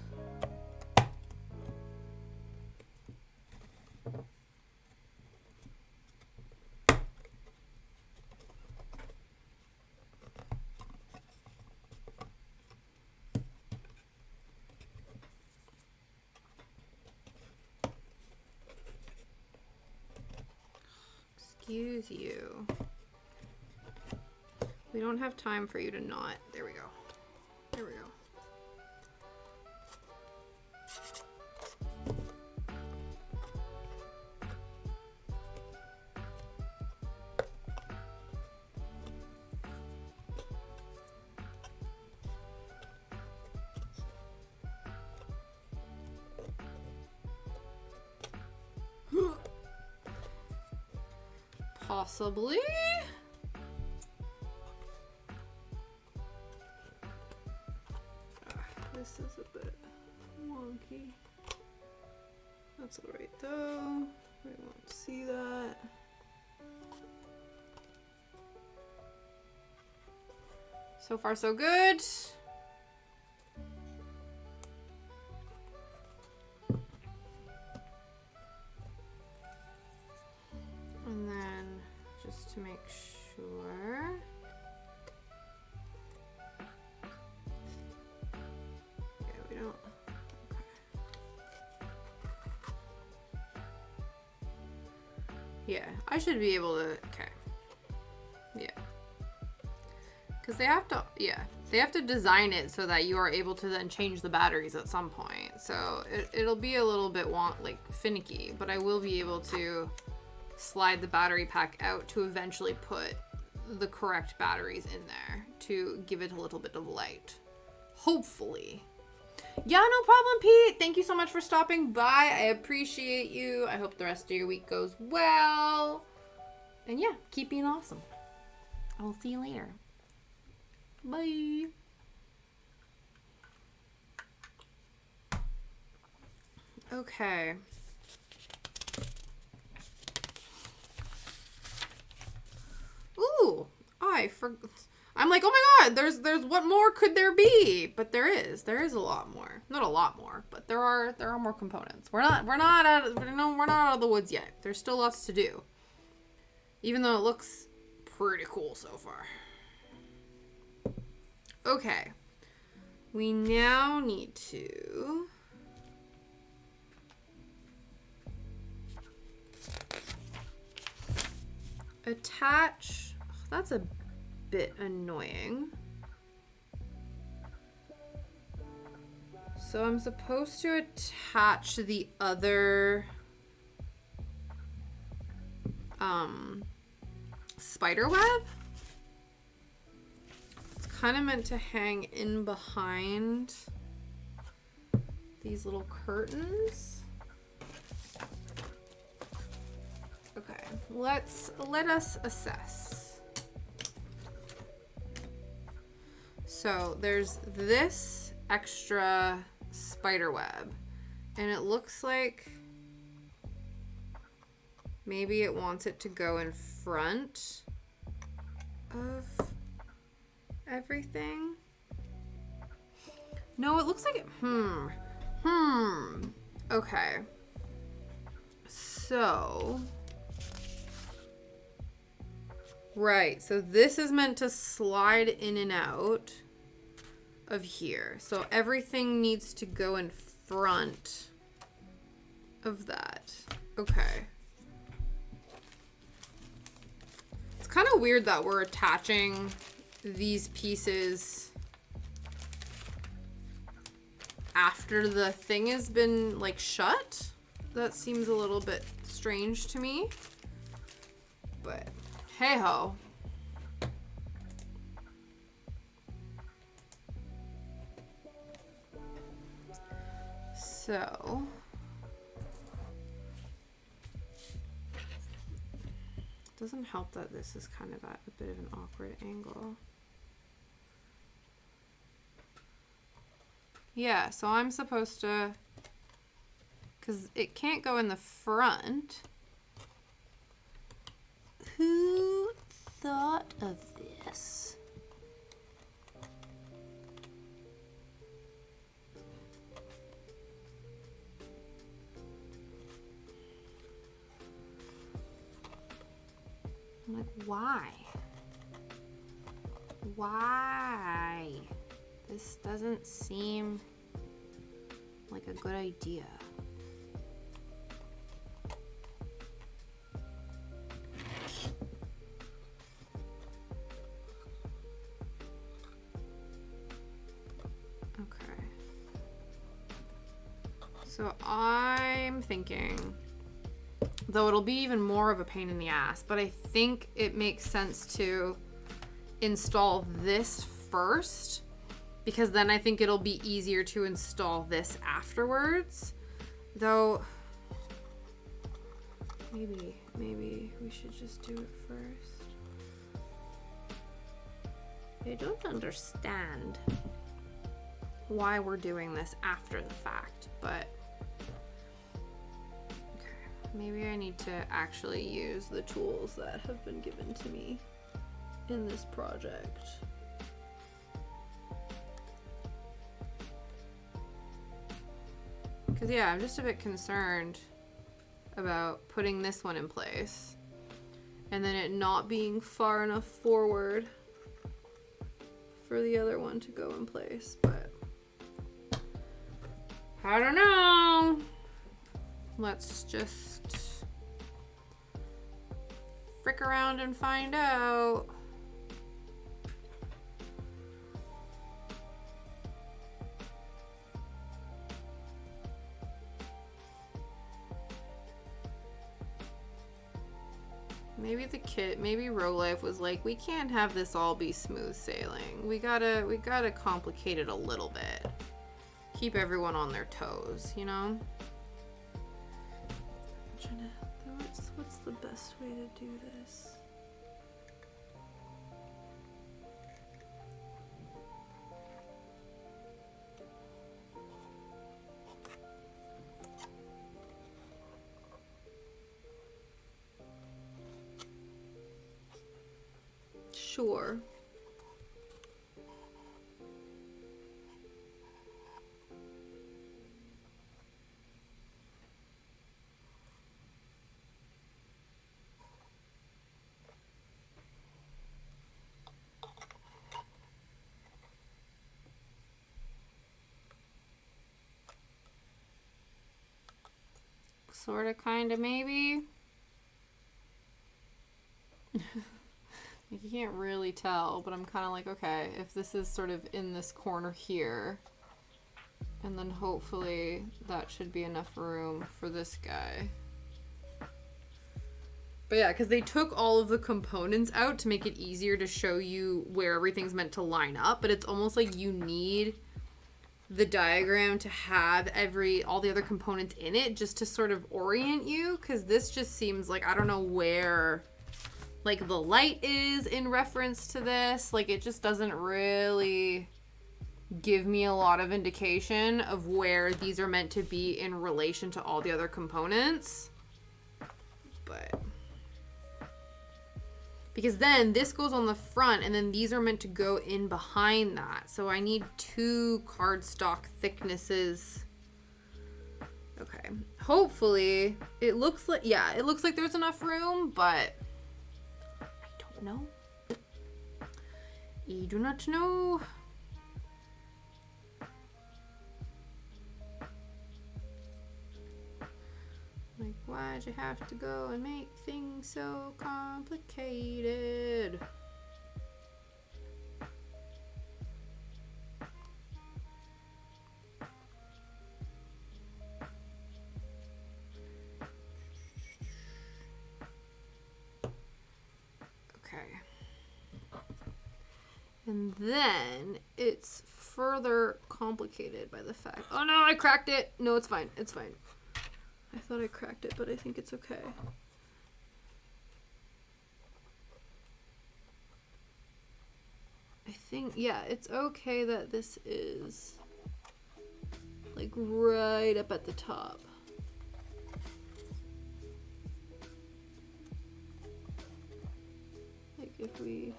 Excuse you. We don't have time for you to knot. There we go. There we go. Possibly. This is a bit wonky. That's alright though. We won't see that. So far so good. And then just to make sure. Okay, we don't. Okay. Yeah, I should be able to. Okay. Yeah. Because they have to, yeah, they have to design it so that you are able to then change the batteries at some point. So it'll be a little bit finicky, but I will be able to slide the battery pack out to eventually put the correct batteries in there to give it a little bit of light. Hopefully. Yeah, no problem, Pete. Thank you so much for stopping by. I appreciate you. I hope the rest of your week goes well. And yeah, keep being awesome. I'll see you later. Bye. Okay. Ooh, I'm like, oh my god, there's what more could there be? But there is a lot more. Not a lot more, but there are more components. We're not out of the woods yet. There's still lots to do. Even though it looks pretty cool so far. Okay. We now need to attach. Oh, that's a bit annoying. So I'm supposed to attach the other spider web. It's kind of meant to hang in behind these little curtains. let us assess. So there's this extra spider web, and it looks like maybe it wants it to go in front of everything. No, it looks like it, okay. So, right, so this is meant to slide in and out of here. So everything needs to go in front of that. Okay. It's kind of weird that we're attaching these pieces after the thing has been like shut. That seems a little bit strange to me, but hey ho. So it doesn't help that this is kind of at a bit of an awkward angle. Yeah, so I'm supposed to, because it can't go in the front. Who thought of this? I'm like, why? Why? This doesn't seem like a good idea. Okay. So I'm thinking, though it'll be even more of a pain in the ass, but I think it makes sense to install this first, because then I think it'll be easier to install this afterwards. Though, maybe we should just do it first. I don't understand why we're doing this after the fact, but okay, maybe I need to actually use the tools that have been given to me in this project. Because yeah, I'm just a bit concerned about putting this one in place and then it not being far enough forward for the other one to go in place, but I don't know. Let's just frick around and find out. Maybe Rolife was like, we can't have this all be smooth sailing. We gotta complicate it a little bit. Keep everyone on their toes, you know? I'm trying to, what's the best way to do this? Sure. Sorta, kinda, maybe. Like, you can't really tell, but I'm kind of like, okay, if this is sort of in this corner here, and then hopefully that should be enough room for this guy. But yeah, because they took all of the components out to make it easier to show you where everything's meant to line up, but it's almost like you need the diagram to have all the other components in it, just to sort of orient you, because this just seems like, I don't know where like the light is in reference to this. Like, it just doesn't really give me a lot of indication of where these are meant to be in relation to all the other components. But because then this goes on the front, and then these are meant to go in behind that. So I need 2 cardstock thicknesses. Okay. Hopefully it looks like, yeah, it looks like there's enough room, but I don't know. I do not know. Like, why'd you have to go and make things so complicated? Okay. And then it's further complicated by the fact, oh no, I cracked it. No, it's fine. It's fine. I thought I cracked it, but I think it's okay. I think, yeah, it's okay that this is like right up at the top. Like if we...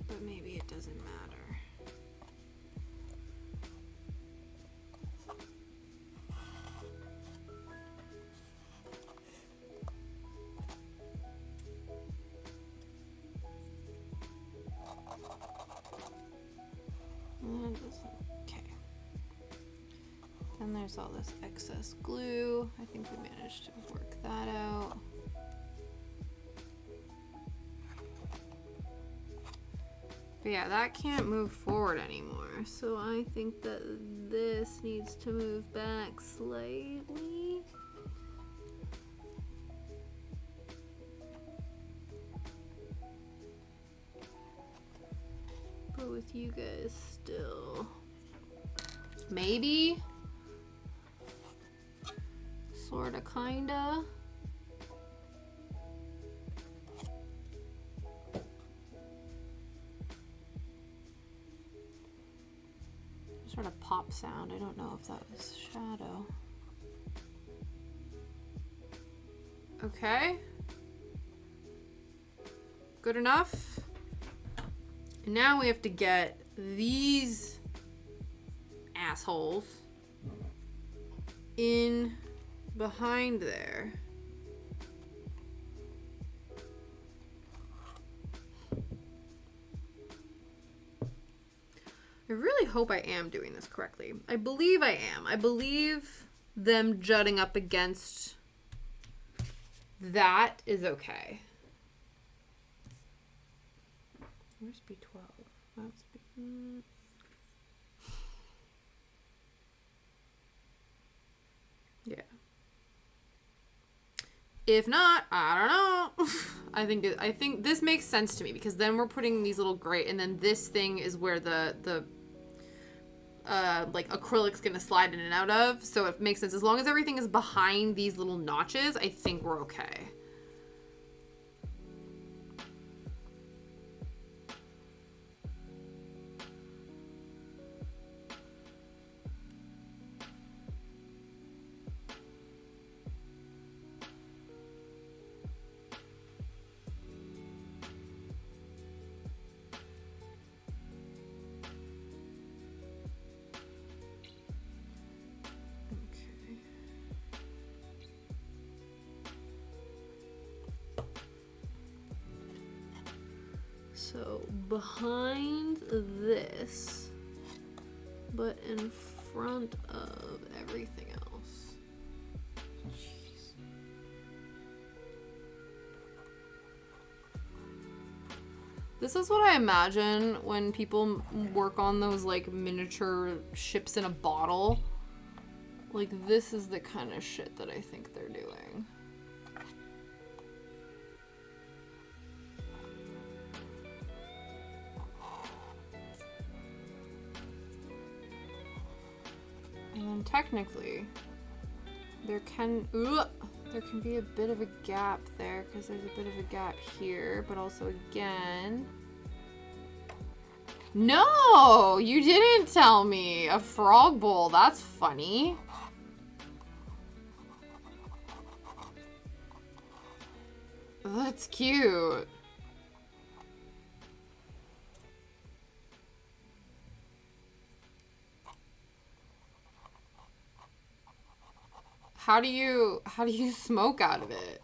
But maybe it doesn't matter. Okay. Then there's all this excess glue. I think we managed to work that out. But yeah, that can't move forward anymore. So I think that this needs to move back slightly. But with you guys still. Maybe. Sorta, kinda. Sort of pop sound. I don't know if that was shadow. Okay. Good enough. And now we have to get these assholes in behind there. I really hope I am doing this correctly. I believe I am. I believe them jutting up against that is okay. Where's B12? That's B... Yeah. If not, I don't know. I think this makes sense to me, because then we're putting these little gray, and then this thing is where the like acrylic's gonna slide in and out of. So it makes sense. As long as everything is behind these little notches, I think we're okay. So behind this, but in front of everything else. Jeez. This is what I imagine when people work on those like miniature ships in a bottle. Like, this is the kind of shit that I think they're doing. And then technically, there can be a bit of a gap there because there's a bit of a gap here, but also again... No! You didn't tell me! A frog bowl, that's funny. That's cute. How do you smoke out of it?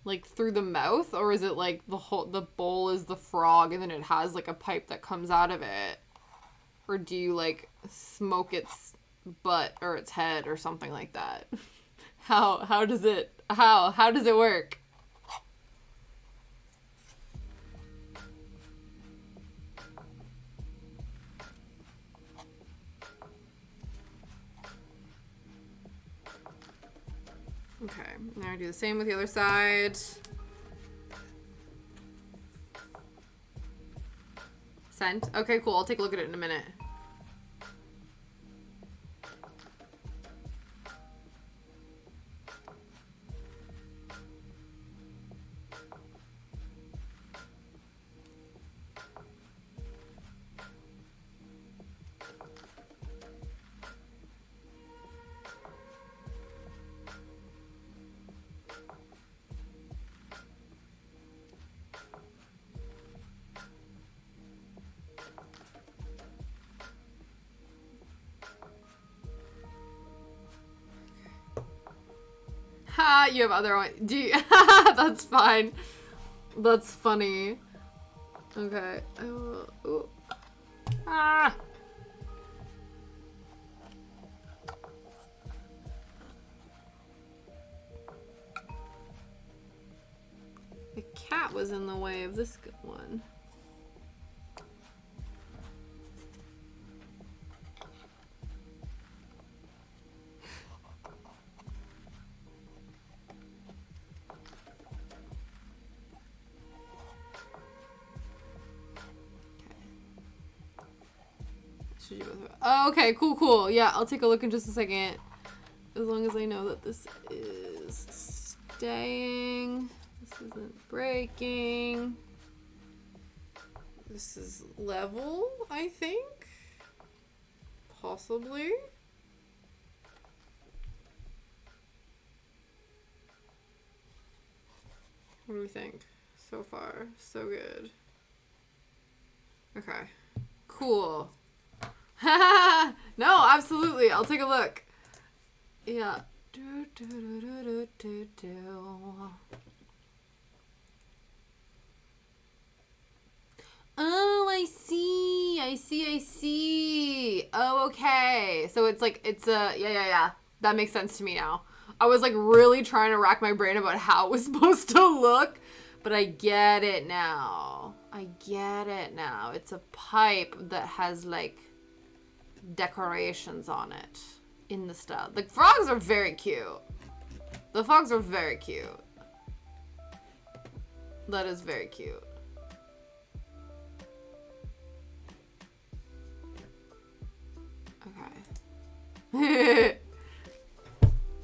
Like through the mouth, or is it like the bowl is the frog and then it has like a pipe that comes out of it? Or do you like smoke its butt or its head or something like that? How does it work? Okay, now I do the same with the other side. Scent. Okay, cool. I'll take a look at it in a minute. Ha, you have other ones. Do you? That's fine. That's funny. Okay. Ooh. Ah. The cat was in the way of this good one. Okay, cool. Yeah, I'll take a look in just a second. As long as I know that this is staying. This isn't breaking. This is level, I think. Possibly. What do we think? So far, so good. Okay. Cool. No, absolutely. I'll take a look. Yeah. Oh, I see. Oh, okay. So it's like, it's a, yeah. That makes sense to me now. I was like really trying to rack my brain about how it was supposed to look, but I get it now. It's a pipe that has like decorations on it in the style. The frogs are very cute. That is very cute. Okay.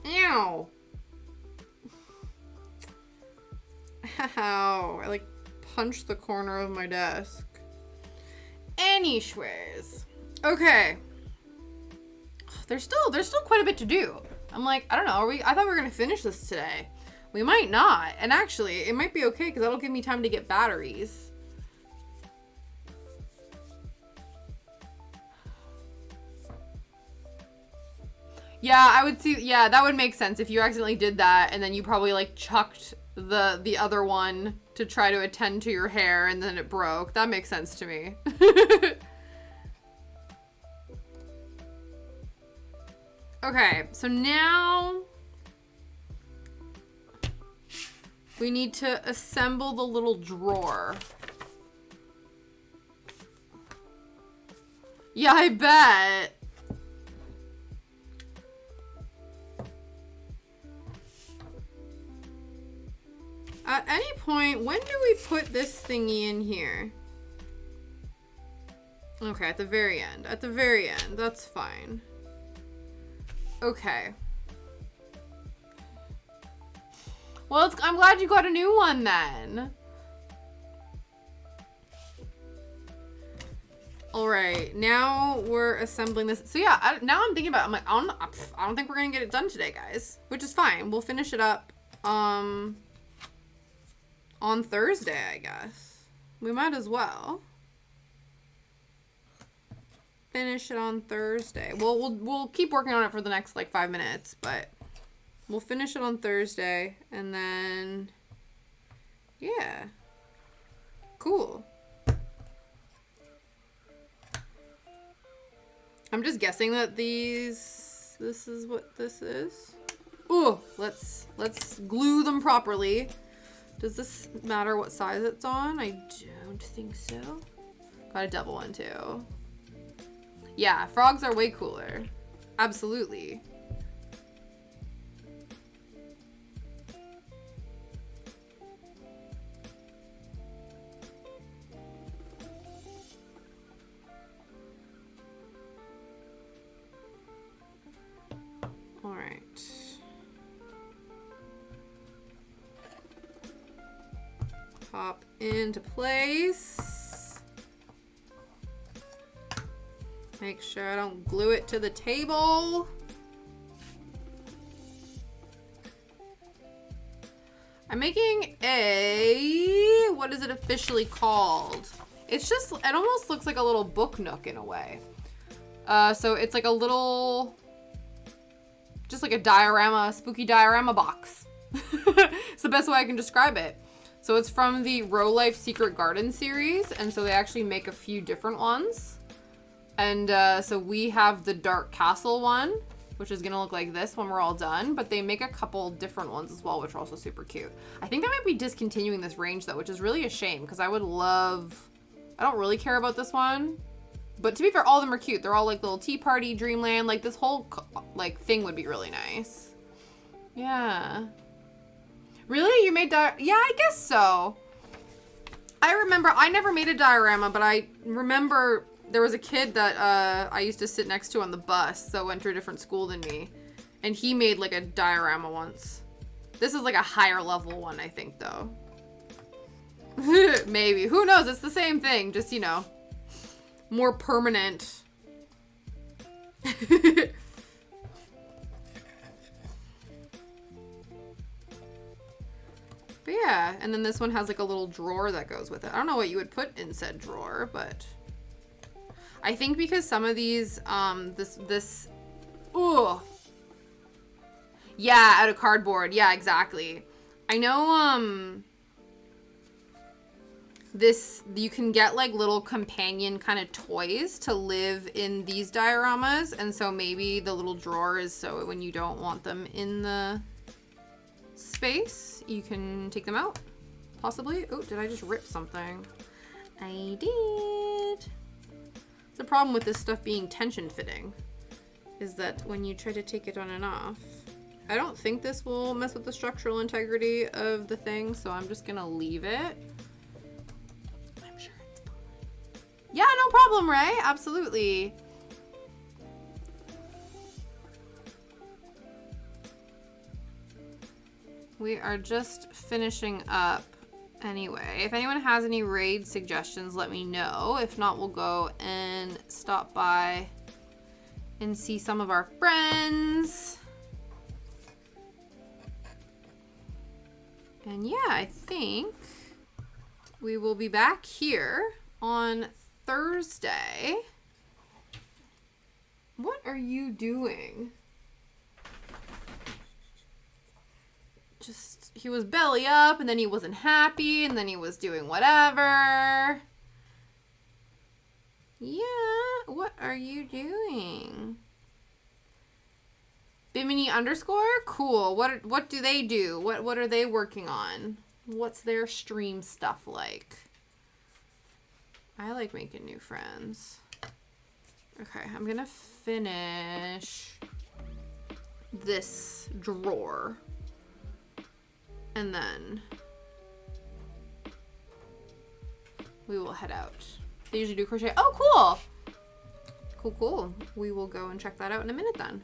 Ew. Ow. I like punched the corner of my desk. Anyways. Okay. There's still quite a bit to do. I'm like, I don't know, I thought we were gonna finish this today. We might not. And actually, it might be okay because that'll give me time to get batteries. Yeah, I would see, yeah, that would make sense if you accidentally did that and then you probably like chucked the other one to try to attend to your hair and then it broke. That makes sense to me. Okay, so now we need to assemble the little drawer. Yeah, I bet. at any point, when do we put this thingy in here? Okay, at the very end. At the very end. That's fine. Okay. Well, I'm glad you got a new one then. All right, now we're assembling this. So yeah, now I'm thinking about it. I'm like, I don't think we're gonna get it done today, guys, which is fine. We'll finish it up on Thursday, I guess. We might as well finish it on Thursday. Well, we'll keep working on it for the next like 5 minutes, but we'll finish it on Thursday, and then yeah, cool. I'm just guessing that this is what this is. Ooh, let's glue them properly. Does this matter what size it's on? I don't think so. Got a double one too. Yeah, frogs are way cooler. Absolutely. All right. Pop into place. Make sure I don't glue it to the table. I'm making a, what is it officially called? It's just, it almost looks like a little book nook in a way. So it's like a little, just like a diorama, spooky diorama box. It's the best way I can describe it. So it's from the Rolife Secret Garden series, and so they actually make a few different ones. And so we have the Dark Castle one, which is gonna look like this when we're all done, but they make a couple different ones as well, which are also super cute. I think they might be discontinuing this range though, which is really a shame, because I would love, I don't really care about this one. But to be fair, all of them are cute. They're all like little tea party, dreamland. Like this whole like thing would be really nice. Yeah. Really? You made yeah, I guess so. I remember, I never made a diorama, but I remember there was a kid that I used to sit next to on the bus that went to a different school than me. And he made like a diorama once. This is like a higher level one, I think though. Maybe. Who knows? It's the same thing. Just, you know, more permanent. But yeah, and then this one has like a little drawer that goes with it. I don't know what you would put in said drawer, but I think because some of these, ooh. Yeah, out of cardboard. Yeah, exactly. I know, you can get like little companion kind of toys to live in these dioramas, and so maybe the little drawer is so when you don't want them in the space, you can take them out, possibly. Oh, did I just rip something? I did. The problem with this stuff being tension fitting is that when you try to take it on and off, I don't think this will mess with the structural integrity of the thing, so I'm just gonna leave it. I'm sure it's fine. Yeah, no problem, right? Absolutely. We are just finishing up anyway. If anyone has any raid suggestions, let me know. If not, we'll go and stop by and see some of our friends. And yeah, I think we will be back here on Thursday. What are you doing? Just, he was belly up, and then he wasn't happy, and then he was doing whatever. Yeah, what are you doing? Bimini underscore? Cool. What do they do? What are they working on? What's their stream stuff like? I like making new friends. Okay, I'm gonna finish this drawer. And then we will head out. They usually do crochet. Oh, cool. Cool, cool. We will go and check that out in a minute then.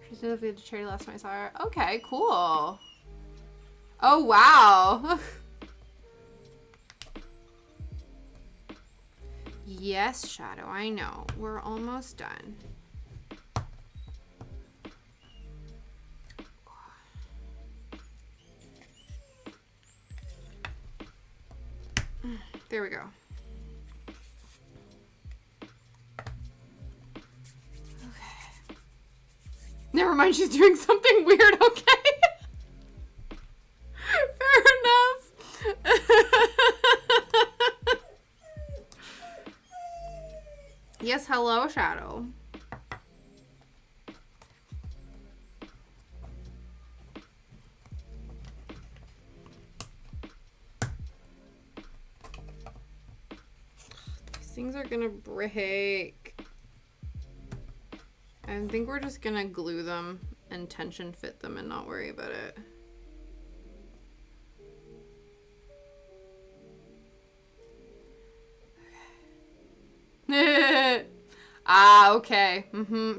She said if we had to charity last time I saw her. Okay, cool. Oh, wow. Yes, Shadow, I know. We're almost done. There we go. Okay. Never mind, she's doing something weird, okay? Fair enough. Yes, hello, Shadow. These things are gonna break. I think we're just gonna glue them and tension fit them and not worry about it. Ah, okay.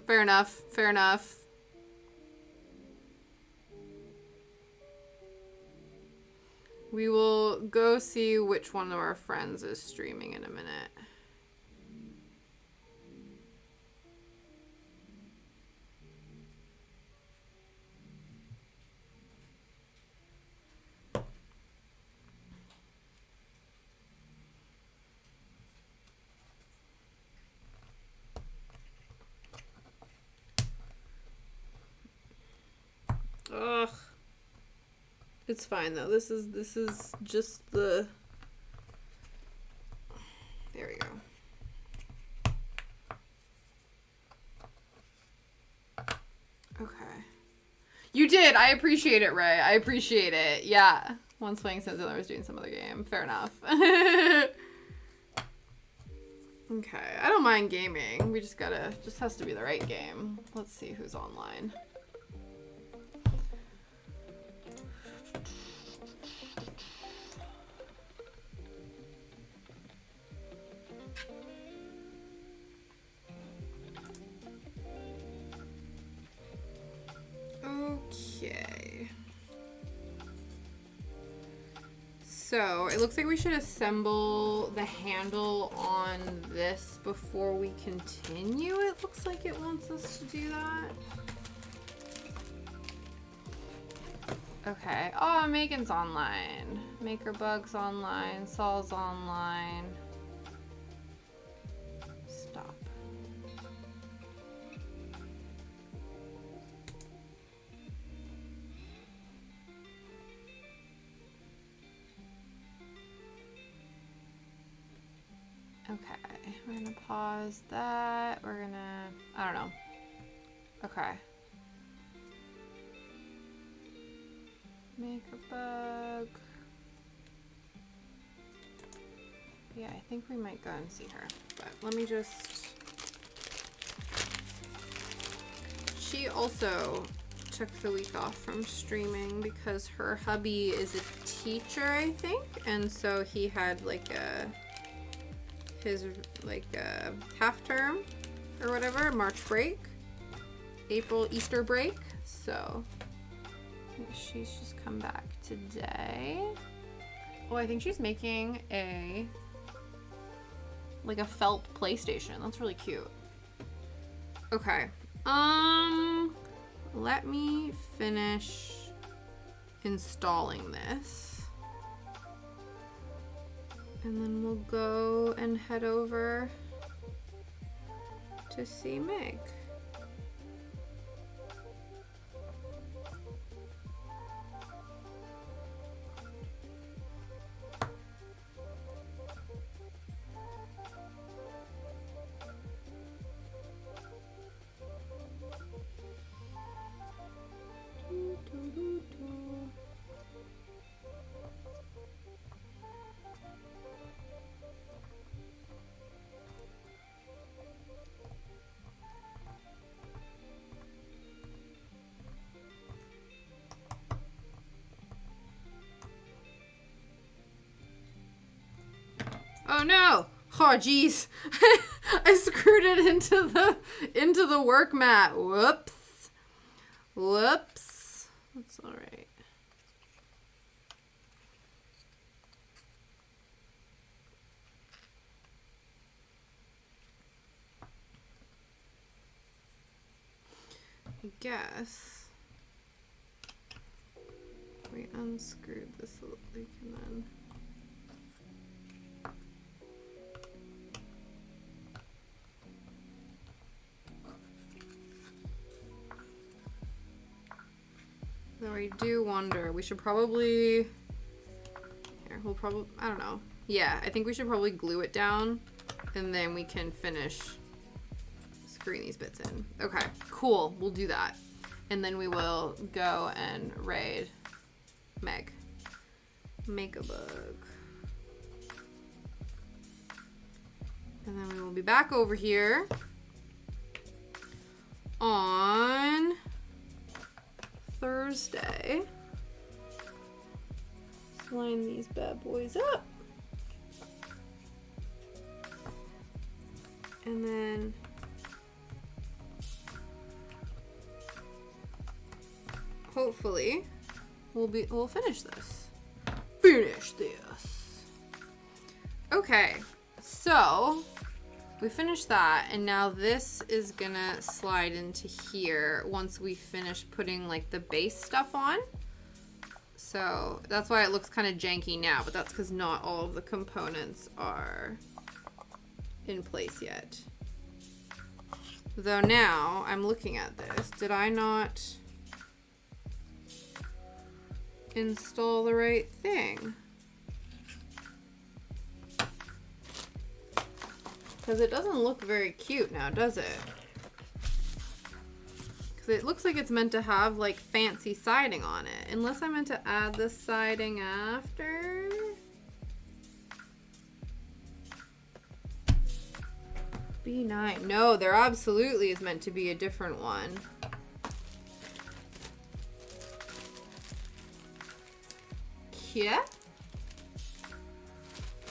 Fair enough. Fair enough. We will go see which one of our friends is streaming in a minute. Ugh. It's fine though. This is just the. There we go. Okay. You did. I appreciate it, Ray. I appreciate it. Yeah. One's playing Sims and the other was doing some other game. Fair enough. Okay. I don't mind gaming. We just has to be the right game. Let's see who's online. Okay. So it looks like we should assemble the handle on this before we continue. It looks like it wants us to do that. Okay. Oh, Megan's online. MakerBug's online. Saul's online. Stop. Okay, we're gonna pause that. We're gonna, I don't know. Okay. MakerBug. Yeah, I think we might go and see her. But let me just... She also took the week off from streaming because her hubby is a teacher, I think. And so he had like his half term or whatever, March break, April Easter break. So she's just come back today. Oh, I think she's making a felt PlayStation. That's really cute. Okay. Let me finish installing this. And then we'll go and head over to see Meg. Oh no! Oh jeez. I screwed it into the work mat. Whoops. Whoops. That's all right. I guess we unscrewed this like and then though I do wonder, we should probably we'll probably, I don't know. Yeah, I think we should probably glue it down and then we can finish screwing these bits in. Okay, cool. We'll do that. And then we will go and raid Make a bug. And then we will be back over here on Thursday. Let's line these bad boys up. And then hopefully we'll finish this. Okay, so we finished that, and now this is gonna slide into here once we finish putting like the base stuff on. So that's why it looks kind of janky now, but that's because not all of the components are in place yet. Though now I'm looking at this, did I not install the right thing? Because it doesn't look very cute now, does it? Because it looks like it's meant to have like fancy siding on it. Unless I meant to add the siding after. B9. No, there absolutely is meant to be a different one. Yeah.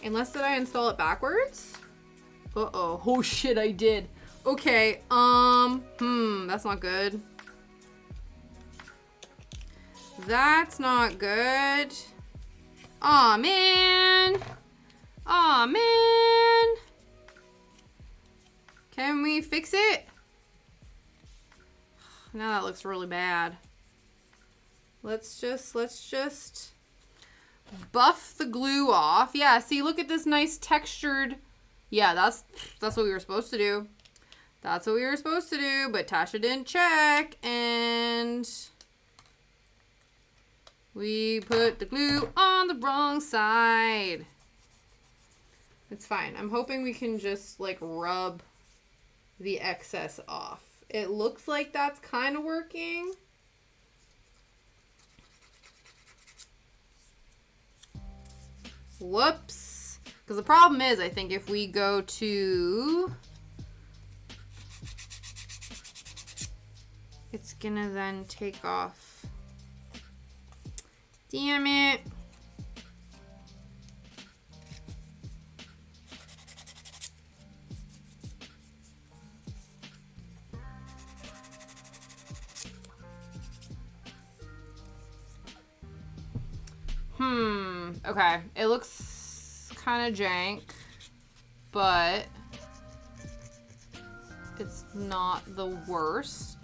Unless did I install it backwards? Uh-oh. Oh shit, I did. Okay, that's not good. That's not good. Aw, man. Aw, man. Can we fix it? Now that looks really bad. Let's just buff the glue off. Yeah, see, look at this nice textured. Yeah, that's what we were supposed to do. That's what we were supposed to do, but Tasha didn't check, and we put the glue on the wrong side. It's fine. I'm hoping we can just like rub the excess off. It looks like that's kind of working. Whoops. Because the problem is, I think if we go to, it's gonna then take off. Damn it. Okay, it looks kind of jank, but it's not the worst.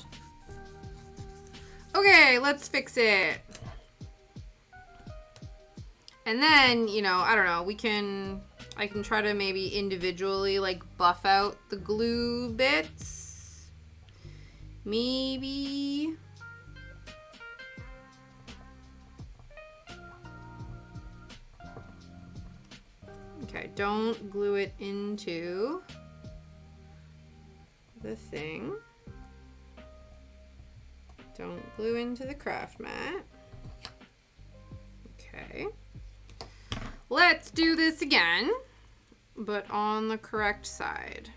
Okay, let's fix it. And then, you know, I don't know, I can try to maybe individually like buff out the glue bits. Maybe. Okay, don't glue it into the thing. Don't glue into the craft mat. Okay. Let's do this again, but on the correct side.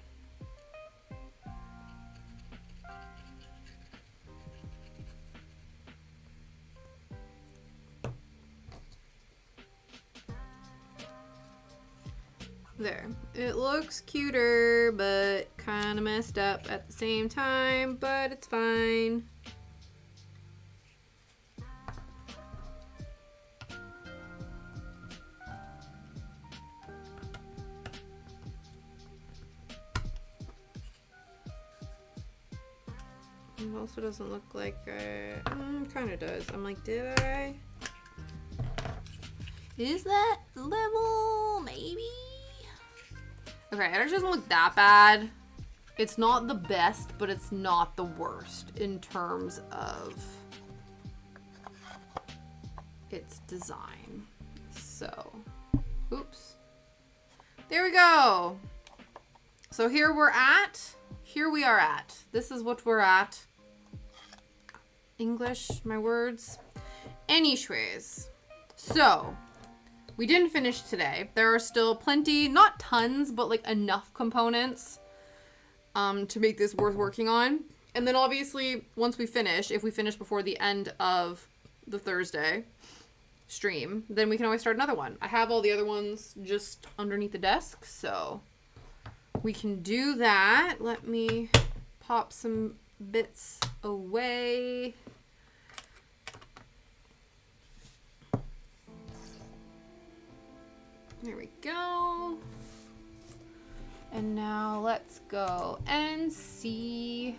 There. It looks cuter, but kind of messed up at the same time, but it's fine. It also doesn't look like kind of does. I'm like, did I? Is that level? Maybe? Okay, it actually doesn't look that bad. It's not the best, but it's not the worst in terms of its design. So, oops. There we go. So here we are at. This is what we're at. English, my words. Anyways, so we didn't finish today. There are still plenty, not tons, but like enough components to make this worth working on. And then obviously, once we finish, if we finish before the end of the Thursday stream, then we can always start another one. I have all the other ones just underneath the desk, so we can do that. Let me pop some bits away. There we go. And now let's go and see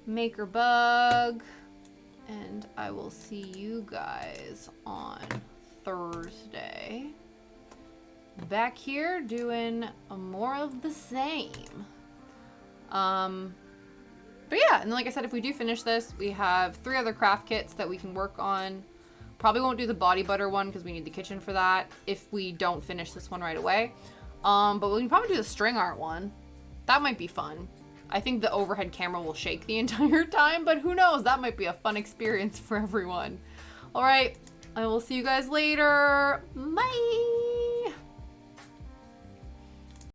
Maker Bug. And I will see you guys on Thursday. Back here doing more of the same. But yeah, and like I said, if we do finish this, we have 3 other craft kits that we can work on. Probably won't do the body butter one because we need the kitchen for that if we don't finish this one right away. But we can probably do the string art one. That might be fun. I think the overhead camera will shake the entire time, but who knows? That might be a fun experience for everyone. All right, I will see you guys later. Bye.